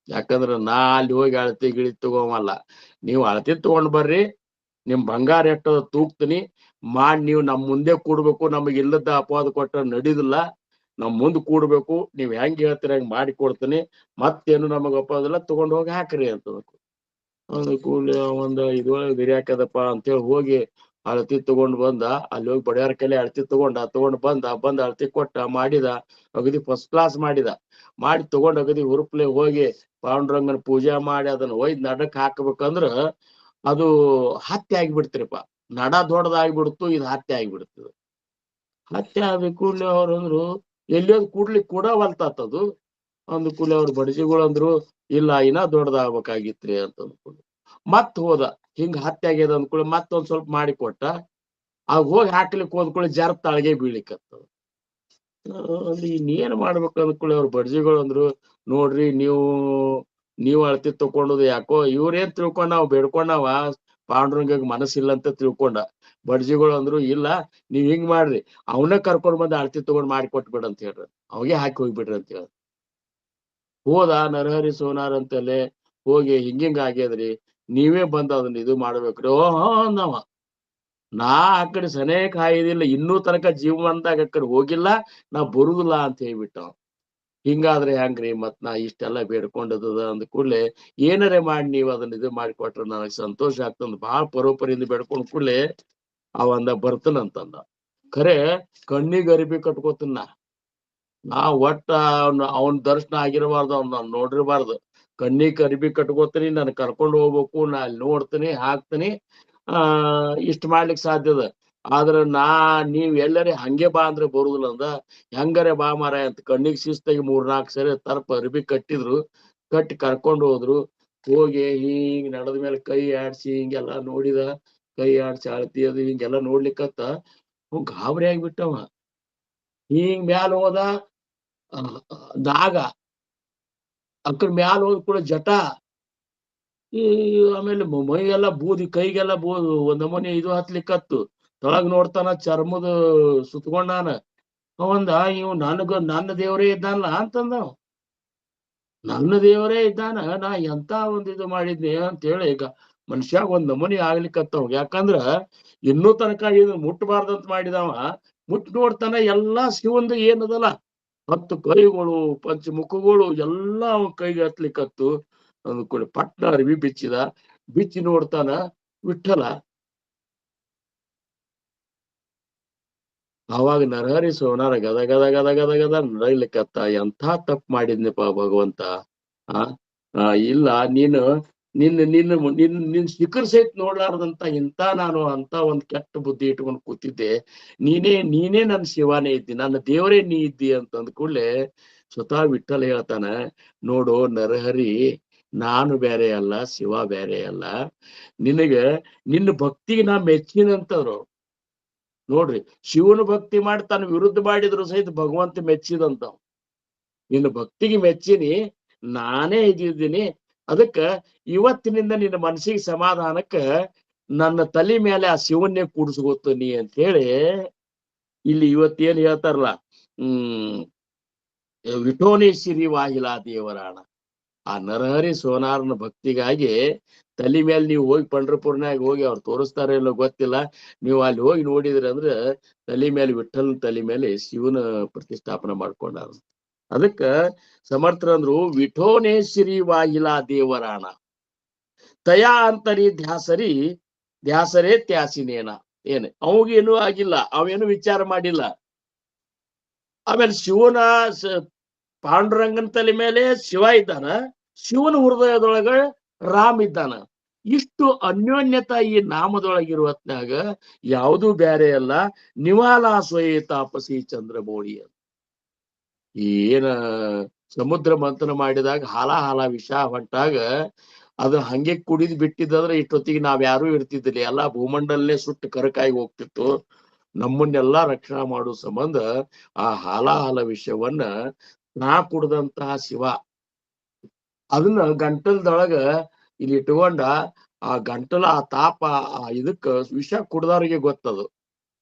ಯಾಕಂದ್ರ ನಾ ಅಲ್ಲಿ ಹೋಗಿ ಅಳತಿ ಗಿಳಿ ತಗೋಮಲ್ಲ, ನೀವು ಅಳತಿ ತಗೊಂಡ್ ಬರ್ರಿ, ನಿಮ್ ಬಂಗಾರ ಎಷ್ಟ ತೂಗ್ತೀನಿ ಮಾಡಿ ನೀವು ನಮ್ ಮುಂದೆ ಕೂಡ್ಬೇಕು. ನಮಗ್ ಇಲ್ಲದ ಅಪವಾದ ಕೊಟ್ಟ ನಡಿದಿಲ್ಲ, ನಮ್ ಮುಂದ್ ಕೂಡ್ಬೇಕು. ನೀವ್ ಹೆಂಗ್ ಹೇಳ್ತೀರ ಹಂಗ್ ಮಾಡಿ ಕೊಡ್ತೀನಿ, ಮತ್ತೇನು ನಮಗ್ ಅಪವಾದಿಲ್ಲ, ತಗೊಂಡ್ ಹೋಗಿ ಹಾಕ್ರಿ ಅಂತ. ಒಂದು ಕೂಲಿ ಒಂದ್ ಇದ್ರೊಳಗೆ ಬಿರಿಯಾಕದಪ್ಪ ಅಂತೇಳಿ ಹೋಗಿ ಅಳತಿ ತಗೊಂಡ್ ಬಂದ. ಅಲ್ಲಿ ಹೋಗಿ ಬಡಿಯಾರ ಕೈಲಿ ಅಳತಿ ತಗೊಂಡ್ ಬಂದ ಅಳತಿ ಕೊಟ್ಟ ಮಾಡಿದ. ಅಗದಿ ಫಸ್ಟ್ ಕ್ಲಾಸ್ ಮಾಡಿ ತಗೊಂಡ್ ಅಗದಿ ಹುರುಪ್ಲೆ ಹೋಗಿ ಪಾಂಡುರಂಗನ ಪೂಜೆ ಮಾಡಿ ಅದನ್ನ ಒಯ್ದ್ ನಡಕ್ ಹಾಕ್ಬೇಕಂದ್ರ ಅದು ಹತ್ಯೆ ಆಗಿಬಿಡ್ತಿರಪ್ಪ. ನಡ ದೊಡ್ಡದಾಗ್ಬಿಡ್ತು, ಇದು ಹತ್ಯೆ ಆಗಿಬಿಡ್ತದ. ಹತ್ಯೆ ಆದ ಕೂಡ್ಲೆ ಅವ್ರು ಅಂದ್ರು ಎಲ್ಲಿಯೋದ್ ಕೂಡ್ಲಿಕ್ಕೆ ಕೂಡ ಹೊಲ್ತಾತದು. ಅಂದ್ ಕೂಡಲೇ ಅವ್ರ ಬಡಜಿಗಳು ಅಂದ್ರು ಇಲ್ಲ ಇನ್ನ ದೊಡ್ಡದಾಗ್ಬೇಕಾಗಿತ್ರಿ ಅಂತ ಅಂದ್ಕೊಂಡು ಮತ್ ಹೋದ. ಹಿಂಗ ಹತ್ಯೆ ಆಗ್ಯದ ಅಂದ್ಕೊಳ್ಳಿ ಮತ್ತೊಂದ್ ಸ್ವಲ್ಪ ಮಾಡಿ ಕೊಟ್ಟ. ಆಗ ಹೋಗಿ ಹಾಕ್ಲಿಕ್ಕೆ ಹೋದ್ಕೊಳ್ಳಿ ಜರ ತಾಳ್ಗೆ ಬೀಳಿಕತ್ತದ. ಇನ್ನೇನ್ ಮಾಡ್ಬೇಕು ಅಂದ್ಕೊಳ್ಳಿ ಅವ್ರ ಬಡಜಿಗಳು ಅಂದ್ರು ನೋಡ್ರಿ ನೀವು ಅಳತಿ ತಕೊಂಡದು ಯಾಕೋ ಇವ್ರೇನ್ ತಿಳ್ಕೊಂಡ್ ನಾವ್ ಬೇಡ್ಕೊಂಡಾವ ಪಾಂಡುರಂಗ ಮನಸ್ಸಿಲ್ಲ ಅಂತ ತಿಳ್ಕೊಂಡ. ಬಡ್ಜಿಗಳು ಅಂದ್ರು ಇಲ್ಲ ನೀವ್ ಹಿಂಗ್ ಮಾಡ್ರಿ, ಅವನ ಕರ್ಕೊಂಡ್ ಬಂದ್ ಅಳತಿ ತಗೊಂಡ್ ಮಾಡಿ ಕೊಟ್ಬಿಡ ಅಂತ ಹೇಳ್ರಿ, ಅವಾಗೆ ಹಾಕಿ ಹೋಗ್ಬಿಡ್ರಿ ಅಂತ ಹೇಳ. ಹೋದ ನರಹರಿ ಸೋನಾರ್ ಅಂತಲ್ಲೇ ಹೋಗಿ ಹಿಂಗಿಂಗ ಆಗ್ಯದ್ರಿ, ನೀವೇ ಬಂದ್ ಅದನ್ನ ಇದು ಮಾಡ್ಬೇಕ್ರಿ. ಅಂದವ. ನಾ ಆ ಕಡೆ ಸನೇ ಕಾಯ್ದಿಲ್ಲ, ಇನ್ನೂ ತನಕ ಜೀವನದಾಗ ಆ ಕಡೆ ಹೋಗಿಲ್ಲ, ನಾ ಬರುದಿಲ್ಲ ಅಂತ ಹೇಳ್ಬಿಟ್ಟ. ಹಿಂಗಾದ್ರೆ ಹೆಂಗ್ರಿ, ಮತ್ ನಾ ಇಷ್ಟೆಲ್ಲ ಬೇಡ್ಕೊಂಡದ ಅಂದ ಕೂಡ್ಲೆ ಏನರೇ ಮಾಡಿ ನೀವ್ ಅದನ್ನ ಇದು ಮಾಡಿಕೊಟ್ರ ನನಗ್ ಸಂತೋಷ ಆಗ್ತಂದ. ಬಾಳ ಪರೋಪರಿಯಿಂದ ಬೇಡ್ಕೊಂಡ್ ಕೂಡ್ಲೆ ಅವಂದ ಬರ್ತನಂತಂದ. ಖರೆ ಕಣ್ಣಿಗೆ ಅರಿಬಿ ಕಟ್ಕೋತನ ನಾ ಒಟ್ಟ ಅವನ್ ದರ್ಶನ ಆಗಿರಬಾರ್ದು, ಅವ್ನ ನಾನ್ ನೋಡಿರ್ಬಾರ್ದು. ಕಣ್ಣಿಗೆ ಅರಿಬಿ ಕಟ್ಕೋತೀನಿ, ನನ್ ಕರ್ಕೊಂಡು ಹೋಗ್ಬೇಕು, ನಾ ಅಲ್ಲಿ ನೋಡ್ತೀನಿ ಹಾಕ್ತೀನಿ, ಇಷ್ಟ ಮಾಡ್ಲಿಕ್ ಸಾಧ್ಯದ. ಆದ್ರ ನೀವ್ ಎಲ್ಲರೇ ಹಂಗೆ ಬಾ ಅಂದ್ರೆ ಬರುದಿಲ್ಲ ಅಂದ. ಹೆಂಗಾರೆ ಬಾ ಮಾರಾಯ ಅಂತ ಕಣ್ಣಿಗೆ ಶಿಸ್ತಾಗಿ 3-4 ಸರಿ ತರ್ಪ ಅರಿಬಿ ಕಟ್ಟಿದ್ರು. ಕಟ್ಟಿ ಕರ್ಕೊಂಡು ಹೋದ್ರು. ಹೋಗಿ ಹಿಂಗ್ ನಡೆದ ಮೇಲೆ ಕೈ ಆಡ್ಸಿ ಹಿಂಗೆಲ್ಲಾ ನೋಡಿದ. ಕೈ ಆಡ್ಸಿ ಅಳತಿ ಅದು ಹಿಂಗೆಲ್ಲಾ ನೋಡ್ಲಿಕ್ಕತ್ತ ಗಾಬರಿ ಆಗ್ಬಿಟ್ಟವ. ಹಿಂಗ್ ಮ್ಯಾಲ ಹೋದ ನಾಗ, ಅಕ್ಕಡ ಮ್ಯಾಲ ಹೋದ್ ಕೂಡ ಜಟ, ಆಮೇಲೆ ಮೈ ಎಲ್ಲ ಬೂದಿ, ಕೈಗೆಲ್ಲ ಒಂದ್ ನಮೂನಿ ಇದು ಹತ್ಲಿಕ್ಕತ್ತು. ತೊಳಗ್ ನೋಡ್ತಾನ ಚರ್ಮದ ಸುತ್ಕೊಂಡಾನ. ಅವಂದ ಇವ್ ನನ್ನ ದೇವರೇ ಇದ್ದಾನಲ್ಲ ಅಂತಂದ. ನನ್ನ ದೇವರೇ ಇದ್ದಾನ, ನಾ ಎಂತ ಒಂದ್ ಇದು ಮಾಡಿದ್ನಿ ಅಂತ ಹೇಳಿ ಈಗ ಮನುಷ್ಯಾಗ ಒಂದ್ ನಮೂನಿ ಆಗ್ಲಿಕ್ಕತ್ತವ. ಯಾಕಂದ್ರ ಇನ್ನೂ ತನಕ ಇದು ಮುಟ್ಟಬಾರ್ದಂತ ಮಾಡಿದವ ಮುಟ್ ನೋಡ್ತಾನ ಎಲ್ಲಾ ಶಿವಂದು ಏನದಲ್ಲ 10 ಕೈಗಳು, ಪಂಚಮುಖಗಳು ಎಲ್ಲಾ ಅವನ್ ಕೈಗೆ ಹತ್ಲಿಕ್ಕತ್ತು. ಅಂದ್ಕೊಳ್ಳಿ ಪಟ್ನ ಅರಿವಿ ಬಿಚ್ಚಿ ನೋಡ್ತಾನ ವಿಠಲ. ಅವಾಗ ನರಹರಿ ಸೋನಾರ ಗದ ಗದ ಗದ ಗದ ಗದ ನಡಲಿಕ್ಕತ್ತ. ಎಂಥ ತಪ್ಪು ಮಾಡಿದ್ನಪ್ಪ ಭಗವಂತ. ಇಲ್ಲ ನಿನ್ನ ಶಿಖರ್ ಸಹಿತ ನೋಡ್ಲಾರ್ದಂತ ಇಂತ ನಾನು ಅಂತ ಒಂದ್ ಕೆಟ್ಟ ಬುದ್ಧಿ ಇಟ್ಕೊಂಡು ಕೂತಿದ್ದೆ. ನೀನೇ ನನ್ನ ಶಿವಾನೇ ಇದ್ದಿ, ನನ್ನ ದೇವರೇ ನೀ ಇದ್ದಿ ಅಂತ ಅಂದ ಕೂಡ್ಲೆ ಸ್ವತಃ ವಿಠಲ ಹೇಳ್ತಾನ, ನೋಡು ನರಹರಿ, ನಾನು ಬೇರೆ ಅಲ್ಲ, ಶಿವ ಬೇರೆ ಅಲ್ಲ. ನಿನ್ನ ಭಕ್ತಿಗೆ ನಾ ಮೆಚ್ಚಿನಂತವ್ರು ನೋಡ್ರಿ. ಶಿವನ ಭಕ್ತಿ ಮಾಡಿ ತನ್ನ ವಿರುದ್ಧ ಮಾಡಿದ್ರು ಸಹಿತ ಭಗವಂತ ಮೆಚ್ಚಿದಂತ. ನಿನ್ನ ಭಕ್ತಿಗೆ ಮೆಚ್ಚಿನಿ, ನಾನೇ ಇದ್ದೀನಿ. ಅದಕ್ಕ ಇವತ್ತಿನಿಂದ ನಿನ್ನ ಮನಸ್ಸಿಗೆ ಸಮಾಧಾನಕ್ಕ ನನ್ನ ತಲೆ ಮೇಲೆ ಆ ಶಿವನ್ನೇ ಕೂಡಿಸ್ಕೊತೀನಿ ಅಂತ ಹೇಳಿ ಇಲ್ಲಿ ಇವತ್ತೇನ್ ಹೇಳ್ತಾರಲ್ಲ, ವಿಠೋನೇಶ್ವರಿ ವಾಹಿಲಾ ದೇವರಾಣ. ಆ ನರಹರಿ ಸೋನಾರನ ಭಕ್ತಿಗಾಗಿ ತಲೆ ಮೇಲೆ ನೀವು ಹೋಗಿ ಪಂಡ್ರಪುರ್ನಾಗ ಹೋಗಿ ಅವ್ರು ತೋರಿಸ್ತಾರ ಇಲ್ಲೋ ಗೊತ್ತಿಲ್ಲ, ನೀವು ಅಲ್ಲಿ ಹೋಗಿ ನೋಡಿದ್ರಿ ಅಂದ್ರ ತಲೆ ಮೇಲೆ ವಿಠಲನ ತಲೆ ಮೇಲೆ ಶಿವನ ಪ್ರತಿಷ್ಠಾಪನೆ ಮಾಡ್ಕೊಂಡಾರ. ಅದಕ್ಕ ಸಮರ್ಥರಂದ್ರು ವಿಠೋನೇಶ್ವರಿ ವಾಹಿಲಾ ದೇವರಾಣ ತಯಾ ಅಂತರಿ ಧ್ಯಾಸರೇ ತ್ಯಾಸಿನೇನ. ಅವಾಗೇನು ಆಗಿಲ್ಲ, ಅವೇನು ವಿಚಾರ ಮಾಡಿಲ್ಲ. ಆಮೇಲೆ ಶಿವನ ಪಾಂಡುರಂಗನ ತಲೆ ಮೇಲೆ ಶಿವ ಇದ್ದಾನ, ಶಿವನ ಹೃದಯದೊಳಗ ರಾಮ್ ಇದ್ದಾನ. ಇಷ್ಟು ಅನ್ಯೋನ್ಯತ ಈ ನಾಮದೊಳಗಿರುವ ಹೊತ್ನಾಗ ಯಾವುದೂ ಬೇರೆ ಅಲ್ಲ, ನಿವಾಲಾಸೋಯೇ ತಾಪಸಿ ಚಂದ್ರಮೌಳಿ ಅಂತ. ಏನ ಸಮುದ್ರ ಮಂಥನ ಮಾಡಿದಾಗ ಹಾಲ ವಿಷ ಹೊಂಟಾಗ ಅದು ಹಂಗೆ ಕುಡಿದ್ ಬಿಟ್ಟಿದ್ರೆ ಇಷ್ಟೊತ್ತಿಗೆ ನಾವ್ ಯಾರು ಇರ್ತಿದ್ದಿಲ್ಲ, ಎಲ್ಲಾ ಭೂಮಂಡಲನೇ ಸುಟ್ಟು ಕರಕಾಯಿ ಹೋಗ್ತಿತ್ತು. ನಮ್ಮನ್ನೆಲ್ಲಾ ರಕ್ಷಣಾ ಮಾಡೋ ಸಂಬಂಧ ಆ ಹಾಲ ವಿಷಯವನ್ನ ನಾ ಕುಡ್ದಂತಹ ಶಿವ ಅದನ್ನ ಗಂಟಲ್ದೊಳಗ ಇಲ್ಲಿ ಇಟ್ಕೊಂಡ ಆ ಗಂಟಲ ಆ ತಾಪ ಆ ಇದಕ್ಕ ವಿಷ ಕುಡ್ದವ್ರಿಗೆ ಗೊತ್ತದು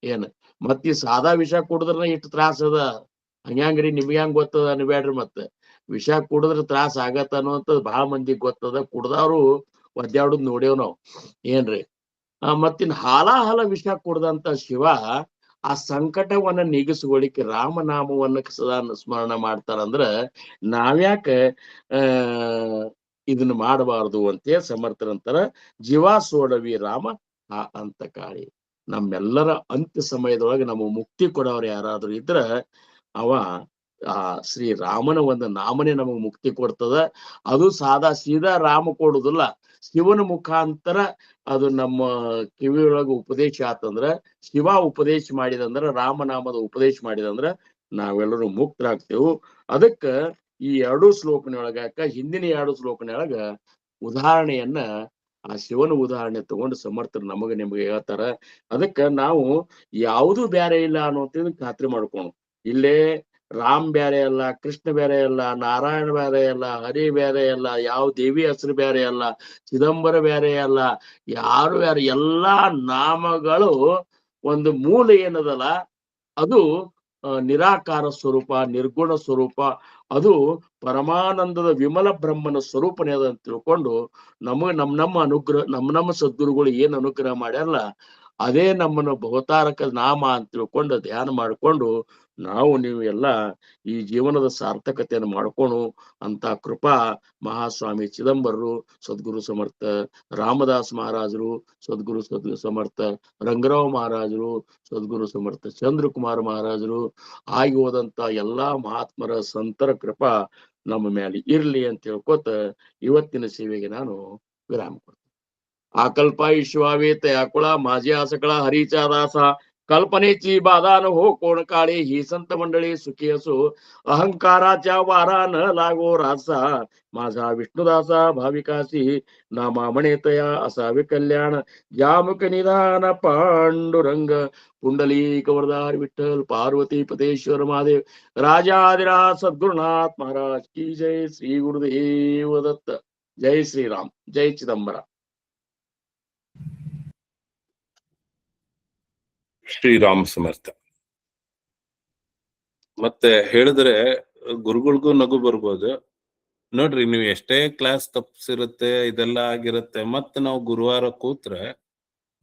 ಏನ್ ಮತ್ ಈ ಸಾದಾ ವಿಷ ಕುಡಿದ್ರ ಇಷ್ಟು ತ್ರಾಸ ಅದ ಹಂಗ್ಯಾಂಗ್ರಿ ನಿಮ್ಗೆ ಹೆಂಗ್ ಗೊತ್ತದ ಅನ್ಬೇಡ್ರಿ ಮತ್ತೆ ವಿಷ ಕುಡಿದ್ರ ತ್ರಾಸ ಆಗತ್ತ ಅನ್ನುವಂಥದ್ದು ಬಹಳ ಮಂದಿಗೆ ಗೊತ್ತದ ಕುಡ್ದವ್ರು ಒದ್ದಾಡುದ್ ನೋಡೇವ್ ನಾವ್ ಏನ್ರಿ ಮತ್ತಿನ್ ಹಾಲ ವಿಷ ಕುಡ್ದಂತ ಶಿವ ಆ ಸಂಕಟವನ್ನ ನೀಗಿಸ್ಕೊಳಿಕ್ಕೆ ರಾಮನಾಮವನ್ನ ಸದಾ ಸ್ಮರಣ ಮಾಡ್ತಾರಂದ್ರ ನಾವ್ಯಾಕ ಇದನ್ನ ಮಾಡಬಾರದು ಅಂತೇಳಿ ಸಮರ್ಥರಂತಾರ ಜೀವ ಸೋಡವಿ ರಾಮ ಆ ಅಂತ ಕಾಳಿ ನಮ್ಮೆಲ್ಲರ ಅಂತ್ಯ ಸಮಯದೊಳಗೆ ನಮ್ಮ ಮುಕ್ತಿ ಕೊಡೋರು ಯಾರಾದ್ರೂ ಇದ್ರ ಅವ ಆ ಶ್ರೀ ರಾಮನ ಒಂದು ನಾಮನೇ ನಮಗ್ ಮುಕ್ತಿ ಕೊಡ್ತದ ಅದು ಸಾದಾ ಸೀದಾ ರಾಮ ಕೊಡುದಿಲ್ಲ ಶಿವನ ಮುಖಾಂತರ ಅದು ನಮ್ಮ ಕಿವಿಯೊಳಗ ಉಪದೇಶ ಆತಂದ್ರ ಶಿವ ಉಪದೇಶ ಮಾಡಿದಂದ್ರ ರಾಮನಾಮದ ಉಪದೇಶ ಮಾಡಿದಂದ್ರ ನಾವೆಲ್ಲರೂ ಮುಕ್ತರಾಗ್ತೇವು ಅದಕ್ಕ ಈ 2 ಶ್ಲೋಕನೊಳಗಾಕ ಹಿಂದಿನ 2 ಶ್ಲೋಕನೊಳಗ ಉದಾಹರಣೆಯನ್ನ ಆ ಶಿವನ ಉದಾಹರಣೆ ತಗೊಂಡು ಸಮರ್ಥರು ನಿಮಗೆ ಹೇಳ್ತಾರ ಅದಕ್ಕ ನಾವು ಯಾವುದು ಬ್ಯಾರೆ ಇಲ್ಲ ಅನ್ನೋಂಥದ್ದು ಖಾತ್ರಿ ಮಾಡ್ಕೊಂಡು ಇಲ್ಲೇ ರಾಮ್ ಬ್ಯಾರೆ ಅಲ್ಲ ಕೃಷ್ಣ ಬ್ಯಾರೆ ಅಲ್ಲ ನಾರಾಯಣ ಬ್ಯಾರೆ ಅಲ್ಲ ಹರಿ ಬ್ಯಾರೆ ಅಲ್ಲ ಯಾವ ದೇವಿ ಹೆಸರು ಬ್ಯಾರೆ ಅಲ್ಲ ಚಿದಂಬರ ಬ್ಯಾರೆ ಅಲ್ಲ ಯಾರು ಬ್ಯಾರೆ ಎಲ್ಲಾ ನಾಮಗಳು ಒಂದು ಮೂಲ ಏನದಲ್ಲ ಅದು ನಿರಾಕಾರ ಸ್ವರೂಪ ನಿರ್ಗುಣ ಸ್ವರೂಪ ಅದು ಪರಮಾನಂದದ ವಿಮಲ ಬ್ರಹ್ಮನ ಸ್ವರೂಪನೇ ಅದ ಅಂತ ತಿಳ್ಕೊಂಡು ನಮ್ಮ ಅನುಗ್ರಹ ನಮ್ಮ ಸದ್ಗುರುಗಳು ಏನ್ ಅನುಗ್ರಹ ಮಾಡ್ಯಾರಲ್ಲ ಅದೇ ನಮ್ಮನ್ನು ಭವತಾರಕ ನಾಮ ಅಂತ ತಿಳ್ಕೊಂಡು ಧ್ಯಾನ ಮಾಡ್ಕೊಂಡು ನಾವು ನೀವು ಎಲ್ಲ ಈ ಜೀವನದ ಸಾರ್ಥಕತೆಯನ್ನು ಮಾಡ್ಕೊಂಡು ಅಂತ ಕೃಪಾ ಮಹಾಸ್ವಾಮಿ ಚಿದಂಬರರು ಸದ್ಗುರು ಸಮರ್ಥ ರಾಮದಾಸ್ ಮಹಾರಾಜರು ಸದ್ಗುರು ಸಮರ್ಥ ರಂಗರಾವ್ ಮಹಾರಾಜರು ಸದ್ಗುರು ಸಮರ್ಥ ಚಂದ್ರಕುಮಾರ್ ಮಹಾರಾಜರು ಆಗಿ ಹೋದಂತ ಎಲ್ಲಾ ಮಹಾತ್ಮರ ಸಂತರ ಕೃಪಾ ನಮ್ಮ ಮೇಲೆ ಇರ್ಲಿ ಅಂತ ಹೇಳ್ಕೊತ ಇವತ್ತಿನ ಸೇವೆಗೆ ನಾನು ವಿರಾಮ ಕೊಡ್ತೀನಿ. आकल्पा विश्वावेत याकुळा माझे आसकळा हरीचा दासा कल्पनेची बाधा न हो कोण काळे ही संत मंडळी सुखी असो अहंकाराच्या वारा न लागो रासा माझा विष्णुदासा भाविकासी नामा म्हणेतया असावे कल्याण जामुक निधान पांडुरंग पुंडलीक वरदार विठ्ठल पार्वती पतेश्वर महादेव राजाधिराज सद्गुरुनाथ महाराज की जय. श्री गुरुदेव दत्त. जय श्रीराम. जय चिदंबरा. ಶ್ರೀರಾಮ್ ಸಮರ್ಥ. ಮತ್ತೆ ಹೇಳಿದ್ರೆ ಗುರುಗಳಿಗೂ ನಗು ಬರ್ಬೋದು ನೋಡ್ರಿ. ನೀವು ಎಷ್ಟೇ ಕ್ಲಾಸ್ ತಪ್ಪಿಸಿರುತ್ತೆ ಇದೆಲ್ಲ ಆಗಿರುತ್ತೆ ಮತ್ತೆ ನಾವು ಗುರುವಾರ ಕೂತ್ರೆ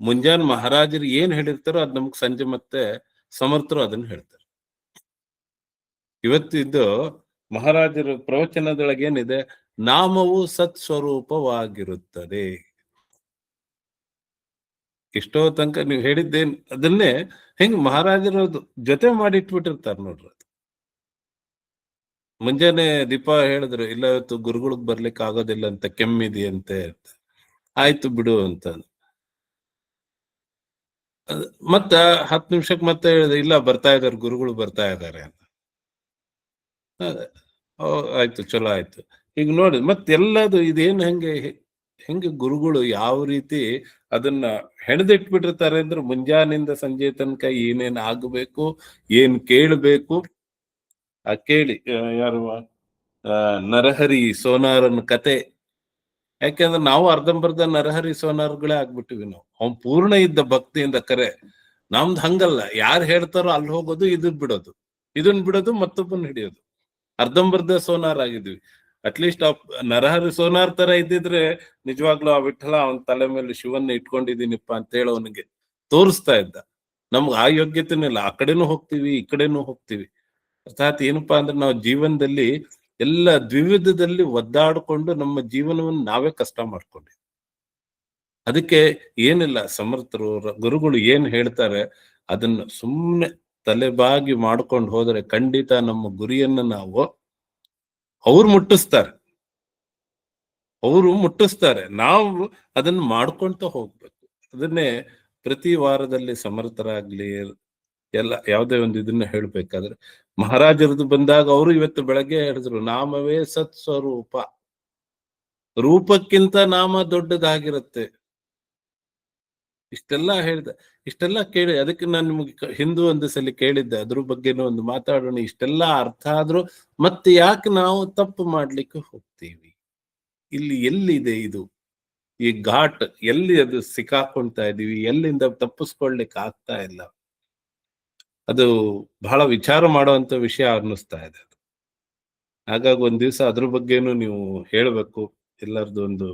ಮುಂಜಾನೆ ಮಹಾರಾಜರು ಏನ್ ಹೇಳಿರ್ತಾರೋ ಅದ್ ನಮಗ್ ಸಂಜೆ ಮತ್ತೆ ಸಮರ್ಥರು ಅದನ್ನ ಹೇಳ್ತಾರೆ. ಇವತ್ತಿದ್ದು ಮಹಾರಾಜರ ಪ್ರವಚನದೊಳಗೆ ಏನಿದೆ, ನಾಮವು ಸತ್ ಸ್ವರೂಪವಾಗಿರುತ್ತದೆ. ಇಷ್ಟೋ ತನಕ ನೀವು ಹೇಳಿದ್ದೇನ್ ಅದನ್ನೇ ಹೆಂಗ್ ಮಹಾರಾಜರ ಜೊತೆ ಮಾಡಿಟ್ಬಿಟ್ಟಿರ್ತಾರ ನೋಡ್ರಿ. ಅದು ಮುಂಜಾನೆ ದೀಪ ಹೇಳಿದ್ರು, ಇಲ್ಲ ಇವತ್ತು ಗುರುಗಳಿಗೆ ಬರ್ಲಿಕ್ಕೆ ಆಗೋದಿಲ್ಲ ಅಂತ, ಕೆಮ್ಮಿದೆಯಂತೆ, ಆಯ್ತು ಬಿಡು ಅಂತ. ಮತ್ತ 10 ನಿಮಿಷಕ್ಕೆ ಮತ್ತೆ ಹೇಳಿದೆ, ಇಲ್ಲ ಬರ್ತಾ ಇದಾರೆ ಗುರುಗಳು ಬರ್ತಾ ಇದಾರೆ ಅಂತ. ಆಯ್ತು, ಚಲೋ ಆಯ್ತು. ಈಗ ನೋಡಿ ಮತ್ತೆಲ್ಲದು ಇದೇನು ಹೆಂಗೆ ಗುರುಗಳು ಯಾವ ರೀತಿ ಅದನ್ನ ಹೆಣದಿಟ್ಬಿಟ್ಟಿರ್ತಾರೆ ಅಂದ್ರೆ ಮುಂಜಾನಿಂದ ಸಂಜೆ ತನಕ ಏನೇನ್ ಆಗ್ಬೇಕು, ಏನ್ ಕೇಳಬೇಕು ಆ ಕೇಳಿ. ಯಾರು ನರಹರಿ ಸೋನಾರನ ಕತೆ, ಯಾಕೆಂದ್ರೆ ನಾವು ಅರ್ಧಂಬರ್ಧ ನರಹರಿ ಸೋನಾರ್ಗಳೇ ಆಗ್ಬಿಟ್ಟಿವಿ ನಾವು. ಅವ್ನ್ ಪೂರ್ಣ ಇದ್ದ ಭಕ್ತಿಯಿಂದ ಕರೆ. ನಮ್ದು ಹಂಗಲ್ಲ, ಯಾರು ಹೇಳ್ತಾರೋ ಅಲ್ಲಿ ಹೋಗೋದು, ಇದನ್ ಬಿಡೋದು ಮತ್ತೊಬ್ಬನ್ ಹಿಡಿಯೋದು. ಅರ್ಧಂಬರ್ಧ ಸೋನಾರ್ ಆಗಿದ್ವಿ. ಅಟ್ಲೀಸ್ಟ್ ನರಹರಿ ಸೋನಾರ್ ತರ ಇದ್ದಿದ್ರೆ ನಿಜವಾಗ್ಲೂ ಆ ವಿಠಲ ಅವನ ತಲೆ ಮೇಲೆ ಶಿವನ್ನ ಇಟ್ಕೊಂಡಿದೀನಿಪ್ಪ ಅಂತ ಹೇಳಿ ಅವನಿಗೆ ತೋರಿಸ್ತಾ ಇದ್ದ. ನಮ್ಗೆ ಆ ಯೋಗ್ಯತೆನೂ ಇಲ್ಲ. ಆ ಕಡೆನೂ ಹೋಗ್ತೀವಿ, ಈ ಕಡೆನೂ ಹೋಗ್ತೀವಿ. ಅರ್ಥಾತ್ ಏನಪ್ಪಾ ಅಂದ್ರೆ ನಾವು ಜೀವನದಲ್ಲಿ ಎಲ್ಲ ದ್ವಿವಿಧದಲ್ಲಿ ಒದ್ದಾಡಿಕೊಂಡು ನಮ್ಮ ಜೀವನವನ್ನು ನಾವೇ ಕಷ್ಟ ಮಾಡ್ಕೊಂಡಿವಿ. ಅದಕ್ಕೆ ಏನಿಲ್ಲ, ಸಮರ್ಥರು ಗುರುಗಳು ಏನ್ ಹೇಳ್ತಾರೆ ಅದನ್ನ ಸುಮ್ಮನೆ ತಲೆಬಾಗಿ ಮಾಡ್ಕೊಂಡು ಹೋದ್ರೆ ಖಂಡಿತ ನಮ್ಮ ಗುರಿಯನ್ನ ನಾವು ಅವ್ರು ಮುಟ್ಟಿಸ್ತಾರೆ, ನಾವು ಅದನ್ನ ಮಾಡ್ಕೊಂತ ಹೋಗ್ಬೇಕು. ಅದನ್ನೇ ಪ್ರತಿ ವಾರದಲ್ಲಿ ಸಮರ್ಥರಾಗ್ಲಿ ಎಲ್ಲ ಯಾವುದೇ ಒಂದು ಇದನ್ನ ಹೇಳ್ಬೇಕಾದ್ರೆ ಮಹಾರಾಜರದು ಬಂದಾಗ ಅವರು ಇವತ್ತು ಬೆಳಗ್ಗೆ ಹೇಳಿದ್ರು, ನಾಮವೇ ಸತ್ ಸ್ವರೂಪ, ರೂಪಕ್ಕಿಂತ ನಾಮ ದೊಡ್ಡದಾಗಿರುತ್ತೆ. ಇಷ್ಟೆಲ್ಲ ಹೇಳ್ದೆ, ಇಷ್ಟೆಲ್ಲ ಕೇಳಿ ಅದಕ್ಕೆ ನಾನು ನಿಮ್ಗೆ ಹಿಂದೂ ಒಂದು ಸಲ ಕೇಳಿದ್ದೆ, ಅದ್ರ ಬಗ್ಗೆನೂ ಒಂದು ಮಾತಾಡೋಣ. ಇಷ್ಟೆಲ್ಲ ಅರ್ಥ ಆದ್ರೂ ಮತ್ತೆ ಯಾಕೆ ನಾವು ತಪ್ಪು ಮಾಡ್ಲಿಕ್ಕೆ ಹೋಗ್ತೀವಿ? ಇಲ್ಲಿ ಎಲ್ಲಿದೆ ಇದು? ಈ ಘಾಟ್ ಎಲ್ಲಿ ಅದು ಸಿಕ್ಕಾಕೊಳ್ತಾ ಇದೀವಿ, ಎಲ್ಲಿಂದ ತಪ್ಪಿಸ್ಕೊಳ್ಲಿಕ್ಕೆ ಆಗ್ತಾ ಇಲ್ಲ. ಅದು ಬಹಳ ವಿಚಾರ ಮಾಡುವಂತ ವಿಷಯ ಅನ್ನಿಸ್ತಾ ಇದೆ ಅದು. ಹಾಗಾಗಿ ಒಂದ್ ದಿವ್ಸ ಅದ್ರ ಬಗ್ಗೆನೂ ನೀವು ಹೇಳ್ಬೇಕು. ಎಲ್ಲರದ್ದು ಒಂದು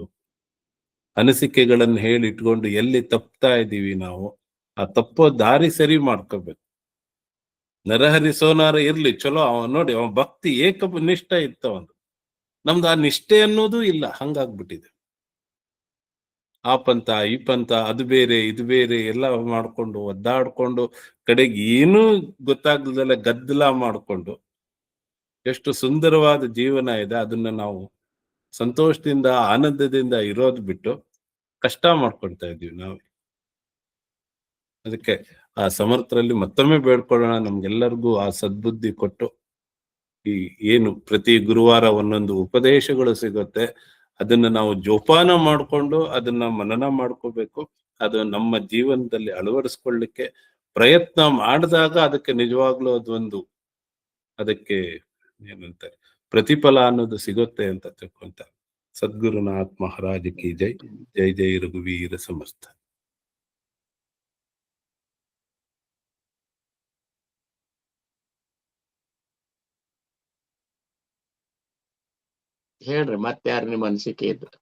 ಅನಿಸಿಕೆಗಳನ್ನ ಹೇಳಿ ಇಟ್ಕೊಂಡು ಎಲ್ಲಿ ತಪ್ತಾ ಇದೀವಿ ನಾವು, ಆ ತಪ್ಪೋ ದಾರಿ ಸರಿ ಮಾಡ್ಕೋಬೇಕು. ನರಹರಿ ಸೋನಾರ ಇರ್ಲಿ ಚಲೋ, ಅವ ನೋಡಿ ಅವ ಭಕ್ತಿ ನಿಷ್ಠ ಇತ್ತು ಅವನು. ನಮ್ದು ಆ ನಿಷ್ಠೆ ಅನ್ನೋದು ಇಲ್ಲ, ಹಂಗಾಗ್ಬಿಟ್ಟಿದೆ. ಆ ಪಂಥ ಈ ಪಂಥ, ಅದು ಬೇರೆ ಇದು ಬೇರೆ ಎಲ್ಲ ಮಾಡ್ಕೊಂಡು ಒದ್ದಾಡ್ಕೊಂಡು ಕಡೆಗೆ ಏನೂ ಗೊತ್ತಾಗ್ದಲ್ಲ ಗದ್ದಲ ಮಾಡ್ಕೊಂಡು ಎಷ್ಟು ಸುಂದರವಾದ ಜೀವನ ಇದೆ, ಅದನ್ನ ನಾವು ಸಂತೋಷದಿಂದ ಆನಂದದಿಂದ ಇರೋದು ಬಿಟ್ಟು ಕಷ್ಟ ಮಾಡ್ಕೊಳ್ತಾ ಇದೀವಿ ನಾವು. ಅದಕ್ಕೆ ಆ ಸಮರ್ಥರಲ್ಲಿ ಮತ್ತೊಮ್ಮೆ ಬೇಡ್ಕೊಳ್ಳೋಣ, ನಮ್ಗೆಲ್ಲರಿಗೂ ಆ ಸದ್ಬುದ್ಧಿ ಕೊಟ್ಟು, ಈ ಏನು ಪ್ರತಿ ಗುರುವಾರ ಒಂದೊಂದು ಉಪದೇಶಗಳು ಸಿಗುತ್ತೆ, ಅದನ್ನ ನಾವು ಜೋಪಾನ ಮಾಡ್ಕೊಂಡು ಅದನ್ನ ಮನನ ಮಾಡ್ಕೋಬೇಕು. ಅದು ನಮ್ಮ ಜೀವನದಲ್ಲಿ ಅಳವಡಿಸ್ಕೊಳ್ಳಿಕ್ಕೆ ಪ್ರಯತ್ನ ಮಾಡಿದಾಗ ಅದಕ್ಕೆ ನಿಜವಾಗ್ಲೂ ಅದಕ್ಕೆ ಏನಂತಾರೆ ಪ್ರತಿಫಲ ಅನ್ನೋದು ಸಿಗುತ್ತೆ ಅಂತ ತಿಳ್ಕೊಂತ. ಸದ್ಗುರುನಾಥ್ ಮಹಾರಾಜ್ ಕಿ ಜೈ. ಜೈ ಜೈ ರಘುವೀರ ಸಮರ್ಥ. ಹೇಳ್ರಿ ಮತ್ತೆ ಯಾರು ನಿಮ್ಮ ಅನಿಸಿಕೆ ಇದ್ರೆ.